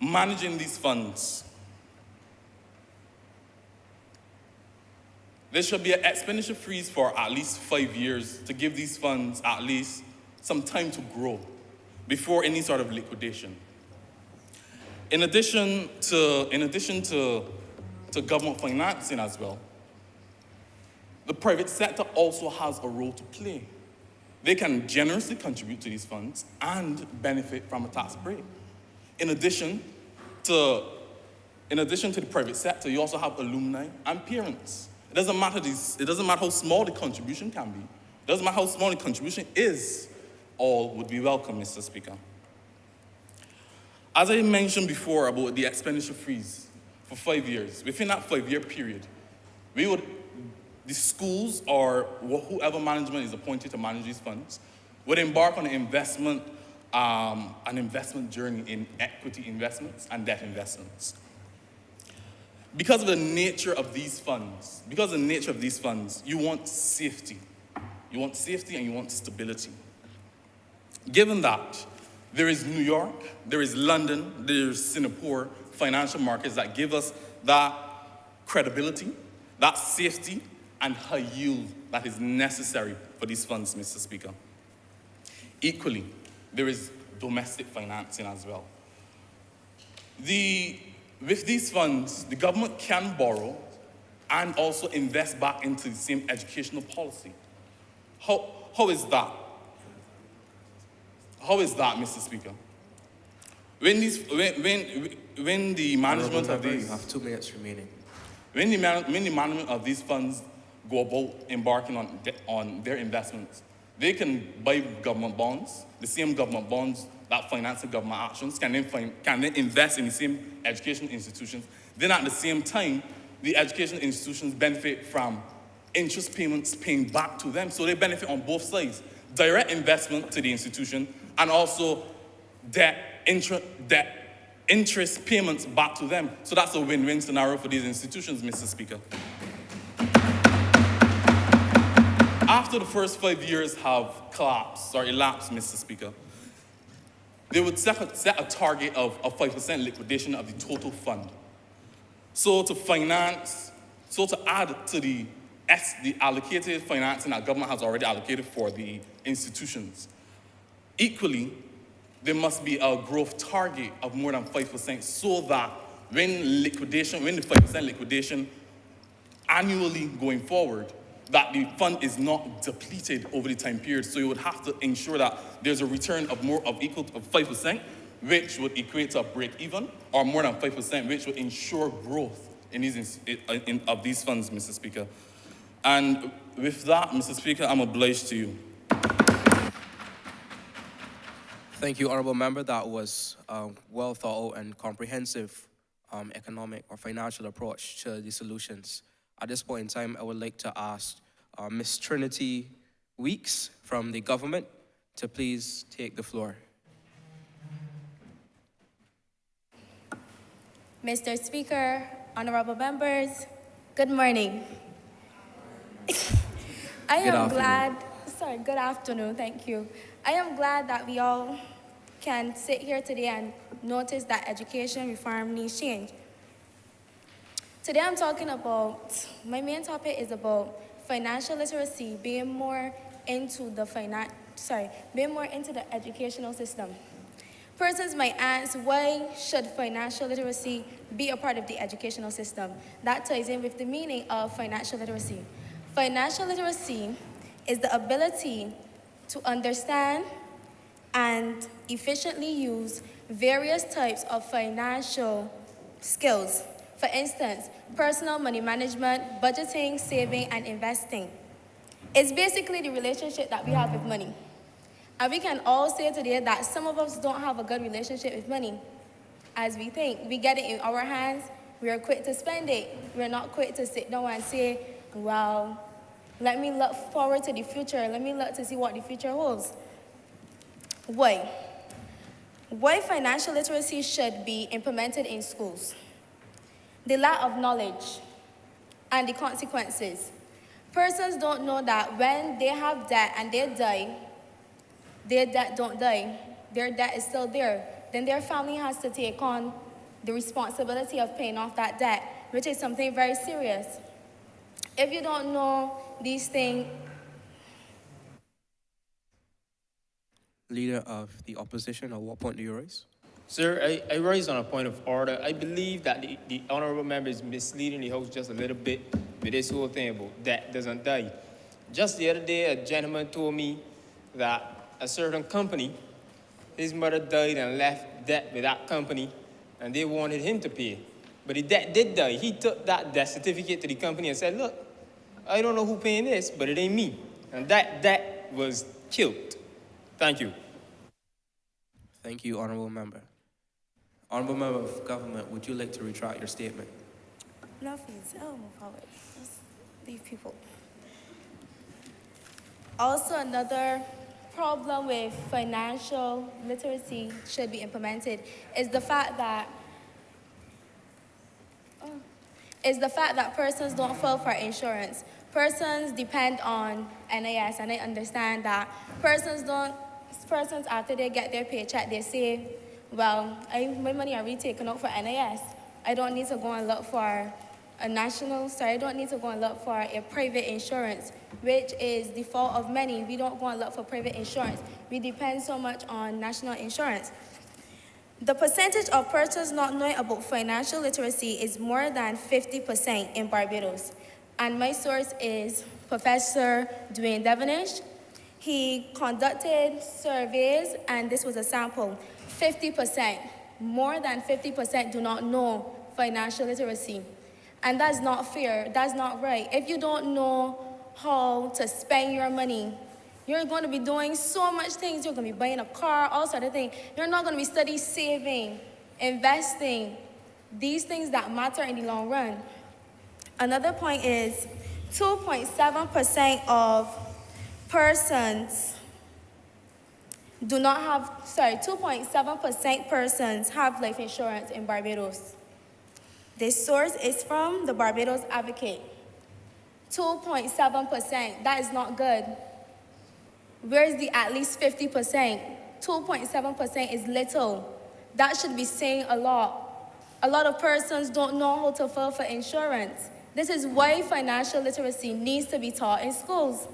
Managing these funds. There should be an expenditure freeze for at least 5 years to give these funds at least some time to grow before any sort of liquidation. In addition to government financing as well, the private sector also has a role to play. They can generously contribute to these funds and benefit from a tax break. In addition to the private sector, you also have alumni and parents. It doesn't matter how small the contribution can be. It doesn't matter how small the contribution is. All would be welcome, Mr. Speaker. As I mentioned before about the expenditure freeze for 5 years, within that 5-year period, the schools or whoever management is appointed to manage these funds would embark on an investment journey in equity investments and debt investments. Because of the nature of these funds, you want safety. You want safety and you want stability. Given that, there is New York, there is London, there is Singapore financial markets that give us that credibility, that safety, and high yield that is necessary for these funds, Mr. Speaker. Equally, there is domestic financing as well. With these funds, the government can borrow and also invest back into the same educational policy. How is that? How is that, Mr. Speaker? When the management of these... You have 2 minutes remaining. When the management of these funds go about embarking on their investments, they can buy government bonds, the same government bonds that finance the government actions, can then invest in the same education institutions. Then at the same time, the education institutions benefit from interest payments paying back to them. So they benefit on both sides. Direct investment to the institution and also interest payments back to them. So that's a win-win scenario for these institutions, Mr. Speaker. After the first 5 years have elapsed, Mr. Speaker, they would set a target of 5% liquidation of the total fund. So to add to the allocated financing that government has already allocated for the institutions. Equally, there must be a growth target of more than 5% so that when the 5% liquidation annually going forward, that the fund is not depleted over the time period. So you would have to ensure that there's a return of equal to 5%, which would equate to a break even, or more than 5%, which would ensure growth of these funds, Mr. Speaker. And with that, Mr. Speaker, I'm obliged to you. Thank you, Honourable Member. That was a well thought out and comprehensive economic or financial approach to the solutions. At this point in time, I would like to ask Ms. Trinity Weeks from the government to please take the floor. Mr. Speaker, honorable members, good morning. Good afternoon, thank you. I am glad that we all can sit here today and notice that education reform needs change. Today I'm talking about, my main topic is about financial literacy, being more into the educational system. Persons might ask, why should financial literacy be a part of the educational system? That ties in with the meaning of financial literacy. Financial literacy is the ability to understand and efficiently use various types of financial skills. For instance, personal money management, budgeting, saving, and investing. It's basically the relationship that we have with money. And we can all say today that some of us don't have a good relationship with money as we think. We get it in our hands, we are quick to spend it. We're not quick to sit down and say, well, let me look forward to the future. Let me look to see what the future holds. Why? Why financial literacy should be implemented in schools? The lack of knowledge and the consequences. Persons don't know that when they have debt and they die, their debt don't die. Their debt is still there. Then their family has to take on the responsibility of paying off that debt, which is something very serious. If you don't know these things, Leader of the opposition, at what point do you raise? Sir, I raise on a point of order. I believe that the honorable member is misleading the House just a little bit with this whole thing about debt doesn't die. Just the other day, a gentleman told me that a certain company, his mother died and left debt with that company, and they wanted him to pay. But the debt did die. He took that debt certificate to the company and said, look, I don't know who paying this, but it ain't me. And that debt was killed. Thank you. Thank you, Honorable Member. Honorable Member of Government, would you like to retract your statement? no, please, move forward. Just leave people. Also, another problem with financial literacy should be implemented is the fact that persons don't file for insurance. Persons depend on NIS, and I understand that persons after they get their paycheck, they say, well, my money already taken out for NIS. I don't need to go and look for I don't need to go and look for a private insurance, which is the fault of many. We don't go and look for private insurance. We depend so much on national insurance. The percentage of persons not knowing about financial literacy is more than 50% in Barbados. And my source is Professor Dwayne Devonish. He conducted surveys, and this was a sample. 50%, more than 50% do not know financial literacy. And that's not fair, that's not right. If you don't know how to spend your money, you're going to be doing so much things. You're going to be buying a car, all sorts of things. You're not going to be studying saving, investing, these things that matter in the long run. Another point is 2.7% of persons 2.7% persons have life insurance in Barbados. This source is from the Barbados Advocate. 2.7%, that is not good. Where's the at least 50%? 2.7% is little. That should be saying a lot. A lot of persons don't know how to file for insurance. This is why financial literacy needs to be taught in schools.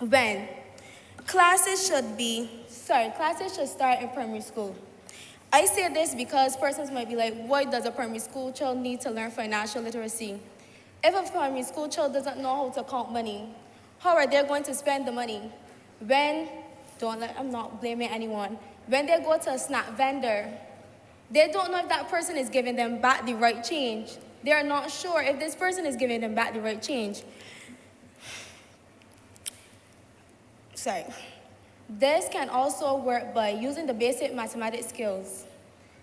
When classes should start in primary school. I say this because persons might be like, why does a primary school child need to learn financial literacy? If a primary school child doesn't know how to count money, how are they going to spend the money? I'm not blaming anyone. When they go to a snack vendor, they don't know if that person is giving them back the right change. They are not sure if this person is giving them back the right change. This can also work by using the basic mathematics skills.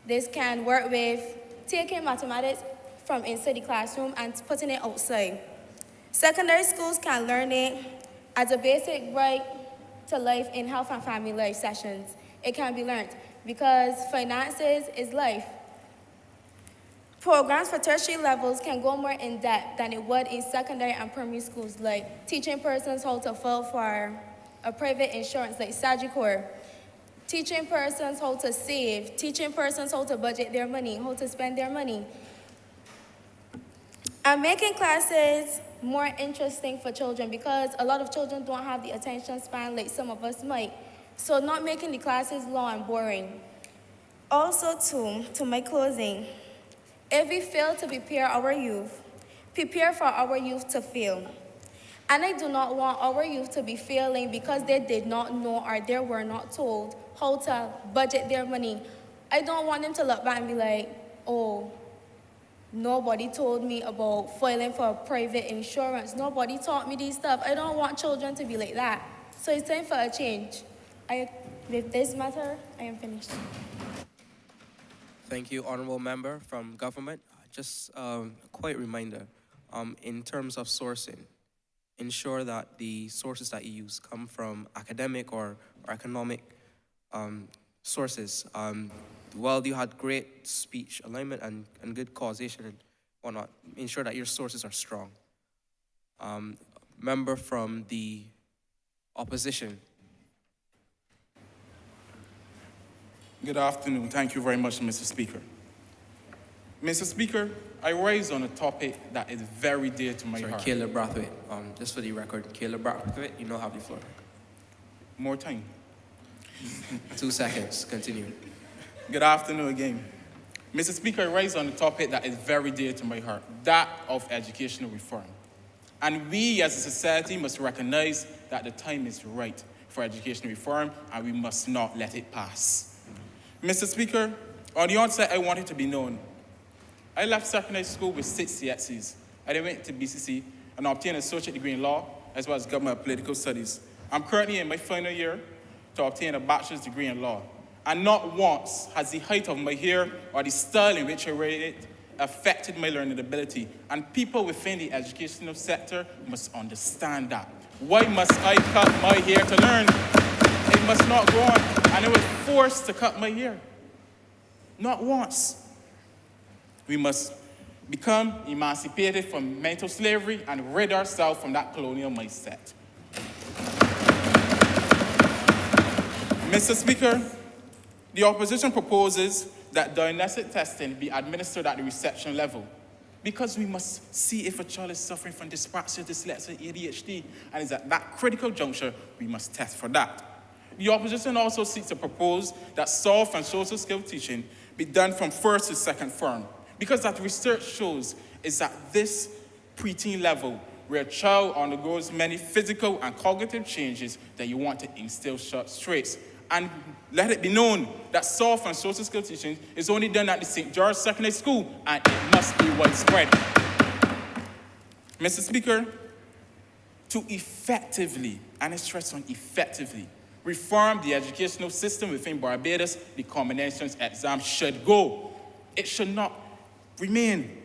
This can work with taking mathematics from inside the classroom and putting it outside. Secondary schools can learn it as a basic right to life in health and family life sessions. It can be learned because finances is life. Programs for tertiary levels can go more in depth than it would in secondary and primary schools, like teaching persons how to file for a private insurance like Sagicor, teaching persons how to save, teaching persons how to budget their money, how to spend their money, and making classes more interesting for children because a lot of children don't have the attention span like some of us might. So not making the classes long and boring. Also to my closing, if we fail to prepare our youth, prepare for our youth to fail. And I do not want our youth to be failing because they did not know or they were not told how to budget their money. I don't want them to look back and be like, oh, nobody told me about filing for private insurance. Nobody taught me these stuff. I don't want children to be like that. So it's time for a change. With this matter, I am finished. Thank you, Honorable Member from Government. Just a quick reminder, in terms of sourcing, ensure that the sources that you use come from academic or economic sources. While you had great speech alignment and good causation and whatnot, ensure that your sources are strong. Member from the opposition. Good afternoon. Thank you very much, Mr. Speaker. Mr. Speaker, I rise on a topic that is very dear to my heart. Caleb Brathwaite, just for the record, Caleb Brathwaite, you now have the floor. More time. 2 seconds, continue. Good afternoon again. Mr. Speaker, I rise on a topic that is very dear to my heart, that of educational reform. And we as a society must recognize that the time is right for educational reform and we must not let it pass. Mr. Speaker, on the onset, I want it to be known. I left secondary school with 6 CXCs. I then went to BCC and obtained an associate degree in law as well as government and political studies. I'm currently in my final year to obtain a bachelor's degree in law. And not once has the height of my hair or the style in which I wear it affected my learning ability. And people within the educational sector must understand that. Why must I cut my hair to learn? It must not go on. And I was forced to cut my hair. Not once. We must become emancipated from mental slavery and rid ourselves from that colonial mindset. Mr. Speaker, the opposition proposes that diagnostic testing be administered at the reception level because we must see if a child is suffering from dyspraxia, dyslexia, ADHD, and is at that critical juncture, we must test for that. The opposition also seeks to propose that soft and social skill teaching be done from first to second form, because that research shows is at this preteen level where a child undergoes many physical and cognitive changes that you want to instill such traits. And let it be known that soft and social skill teaching is only done at the St. George Secondary School, and it must be widespread. Mr. Speaker, to effectively, and I stress on effectively, reform the educational system within Barbados, the combinations exam should go. It should not remain.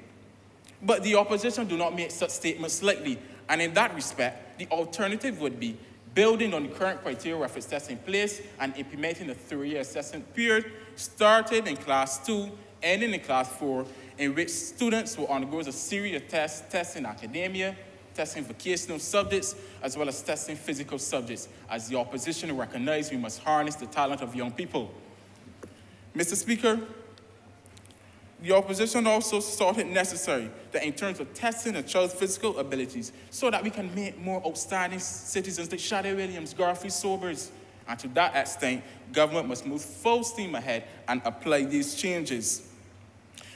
But the opposition do not make such statements lightly, and in that respect, the alternative would be building on the current criteria reference tests in place and implementing a 3-year assessment period started in Class 2, ending in Class 4, in which students will undergo a series of tests, testing academia, testing vocational subjects, as well as testing physical subjects, as the opposition recognizes we must harness the talent of young people. Mr. Speaker, the opposition also thought it necessary that in terms of testing a child's physical abilities so that we can make more outstanding citizens like Shade Williams, Garfield Sobers. And to that extent, government must move full steam ahead and apply these changes.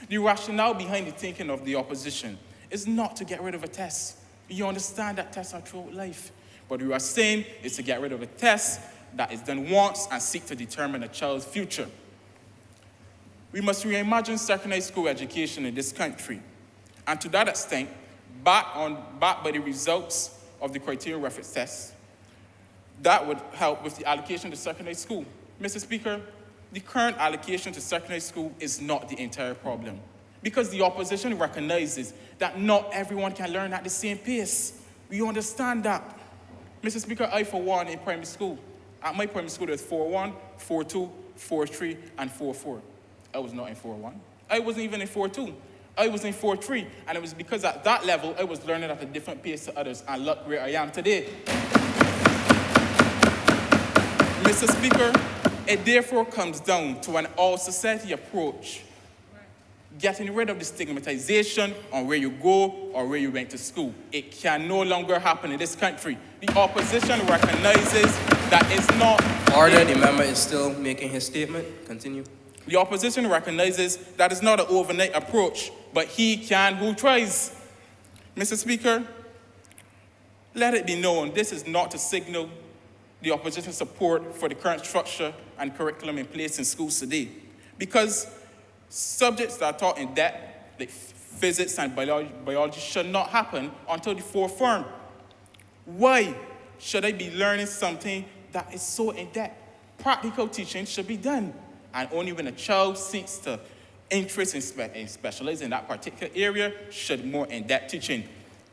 The rationale behind the thinking of the opposition is not to get rid of a test. You understand that tests are throughout life. What we are saying is to get rid of a test that is done once and seek to determine a child's future. We must reimagine secondary school education in this country. And to that extent, backed by the results of the criteria reference test, that would help with the allocation to secondary school. Mr. Speaker, the current allocation to secondary school is not the entire problem, because the opposition recognizes that not everyone can learn at the same pace. We understand that. Mr. Speaker, I, for one, in primary school, at my primary school, there's 4-1, 4-2, 4-3, and 4-4. I was not in 4-1. I wasn't even in 4-2. I was in 4-3, and it was because at that level, I was learning at a different pace to others, and look where I am today. Mr. Speaker, it therefore comes down to an all-society approach, getting rid of the stigmatization on where you go or where you went to school. It can no longer happen in this country. The opposition recognizes that it's not... Order, the member is still making his statement. Continue. The opposition recognizes that it's not an overnight approach, but he can who tries. Mr. Speaker, let it be known this is not to signal the opposition's support for the current structure and curriculum in place in schools today, because subjects that are taught in depth, like physics and biology, should not happen until the fourth form. Why should I be learning something that is so in-depth? Practical teaching should be done, and only when a child seeks to interest in specialize in that particular area should more in-depth teaching.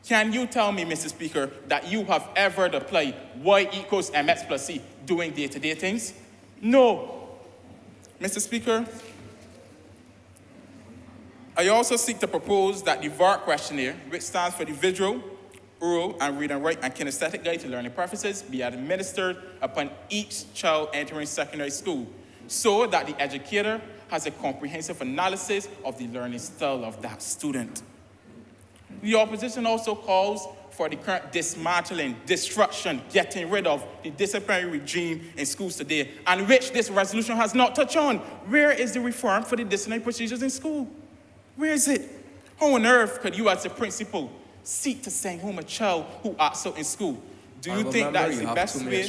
Can you tell me, Mr. Speaker, that you have ever applied Y equals MX plus C doing day-to-day things? No. Mr. Speaker, I also seek to propose that the VART questionnaire, which stands for the Visual, Oral, and Read and Write and Kinesthetic Guide to Learning Preferences, be administered upon each child entering secondary school, so that the educator has a comprehensive analysis of the learning style of that student. The opposition also calls for the current dismantling, destruction, getting rid of the disciplinary regime in schools today, and which this resolution has not touched on. Where is the reform for the disciplinary procedures in school? Where is it? How on earth could you as a principal seek to send home a child who acts out in school? Do you think that is the best way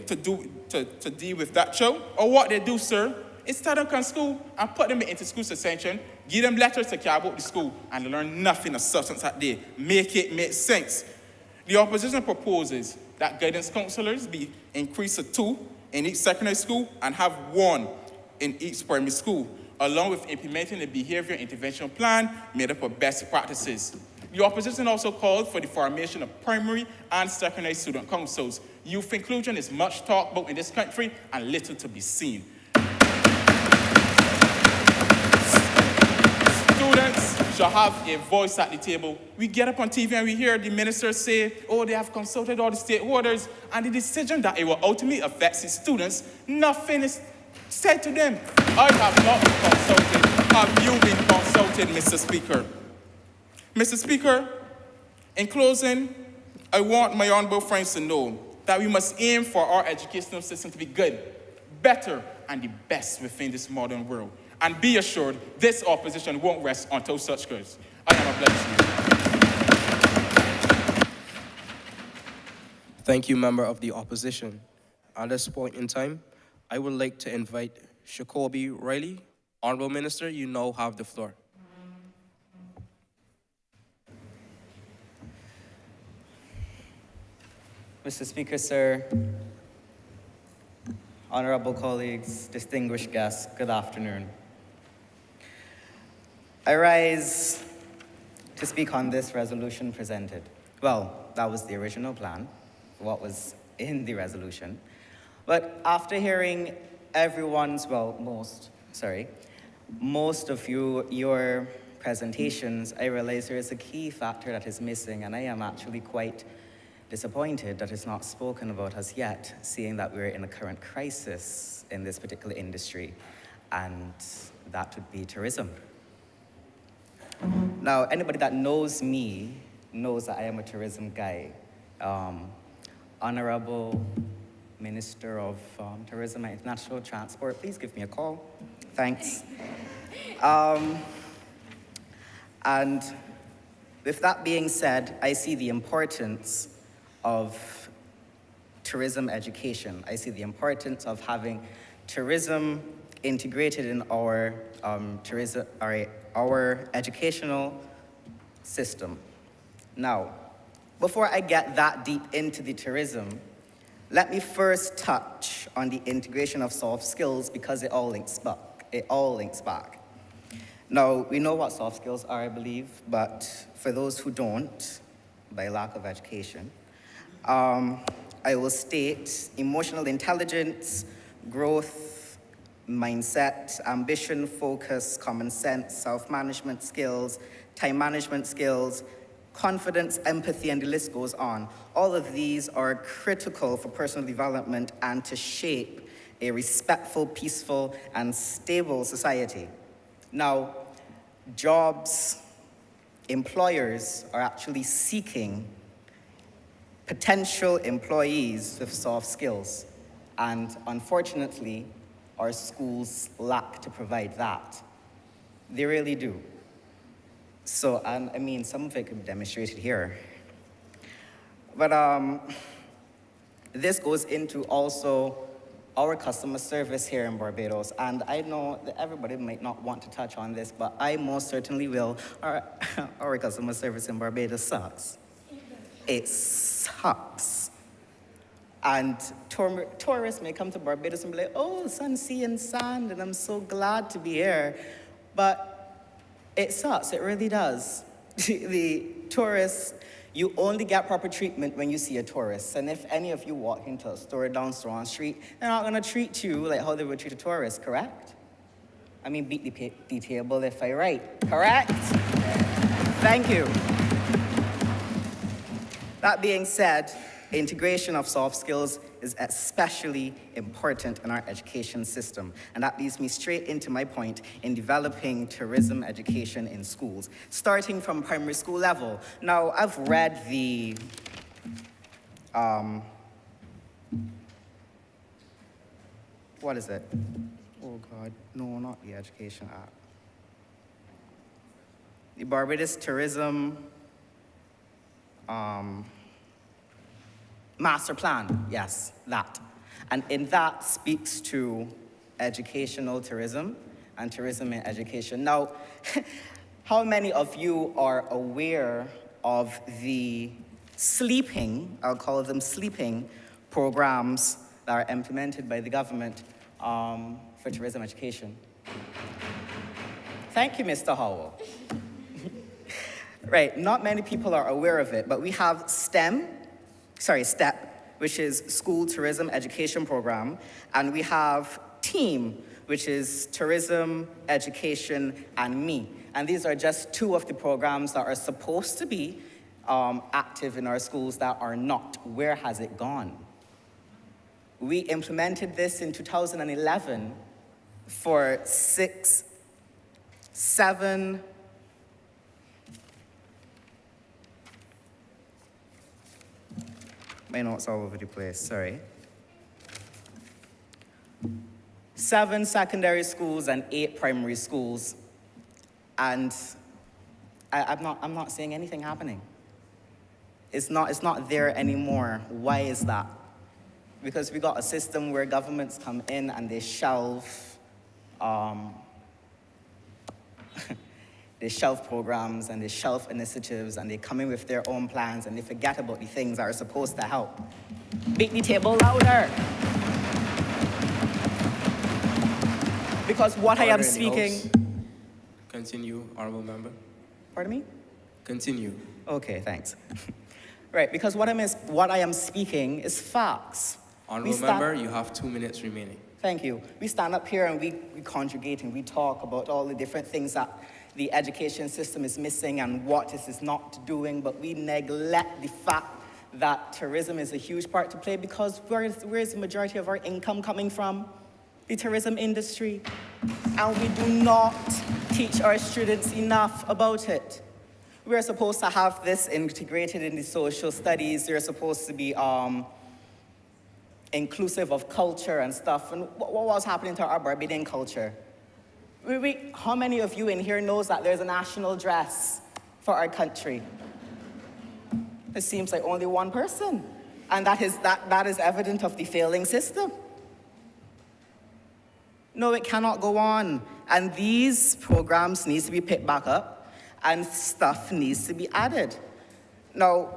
to deal with that child? Or what they do, sir, is start them in school and put them into school suspension, give them letters to carry out the school, and learn nothing of substance that day. Make it make sense. The opposition proposes that guidance counselors be increased to 2 in each secondary school and have 1 in each primary school, along with implementing a behavior intervention plan made up of best practices. The opposition also called for the formation of primary and secondary student councils. Youth inclusion is much talked about in this country and little to be seen. Students shall have a voice at the table. We get up on TV and we hear the ministers say, oh, they have consulted all the stakeholders, and the decision that it will ultimately affect the students, nothing is said to them. I have not been consulted. Have you been consulted, Mr. Speaker? Mr. Speaker, in closing, I want my honorable friends to know that we must aim for our educational system to be good, better, and the best within this modern world. And be assured, this opposition won't rest until such goes. I am obliged to you. Thank you, member of the opposition. At this point in time, I would like to invite Shakobi Riley. Honorable Minister, you now have the floor. Mr. Speaker, sir, honorable colleagues, distinguished guests, good afternoon. I rise to speak on this resolution presented. Well, that was the original plan, what was in the resolution. But after hearing most of your presentations, I realize there is a key factor that is missing, and I am actually quite disappointed that it's not spoken about as yet, seeing that we're in a current crisis in this particular industry, and that would be tourism. Now, anybody that knows me knows that I am a tourism guy. Honorable Minister of Tourism and International Transport, please give me a call. Thanks. And with that being said, I see the importance of tourism education. I see the importance of having tourism integrated in our educational system. Now, before I get that deep into the tourism, let me first touch on the integration of soft skills because it all links back. Now, we know what soft skills are, I believe, but for those who don't, by lack of education, I will state emotional intelligence, growth, mindset, ambition, focus, common sense, self-management skills, time management skills, confidence, empathy, and the list goes on. All of these are critical for personal development and to shape a respectful, peaceful, and stable society. Now, jobs, employers are actually seeking potential employees with soft skills. And unfortunately, our schools lack to provide that. They really do. So, and I mean, some of it could be demonstrated here. But this goes into also our customer service here in Barbados. And I know that everybody might not want to touch on this, but I most certainly will. Our customer service in Barbados sucks. It sucks. And tourists may come to Barbados and be like, oh, sun, sea, and sand, and I'm so glad to be here. But it sucks, it really does. The tourists, you only get proper treatment when you see a tourist. And if any of you walk into a store down Strong Street, they're not gonna treat you like how they would treat a tourist, correct? I mean, beat the table if I right, correct? Thank you. That being said, integration of soft skills is especially important in our education system. And that leads me straight into my point in developing tourism education in schools, starting from primary school level. Now, I've read the what is it? Oh God, no, not the Education Act. The Barbados Tourism Master Plan, yes, that. And in that speaks to educational tourism and tourism in education. Now, how many of you are aware of the sleeping, I'll call them sleeping, programs that are implemented by the government for tourism education? Thank you, Mr. Howell. Right, not many people are aware of it, but we have STEP, which is School Tourism Education Program, and we have TEAM, which is Tourism, Education, and Me. And these are just two of the programs that are supposed to be active in our schools that are not. Where has it gone? We implemented this in 2011 for 6, 7, my notes all over the place, sorry. 7 secondary schools and 8 primary schools. And I'm not seeing anything happening. It's not there anymore. Why is that? Because we got a system where governments come in and they shelve they shelve programs and they shelve initiatives and they come in with their own plans and they forget about the things that are supposed to help. Beat the table louder. Because what I am speaking... Continue, honorable member. Pardon me? Continue. Okay, thanks. Right, because what I am speaking is facts. Honorable member, you have 2 minutes remaining. Thank you. We stand up here and we conjugate and we talk about all the different things that the education system is missing and what it is not doing, but we neglect the fact that tourism is a huge part to play because where is the majority of our income coming from? The tourism industry. And we do not teach our students enough about it. We're supposed to have this integrated in the social studies. They're supposed to be inclusive of culture and stuff. And what was happening to our Barbadian culture? How many of you in here knows that there's a national dress for our country? It seems like only one person. And that is evident of the failing system. No, it cannot go on. And these programs need to be picked back up and stuff needs to be added. Now,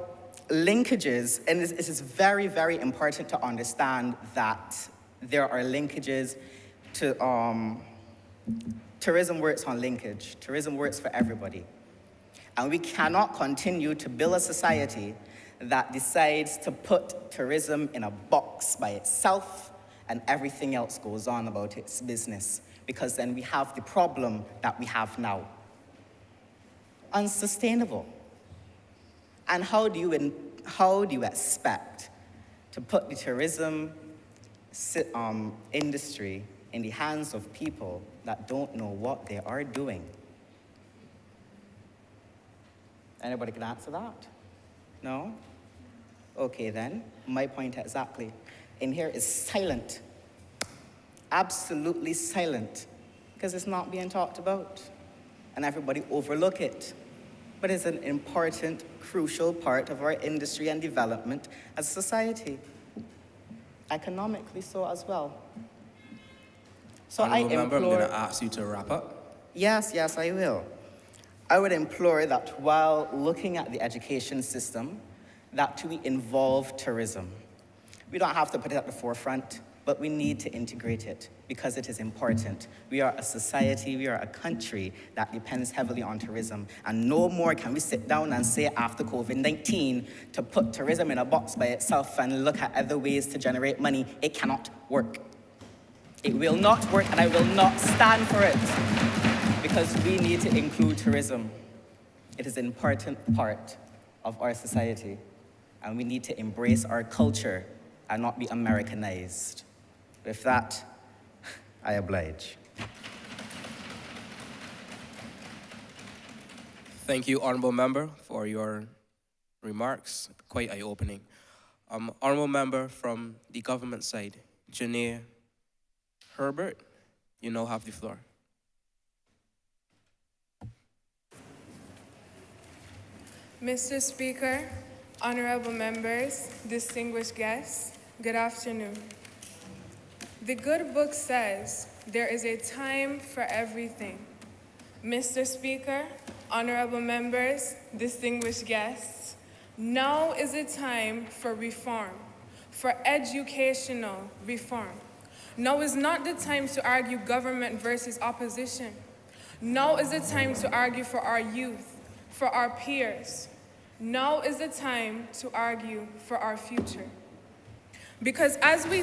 linkages, and it is very, very important to understand that there are linkages to, tourism works on linkage. Tourism works for everybody. And we cannot continue to build a society that decides to put tourism in a box by itself and everything else goes on about its business, because then we have the problem that we have now. Unsustainable. And how do you expect to put the tourism industry in the hands of people that don't know what they are doing? Anybody can answer that? No? Okay then, my point exactly. In here is silent. Absolutely silent. Because it's not being talked about. And everybody overlook it. But it's an important, crucial part of our industry and development as a society. Economically so as well. So Honourable Member, I'm implore... going to ask you to wrap up. Yes, I will. I would implore that while looking at the education system, that we involve tourism. We don't have to put it at the forefront, but we need to integrate it because it is important. We are a society, we are a country that depends heavily on tourism. And no more can we sit down and say after COVID-19 to put tourism in a box by itself and look at other ways to generate money. It cannot work. It will not work, and I will not stand for it because we need to include tourism. It is an important part of our society, and we need to embrace our culture and not be Americanized. With that, I oblige. Thank you, Honourable Member, for your remarks. Quite eye-opening. Honourable Member from the government side, Janae Herbert, you now have the floor. Mr. Speaker, honorable members, distinguished guests, good afternoon. The good book says there is a time for everything. Mr. Speaker, honorable members, distinguished guests, now is the time for reform, for educational reform. Now is not the time to argue government versus opposition. Now is the time to argue for our youth, for our peers. Now is the time to argue for our future. Because as we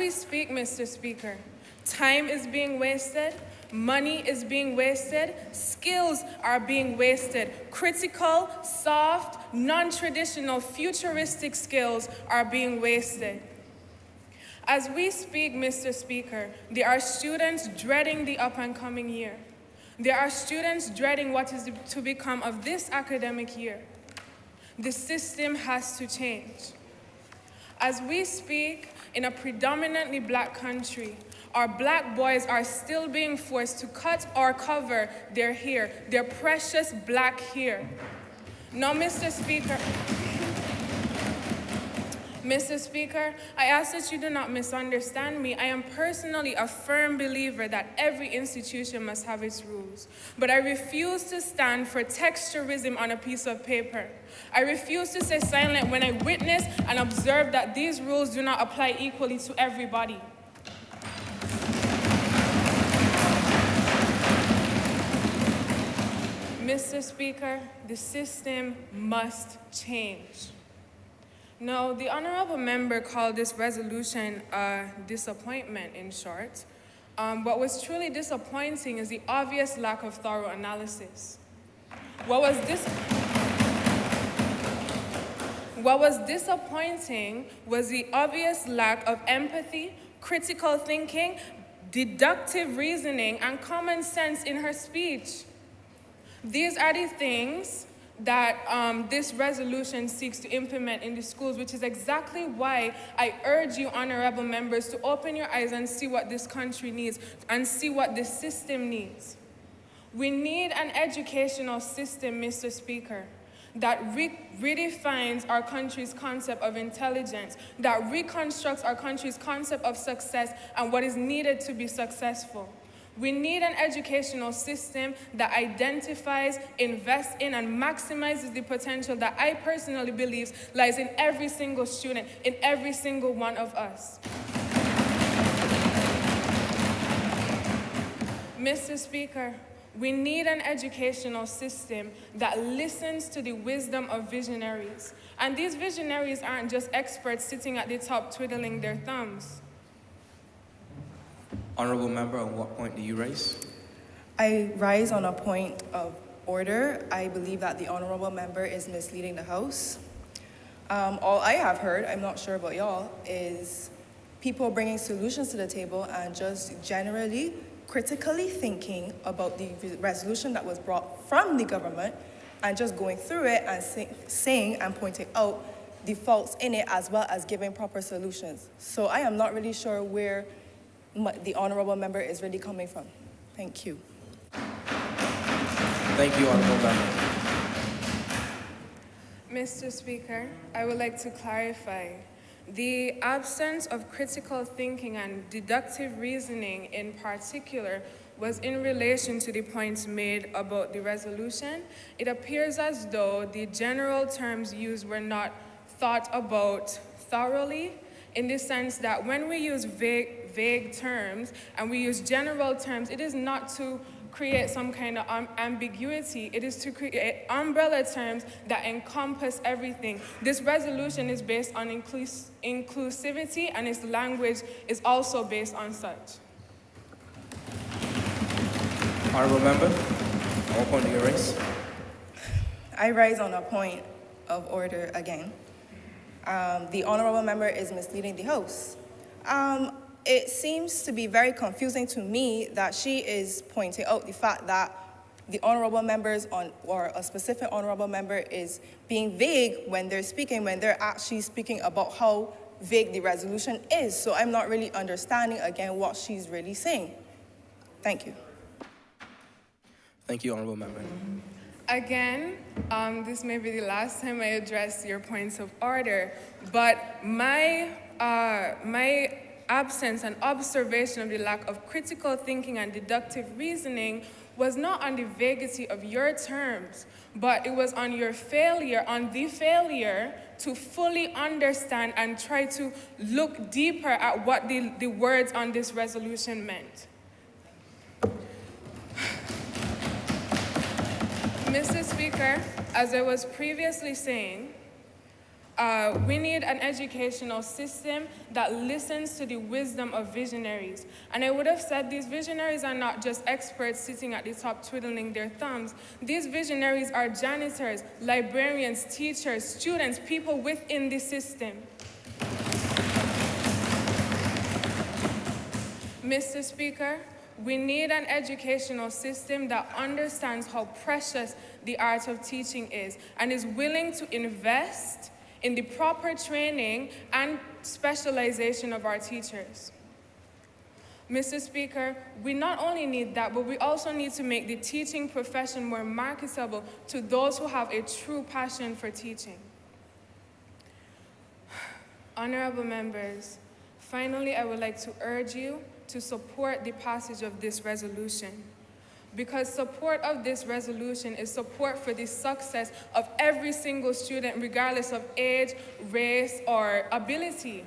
speak, Mr. Speaker, time is being wasted, money is being wasted, skills are being wasted. Critical, soft, non-traditional, futuristic skills are being wasted. As we speak, Mr. Speaker, there are students dreading the up-and-coming year. There are students dreading what is to become of this academic year. The system has to change. As we speak, in a predominantly black country, our black boys are still being forced to cut or cover their hair, their precious black hair. Now, Mr. Speaker, I ask that you do not misunderstand me. I am personally a firm believer that every institution must have its rules. But I refuse to stand for texturism on a piece of paper. I refuse to stay silent when I witness and observe that these rules do not apply equally to everybody. Mr. Speaker, the system must change. No, the honorable member called this resolution a disappointment, in short. What was truly disappointing is the obvious lack of thorough analysis. What was disappointing was the obvious lack of empathy, critical thinking, deductive reasoning, and common sense in her speech. These are the things that this resolution seeks to implement in the schools, which is exactly why I urge you, honorable members, to open your eyes and see what this country needs and see what this system needs. We need an educational system, Mr. Speaker, that redefines our country's concept of intelligence, that reconstructs our country's concept of success and what is needed to be successful. We need an educational system that identifies, invests in, and maximizes the potential that I personally believe lies in every single student, in every single one of us. Mr. Speaker, we need an educational system that listens to the wisdom of visionaries. And these visionaries aren't just experts sitting at the top twiddling their thumbs. Honourable Member, on what point do you raise? I rise on a point of order. I believe that the honourable member is misleading the House. All I have heard, I'm not sure about y'all, is people bringing solutions to the table and just generally critically thinking about the resolution that was brought from the government and just going through it and saying and pointing out the faults in it as well as giving proper solutions. So I am not really sure where the honorable member is really coming from. Thank you. Thank you, Honorable Member. Mr. Speaker, I would like to clarify. The absence of critical thinking and deductive reasoning in particular was in relation to the points made about the resolution. It appears as though the general terms used were not thought about thoroughly, in the sense that when we use vague terms and we use general terms, it is not to create some kind of ambiguity. It is to create umbrella terms that encompass everything. This resolution is based on inclusivity, and its language is also based on such. Honorable Member, all point to your raise. I rise on a point of order again. The honorable member is misleading the House. It seems to be very confusing to me that she is pointing out the fact that the honorable members or a specific honorable member is being vague when they're speaking, when they're actually speaking about how vague the resolution is. So I'm not really understanding, again, what she's really saying. Thank you. Thank you, Honorable Member. Again, this may be the last time I address your points of order, but my absence and observation of the lack of critical thinking and deductive reasoning was not on the vaguity of your terms, but it was on your failure, on the failure to fully understand and try to look deeper at what the words on this resolution meant. Mr. Speaker, as I was previously saying, we need an educational system that listens to the wisdom of visionaries. And I would have said these visionaries are not just experts sitting at the top twiddling their thumbs. These visionaries are janitors, librarians, teachers, students, people within the system. Mr. Speaker, we need an educational system that understands how precious the art of teaching is and is willing to invest in the proper training and specialization of our teachers. Mr. Speaker, we not only need that, but we also need to make the teaching profession more marketable to those who have a true passion for teaching. Honorable members, finally, I would like to urge you to support the passage of this resolution, because support of this resolution is support for the success of every single student, regardless of age, race, or ability.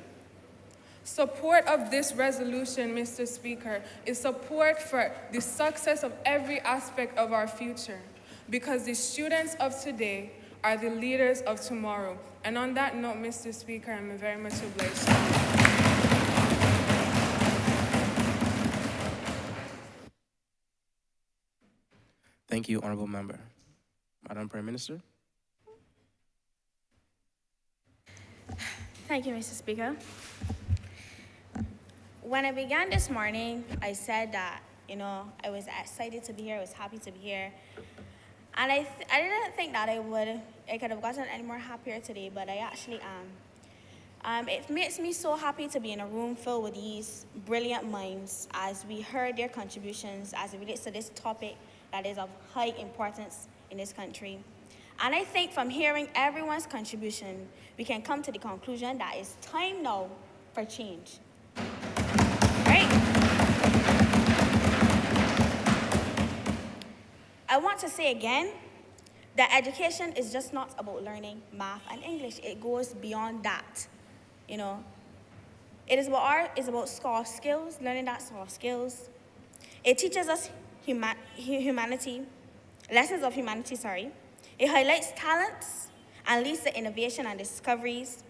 Support of this resolution, Mr. Speaker, is support for the success of every aspect of our future, because the students of today are the leaders of tomorrow. And on that note, Mr. Speaker, I'm very much obliged. Thank you, Honorable Member. Madam Prime Minister. Thank you, Mr. Speaker. When I began this morning, I said that, I was excited to be here, I was happy to be here. And I didn't think that I could have gotten any more happier today, but I actually am. It makes me so happy to be in a room filled with these brilliant minds as we heard their contributions as it relates to this topic that is of high importance in this country. And I think from hearing everyone's contribution, we can come to the conclusion that it's time now for change. Right? I want to say again that education is just not about learning math and English. It goes beyond that. It is about soft skills, learning that soft skills. It teaches us humanity, lessons of humanity, It highlights talents and leads to innovation and discoveries.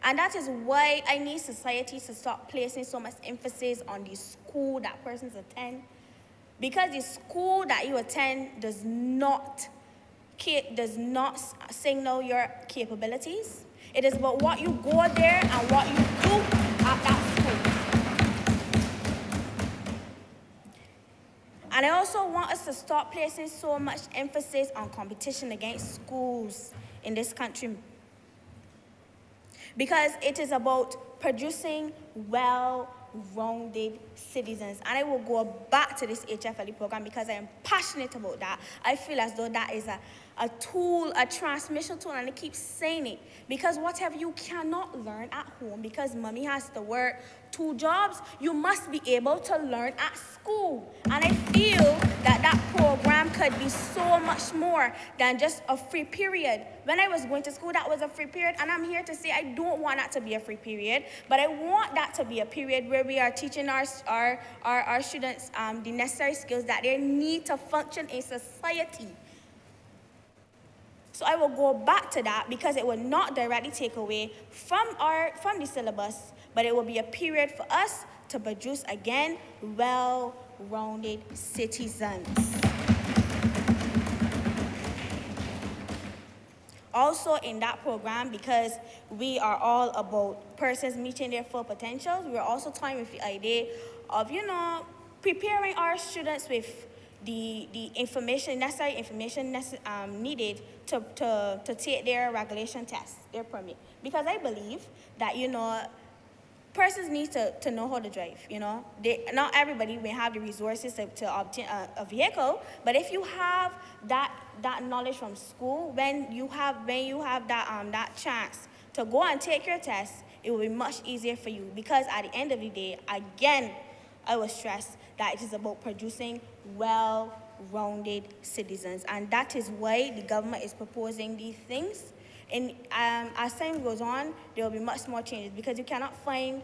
And that is why I need society to stop placing so much emphasis on the school that persons attend. Because the school that you attend does not signal your capabilities. It is about what you go there and what you do at that school. And I also want us to stop placing so much emphasis on competition against schools in this country, because it is about producing well-rounded citizens. And I will go back to this HFLE program because I am passionate about that. I feel as though that is a tool, a transmission tool, and I keep saying it, because whatever you cannot learn at home because mommy has to work 2 jobs, you must be able to learn at school. And I feel that that program could be so much more than just a free period. When I was going to school, that was a free period, and I'm here to say I don't want that to be a free period, but I want that to be a period where we are teaching our students the necessary skills that they need to function in society. So I will go back to that because it will not directly take away from the syllabus, but it will be a period for us to produce, again, well-rounded citizens. Also in that program, because we are all about persons meeting their full potentials, we're also toying with the idea of, preparing our students with the necessary information needed to take their regulation test, their permit. Because I believe that, persons need to know how to drive, not everybody may have the resources to obtain a vehicle, but if you have that knowledge from school, when you have that chance to go and take your test, it will be much easier for you. Because at the end of the day, again, I will stress that it is about producing well-rounded citizens, and that is why the government is proposing these things. And as time goes on, there will be much more changes, because you cannot find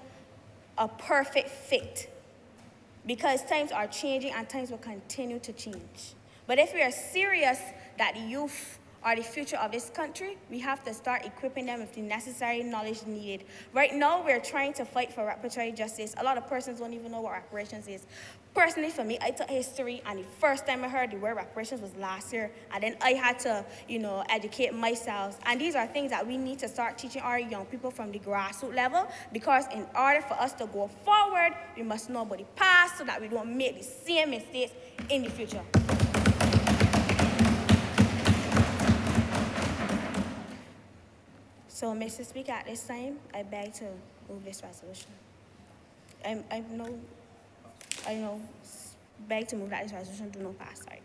a perfect fit, because times are changing and times will continue to change. But if we are serious that the youth are the future of this country, we have to start equipping them with the necessary knowledge needed. Right now, we're trying to fight for reparatory justice. A lot of persons don't even know what reparations is. Personally, for me, I took history, and the first time I heard the word reparations was last year, and then I had to, educate myself. And these are things that we need to start teaching our young people from the grassroots level, because in order for us to go forward, we must know about the past so that we don't make the same mistakes in the future. So, Mr. Speaker, at this time, I beg to move this resolution. Beg to move that this resolution do not pass. Sorry.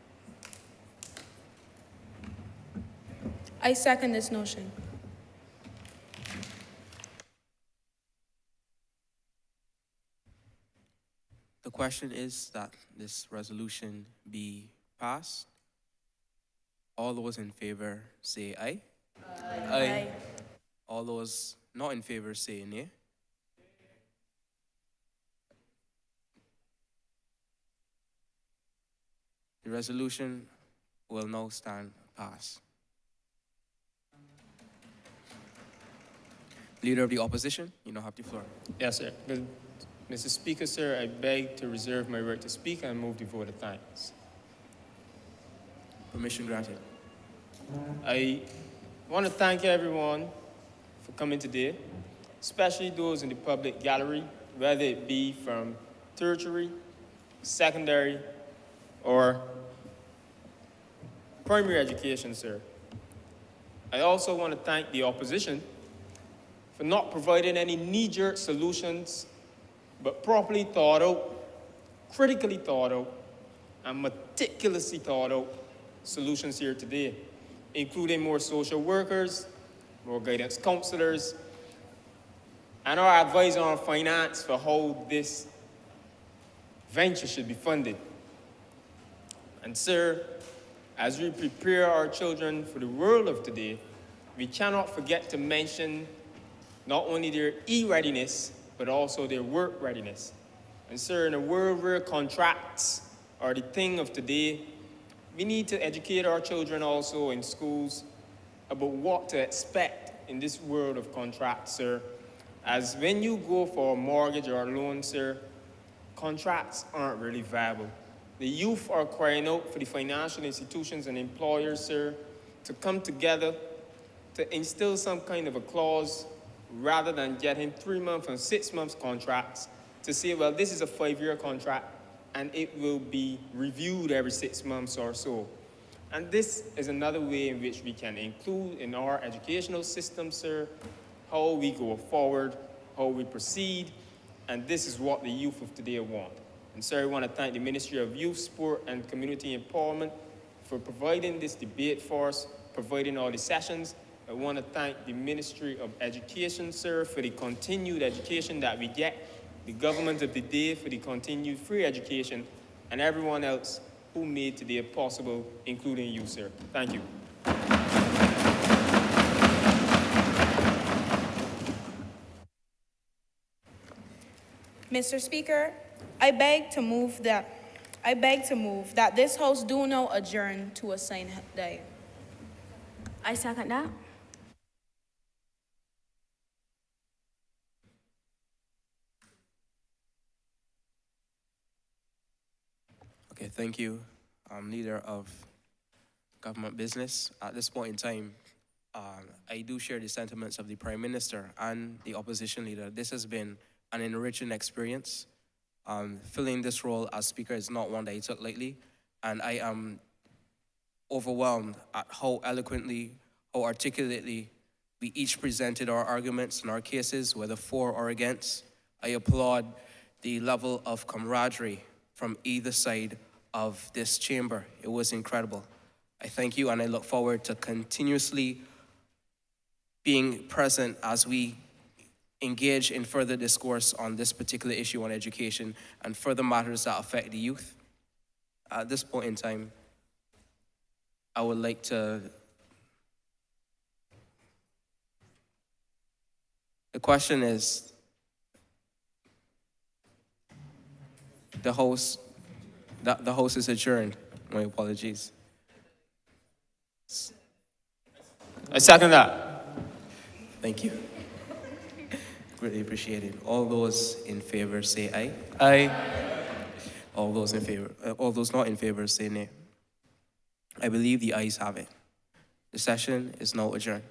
I second this motion. The question is that this resolution be passed. All those in favor say aye. Aye. All those not in favor say nay. The resolution will now stand passed. Leader of the opposition, you now have the floor. Yes, sir. Mr. Speaker, sir, I beg to reserve my right to speak and move the vote of thanks. Permission granted. I want to thank everyone for coming today, especially those in the public gallery, whether it be from tertiary, secondary, or primary education, sir. I also want to thank the opposition for not providing any knee-jerk solutions, but properly thought out, critically thought out, and meticulously thought out solutions here today, including more social workers, more guidance counselors, and our advisor on finance for how this venture should be funded. And sir, as we prepare our children for the world of today, we cannot forget to mention not only their e-readiness, but also their work readiness. And sir, in a world where contracts are the thing of today, we need to educate our children also in schools about what to expect in this world of contracts, sir. As when you go for a mortgage or a loan, sir, contracts aren't really viable. The youth are crying out for the financial institutions and employers, sir, to come together to instill some kind of a clause rather than getting 3-month and 6-month contracts to say, well, this is a 5-year contract and it will be reviewed every 6 months or so. And this is another way in which we can include in our educational system, sir, how we go forward, how we proceed, and this is what the youth of today want. And sir, I want to thank the Ministry of Youth, Sport and Community Empowerment for providing this debate for us, providing all the sessions. I want to thank the Ministry of Education, sir, for the continued education that we get, the government of the day for the continued free education, and everyone else who made today possible, including you, sir. Thank you. Mr. Speaker, I beg to move that this House do now adjourn to a sign day. I second that. Okay, thank you, Leader of Government Business. At this point in time, I do share the sentiments of the Prime Minister and the Opposition Leader. This has been an enriching experience. Filling this role as Speaker is not one that I took lightly, and I am overwhelmed at how eloquently, how articulately we each presented our arguments and our cases, whether for or against. I applaud the level of camaraderie from either side of this chamber. It was incredible. I thank you, and I look forward to continuously being present as we engage in further discourse on this particular issue on education and further matters that affect the youth. At this point in time, I would like to... The question is, the host is adjourned. My apologies. I second that. Thank you. Greatly appreciated. All those in favor say aye. Aye. All those not in favor say nay. I believe the ayes have it. The session is now adjourned.